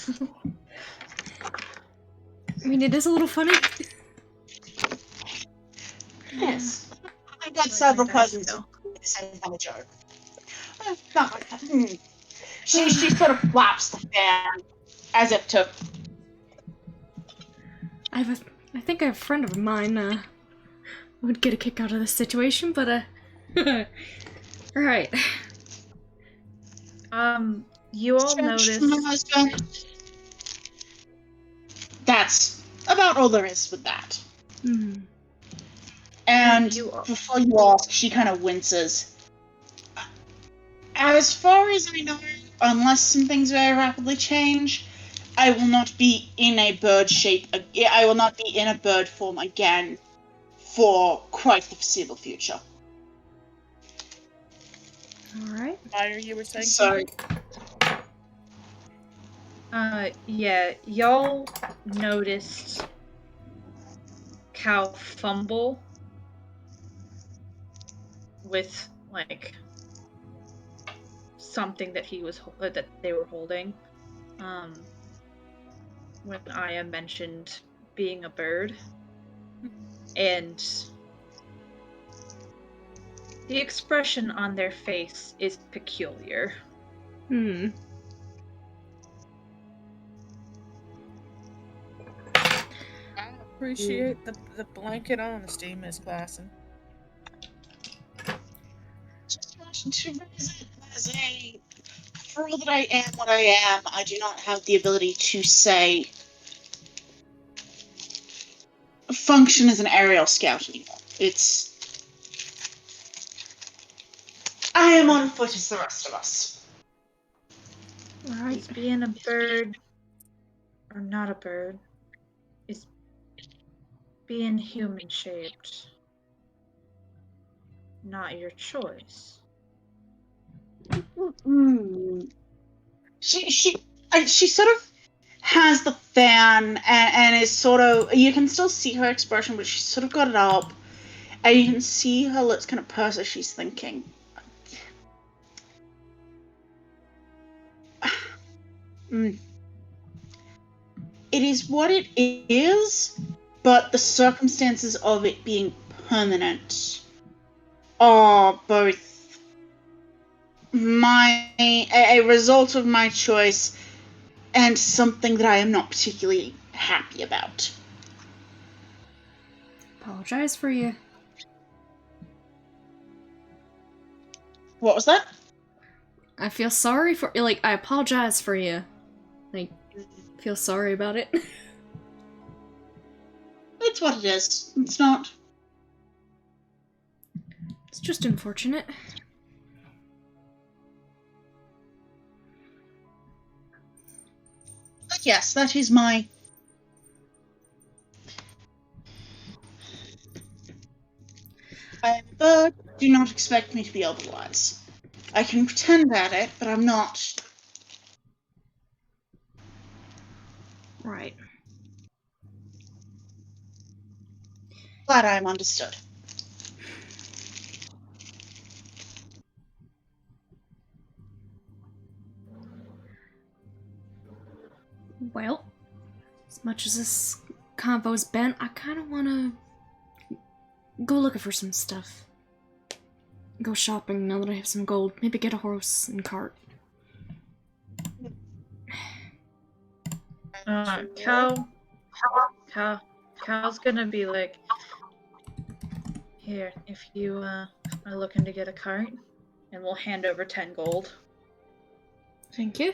mean, it is a little funny. Yes. I've got several cousins who do the same kind of joke. Not like that. She sort of flaps the fan as if to. I think I have a friend of mine, would get a kick out of this situation, but, Alright. You all noticed. That's about all there is with that. Hmm. And before you ask, she kind of winces. As far as I know, unless some things very rapidly change, I will not be in a bird shape. I will not be in a bird form again for quite the foreseeable future. Alright. Fire, you were saying Sorry. Yeah, y'all noticed Cal fumble with like something that that they were holding. When Aya mentioned being a bird, and the expression on their face is peculiar. Hmm. I appreciate the blanket honesty, Miss Klassen. Just wanted to raise it as a. For all that I am what I am, I do not have the ability to say. Function as an aerial scout anymore. It's. I am on foot as the rest of us. Alright. Is being a bird or not a bird? Is being human shaped not your choice? She sort of has the fan and is sort of. You can still see her expression, but she's sort of got it up, and you can see her lips kind of purse as she's thinking. It is what it is, but the circumstances of it being permanent are both a result of my choice and something that I am not particularly happy about. Apologize for you. What was that? I feel sorry for, like, I apologize for you. Like, feel sorry about it. It's what it is. It's not. It's just unfortunate. But yes, that is my. I am a bird. Do not expect me to be otherwise. I can pretend at it, but I'm not. Right. Glad I'm understood. Well, as much as this convo's bent, I kind of want to go looking for some stuff. Go shopping now that I have some gold. Maybe get a horse and cart. Cal's gonna be like, here, if you are looking to get a cart, and we'll hand over 10 gold. Thank you.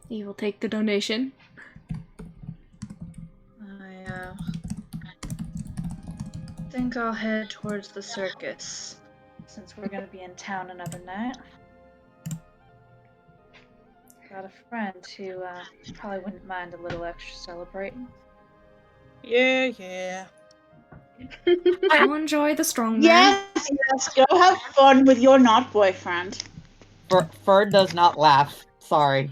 You will take the donation. I think I'll head towards the circus, since we're gonna be in town another night. Got a friend who probably wouldn't mind a little extra celebrating. Yeah. Go enjoy the strongman. Yes, go have fun with your not boyfriend. Fern does not laugh. Sorry.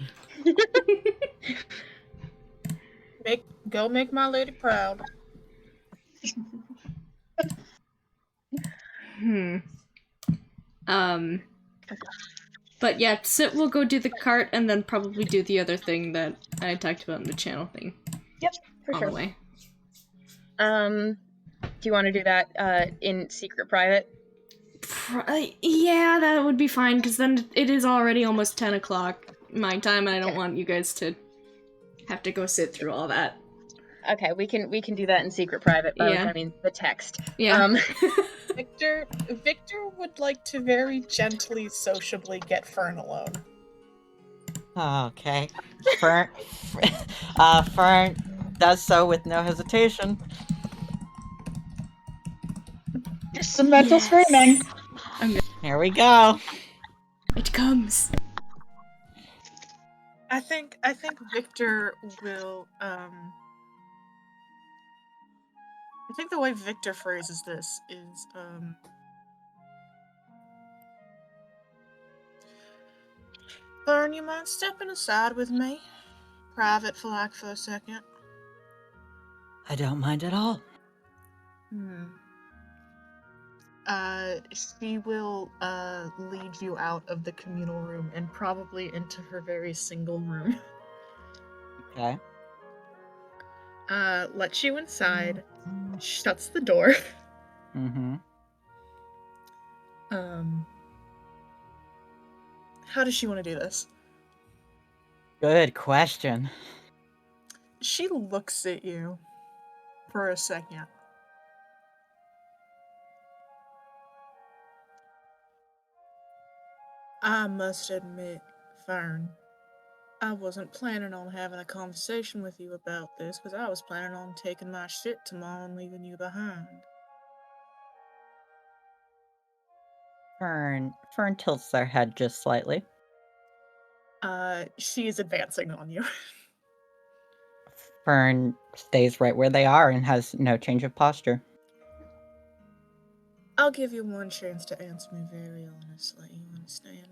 Go make my lady proud. But yeah, Sit will go do the cart and then probably do the other thing that I talked about in the channel thing. Yep, for on sure. the way. Do you want to do that in secret private? Yeah, that would be fine, because then it is already almost 10 o'clock my time, and I don't want you guys to have to go sit through all that. Okay, we can do that in secret private, by which Yeah. I mean the text. Yeah. Victor would like to very gently, sociably get Fern alone. Okay. Fern does so with no hesitation. Just some mental screaming. Here we go. It comes. I think Victor will I think the way Victor phrases this is Fern, you mind stepping aside with me? Private for a second. I don't mind at all. She will lead you out of the communal room and probably into her very single room. Okay. Lets you inside, shuts the door. Mm-hmm. How does she want to do this? Good question. She looks at you for a second. I must admit, Fern, I wasn't planning on having a conversation with you about this because I was planning on taking my shit tomorrow and leaving you behind. Fern tilts their head just slightly. She is advancing on you. Fern stays right where they are and has no change of posture. I'll give you one chance to answer me very honestly, you understand?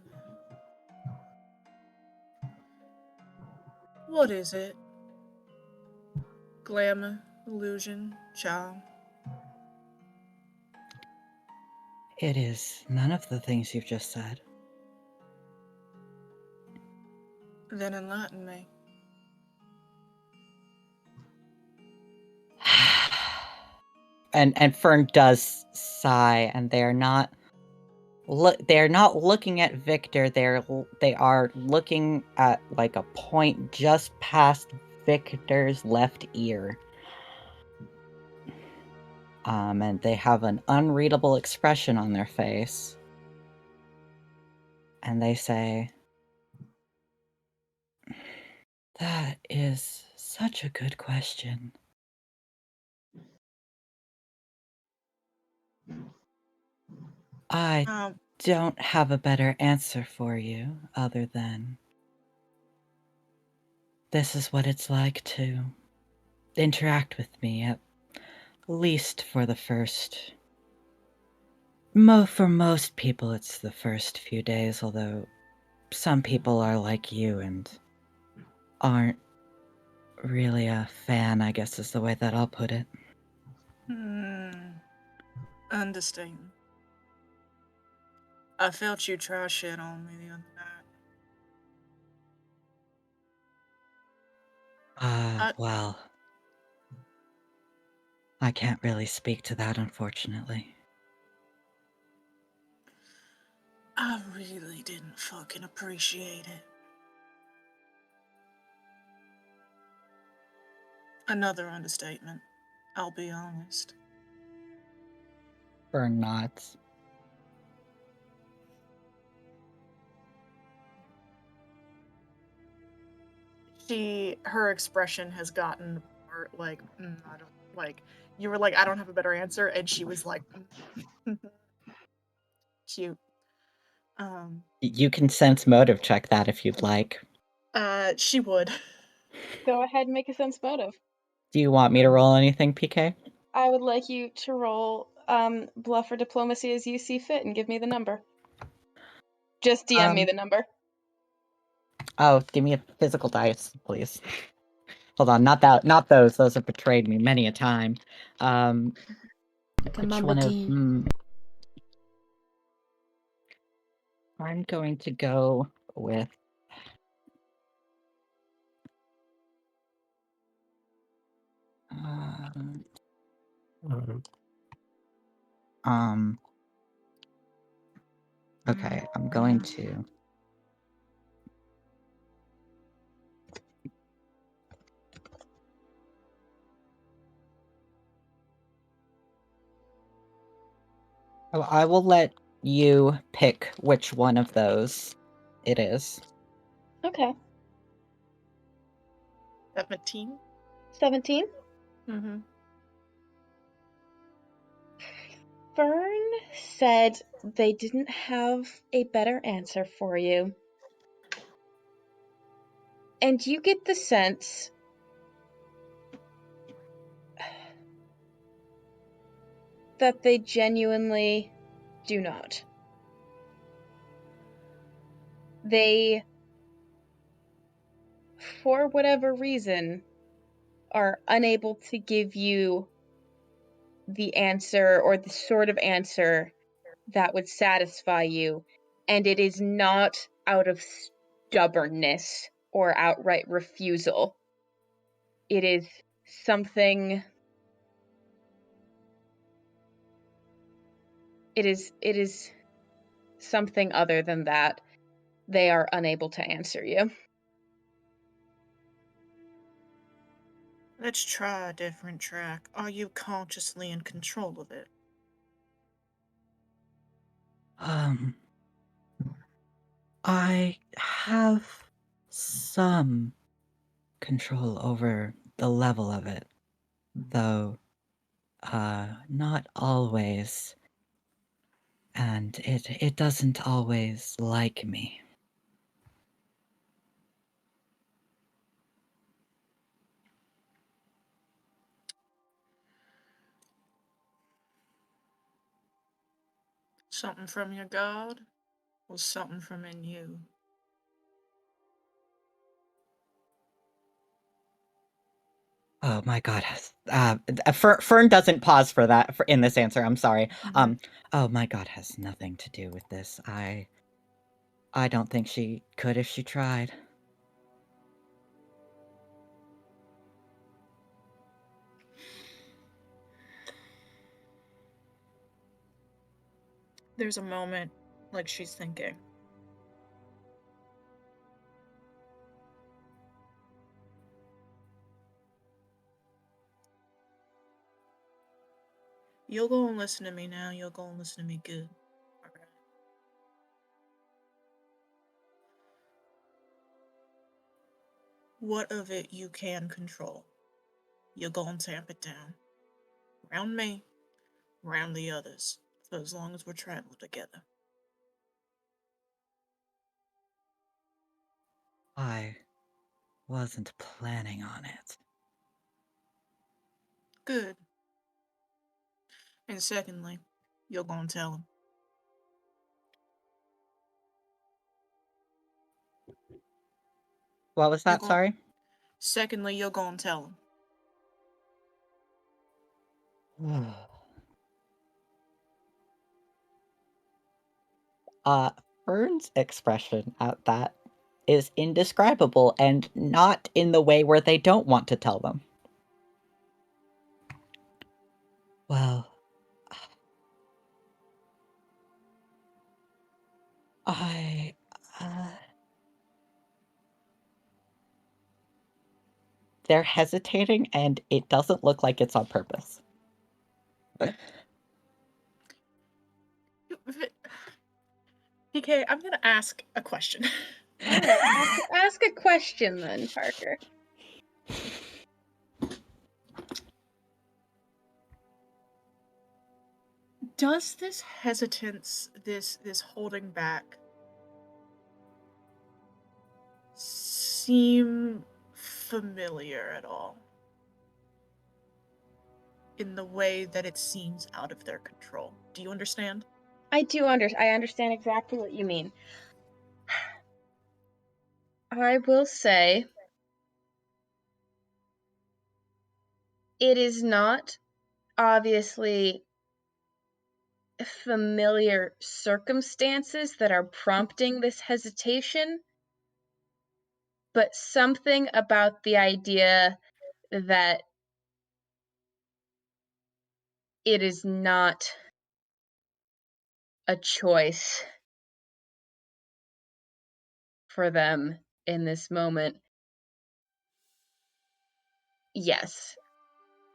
What is it? Glamour, illusion, charm? It is none of the things you've just said. Then enlighten me. And Fern does sigh, and they're not looking at Victor. They are looking at like a point just past Victor's left ear. And they have an unreadable expression on their face. And they say, "That is such a good question. I don't have a better answer for you other than this is what it's like to interact with me, at least for the first... For most people, it's the first few days, although some people are like you and aren't really a fan, I guess is the way that I'll put it. Understand. I felt you try shit on me the other night. Well, I can't really speak to that, unfortunately. I really didn't fucking appreciate it. Another understatement. I'll be honest. Burn nods. Her expression has gotten more like, I don't, like, you were like, I don't have a better answer, and she was like, cute. You can sense motive check that if you'd like. She would. Go ahead and make a sense motive. Do you want me to roll anything, PK? I would like you to roll bluff or diplomacy as you see fit and give me the number. Just DM me the number. Oh, give me a physical dice, please. Hold on, not those. Those have betrayed me many a time. Which one of I'm going to go with okay, I'm going to I will let you pick which one of those it is. Okay. 17? 17? Mm-hmm. Fern said they didn't have a better answer for you. And you get the sense that they genuinely do not. They, for whatever reason, are unable to give you the answer or the sort of answer that would satisfy you. And it is not out of stubbornness or outright refusal. It is something. It is something other than that. They are unable to answer you. Let's try a different track. Are you consciously in control of it? I have some control over the level of it, though not always. And it doesn't always like me. Something from your god? Or something from in you? Oh my god. Fern doesn't pause for that in this answer. I'm sorry. Oh my god has nothing to do with this. I don't think she could if she tried. There's a moment like she's thinking. You'll go and listen to me now. You'll go and listen to me good. Alright. What of it you can control? You'll go and tamp it down. Round me, round the others. For as long as we're traveling together. I wasn't planning on it. Good. And secondly, you'll go and tell him. What was that? Sorry? Secondly, you'll go and tell him. Fern's expression at that is indescribable and not in the way where they don't want to tell them. Well, they're hesitating and it doesn't look like it's on purpose. PK, I'm gonna ask a question. All right, ask a question then, Parker. Does this hesitance, this holding back, seem familiar at all? In the way that it seems out of their control. Do you understand? I understand exactly what you mean. I will say it is not obviously familiar circumstances that are prompting this hesitation, but something about the idea that it is not a choice for them in this moment. Yes,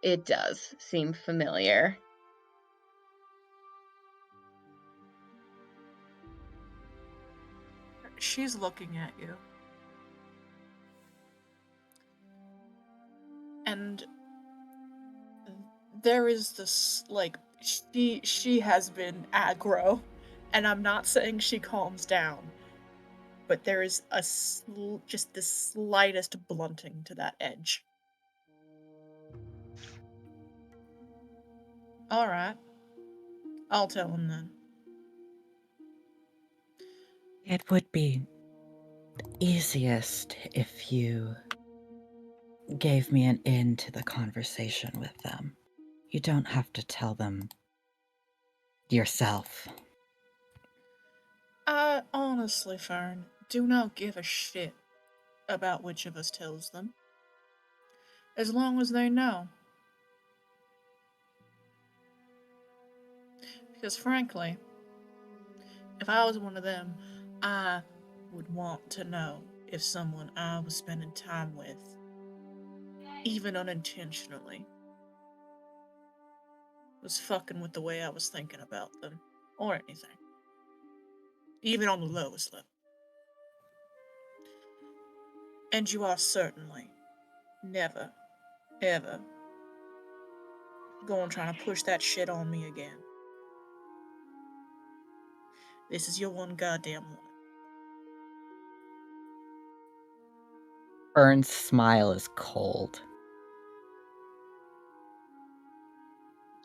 it does seem familiar. She's looking at you. And there is this, like, she has been aggro, and I'm not saying she calms down, but there is just the slightest blunting to that edge. Alright. I'll tell him then. It would be easiest if you gave me an in to the conversation with them. You don't have to tell them yourself. I honestly, Fern, do not give a shit about which of us tells them. As long as they know. Because frankly, if I was one of them, I would want to know if someone I was spending time with, even unintentionally, was fucking with the way I was thinking about them, or anything. Even on the lowest level. And you are certainly never, ever going trying to push that shit on me again. This is your one goddamn one. Fern's smile is cold.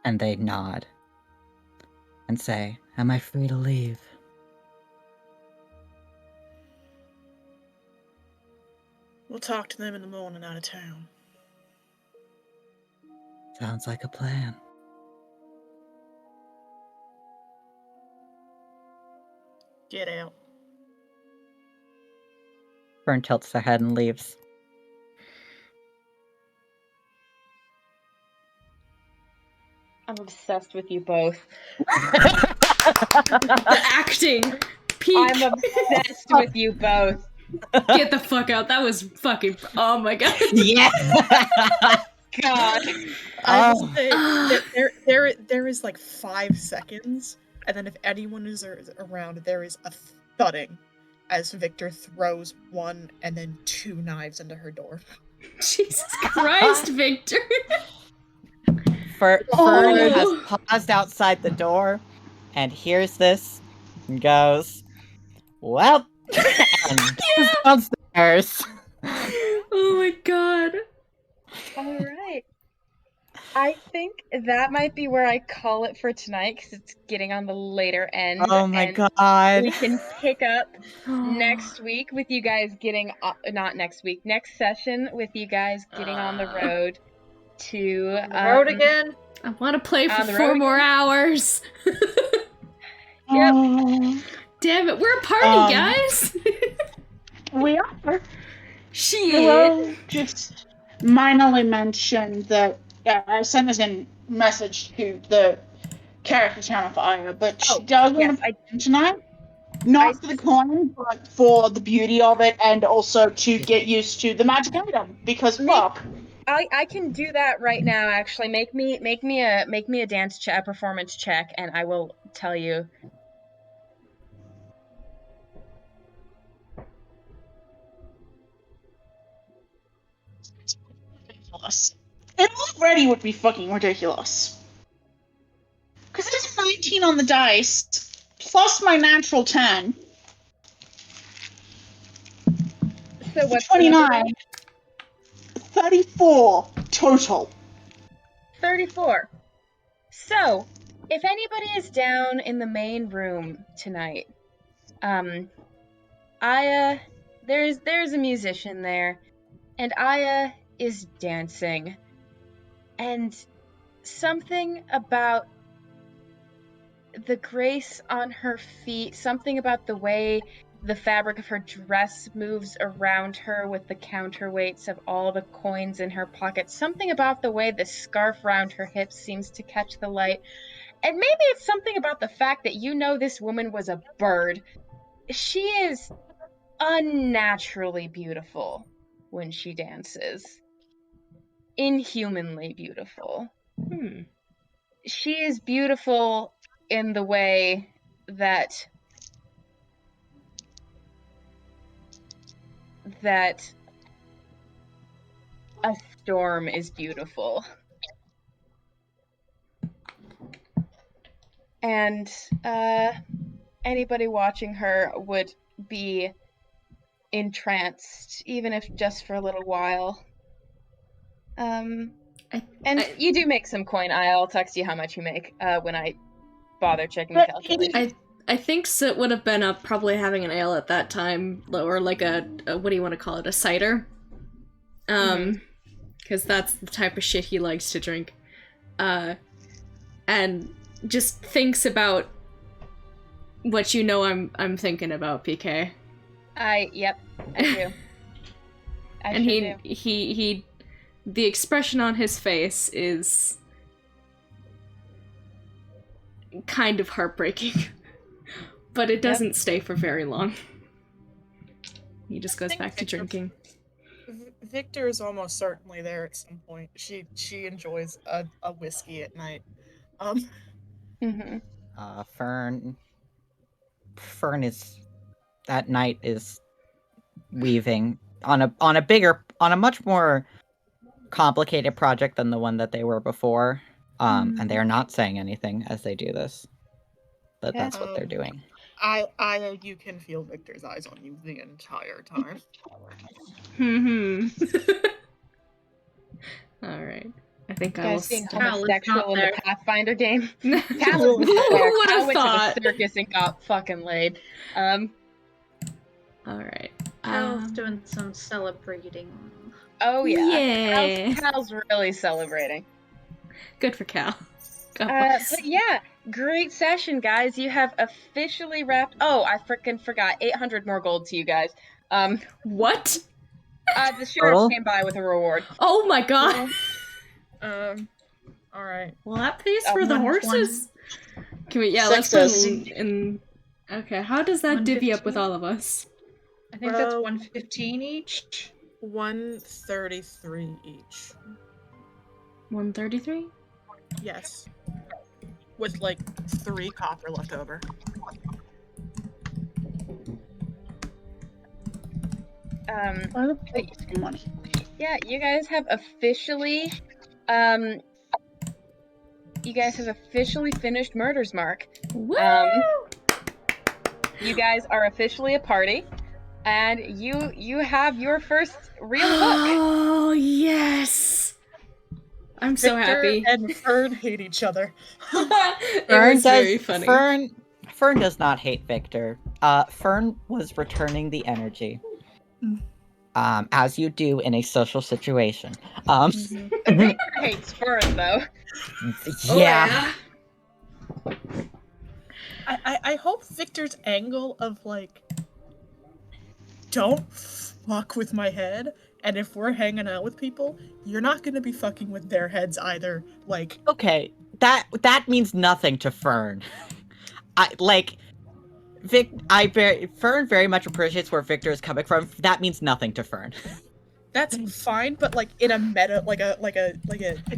And they nod and say, "Am I free to leave?" We'll talk to them in the morning out of town. Sounds like a plan. Get out. Fern tilts her head and leaves. I'm obsessed with you both. The acting. Peak. I'm obsessed with you both. Get the fuck out. That was fucking. Oh my god. Yeah. God. I will say there is like 5 seconds, and then if anyone is around, there is a thudding as Victor throws 1 and then 2 knives into her door. Jesus Christ, Victor. Fern has paused outside the door and hears this and goes, "Well," and goes downstairs. Oh my god. All right. I think that might be where I call it for tonight because it's getting on the later end. Oh my and god. We can pick up next week with you guys getting not next week, next session with you guys getting on the road to On the road again? I want to play for On the 4 road more again? hours. Yep. Damn it, we're a party, guys. We are. I Shit. will just minorly mention that I sent this in message to the character channel for Aya, but she does want to play tonight. Not for the coin, but for the beauty of it, and also to get used to the magic item. Because fuck. I can do that right now. Actually, make me a dance check, a performance check, and I will tell you. Ridiculous. It already would be fucking ridiculous. Because it's a 19 on the dice, plus my natural 10. So what's 29. 34 total. 34. So, if anybody is down in the main room tonight, Aya, there's a musician there, and Aya is dancing, and something about the grace on her feet, something about the way the fabric of her dress moves around her with the counterweights of all the coins in her pockets, something about the way the scarf round her hips seems to catch the light. And maybe it's something about the fact that you know this woman was a bird. She is unnaturally beautiful when she dances. Inhumanly beautiful. She is beautiful in the way that a storm is beautiful. And anybody watching her would be entranced, even if just for a little while. You do make some coin. I'll text you how much you make when I bother checking the calculation. I think Sit would have been up probably having an ale at that time, or like a what do you want to call it, a cider? Because that's the type of shit he likes to drink. And just thinks about what you know I'm thinking about, PK. Yep, I do. And he the expression on his face is kind of heartbreaking. But it doesn't stay for very long. He just goes back to drinking. Victor is almost certainly there at some point. She enjoys a whiskey at night. Fern is that night is weaving on a much more complicated project than the one that they were before. And they are not saying anything as they do this. But that's what they're doing. You can feel Victor's eyes on you the entire time. Alright. I think I guys will being stop. homosexual in the Pathfinder game. Who would have thought? Went to the circus and got fucking laid. Alright. Cal's doing some celebrating. Oh yeah. Yeah. Cal's really celebrating. Good for Cal. But yeah, great session, guys. You have officially wrapped. Oh, I freaking forgot. 800 more gold to you guys. What? The sheriff came by with a reward. Oh my god. All right. Well, that pays for the horses. Can we? Yeah, let's put in. Okay, how does that divvy up with all of us? I think that's 115 each. 133 each. 133? Yes. With like 3 copper left over. Money. Yeah, you guys have officially finished Murder's Mark. Woo! You guys are officially a party, and you have your first real book. Oh yes! I'm so Victor happy. and Fern hate each other. It was very funny. Fern does not hate Victor. Fern was returning the energy. As you do in a social situation. Victor hates Fern, though. Yeah. I hope Victor's angle of like, don't fuck with my head, and if we're hanging out with people, you're not gonna be fucking with their heads either. Like, Okay, that means nothing to Fern. Fern very much appreciates where Victor is coming from. That means nothing to Fern. that's fine, but like in a meta, like a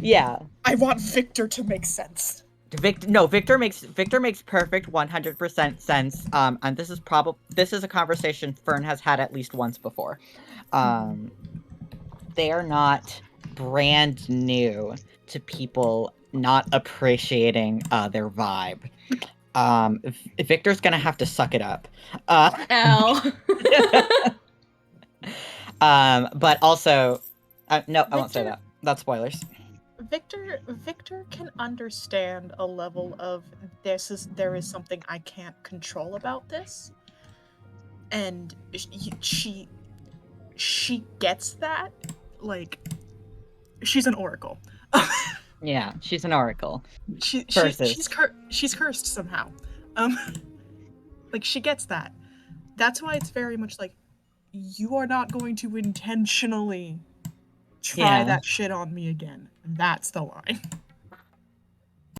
Yeah. I want Victor to make sense. Victor makes perfect 100% sense. And this is a conversation Fern has had at least once before. They are not brand new to people not appreciating their vibe. Victor's gonna have to suck it up. Ow. But also, no, I won't say that. That's spoilers. Victor can understand a level of there is something I can't control about this, and she gets that. Like, she's an oracle. Yeah, she's an oracle. She's cursed somehow. Like, she gets that. That's why it's very much like, you are not going to intentionally try that shit on me again. That's the line.